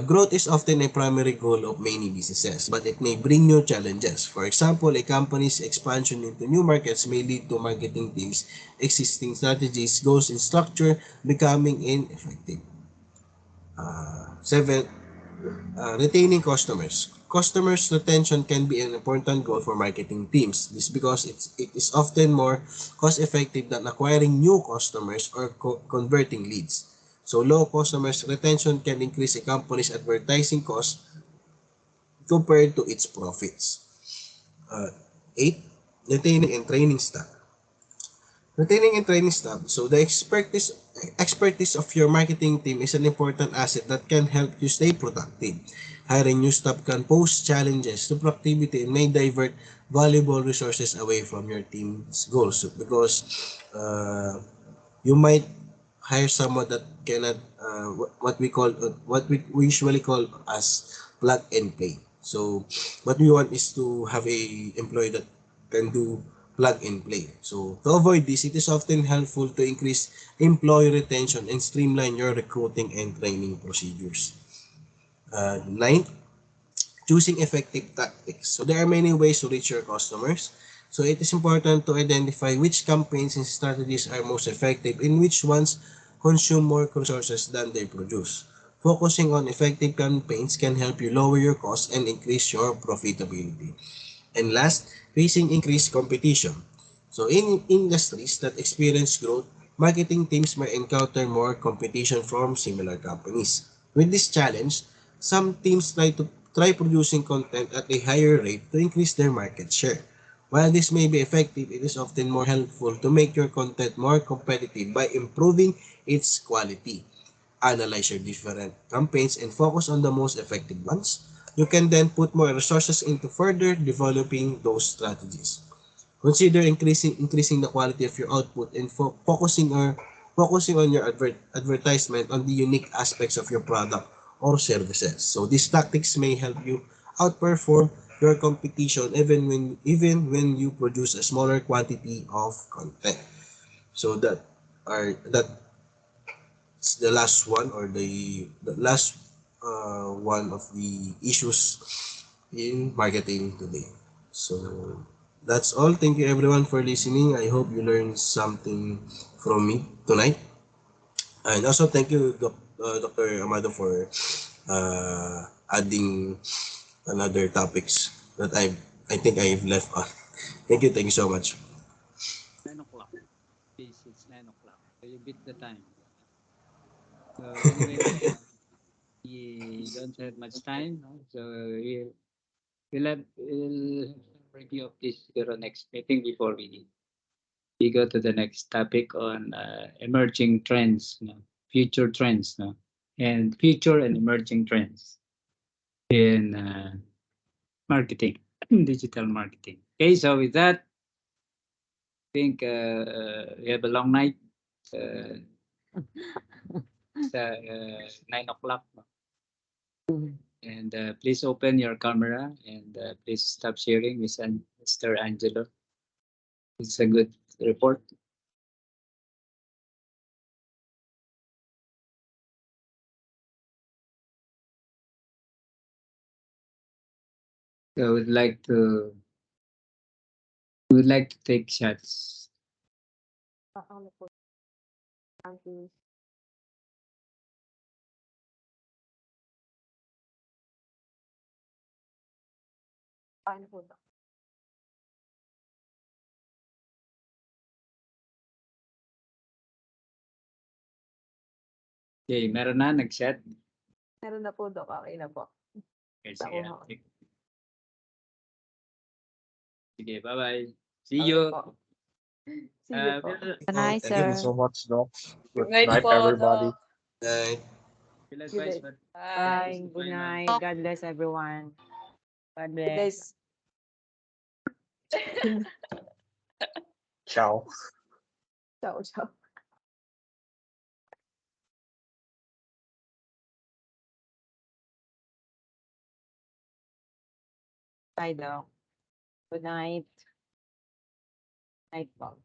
growth is often a primary goal of many businesses, but it may bring new challenges. For example, a company's expansion into new markets may lead to marketing teams' existing strategies, goals, and structure becoming ineffective. Seven, retaining customers. Customers retention can be an important goal for marketing teams. This because it is often more cost effective than acquiring new customers or converting leads. So low customers retention can increase a company's advertising costs compared to its profits. Uh, 8. Retaining and training staff. Retaining and training staff. So the expertise of your marketing team is an important asset that can help you stay productive. Hiring new staff can pose challenges to productivity and may divert valuable resources away from your team's goals because you might hire someone that cannot what we usually call as plug and play. So what we want is to have a employee that can do plug and play. So to avoid this, it is often helpful to increase employee retention and streamline your recruiting and training procedures. Ninth, choosing effective tactics. So there are many ways to reach your customers. So it is important to identify which campaigns and strategies are most effective and which ones consume more resources than they produce. Focusing on effective campaigns can help you lower your costs and increase your profitability. And last, facing increased competition. So in industries that experience growth, marketing teams may encounter more competition from similar companies. With this challenge, some teams try producing content at a higher rate to increase their market share. While this may be effective, it is often more helpful to make your content more competitive by improving its quality. Analyze your different campaigns and focus on the most effective ones. You can then put more resources into further developing those strategies. Consider increasing the quality of your output and focusing on your advertisement on the unique aspects of your product or services. So these tactics may help you outperform your competition even when you produce a smaller quantity of content. So are that's the last one, or the last one of the issues in marketing today. So that's all. Thank you everyone for listening. I hope you learned something from me tonight. And also thank you, Dr. Amado, for adding another topics that I think I've left on. Thank you so much. 9 o'clock. Please, it's 9 o'clock. So you beat the time. So anyway, we don't have much time, no? So we'll review of this zero next meeting before we go to the next topic on emerging trends, no? Future trends, no? And future and emerging trends in marketing, digital marketing. Okay, so with that, I think we have a long night. It's 9 o'clock. And please open your camera and please stop sharing, Mr. Angelo. It's a good report. So I would like to take shots. Okay, meron na nag-shot. Meron na po, Dok. Okay na po. Okay, sige. Ako. Sige, bye-bye. See Okay you. po. See you po. Good night, Thank Thank you sir. so much, Doc. Good Good night night, po, everybody. Doc. Bye. Will advise, but Bye. Bye. Good night. God bless everyone. God Good bless. days. Ciao. Ciao, ciao. Bye, Doc. Good night. Night po.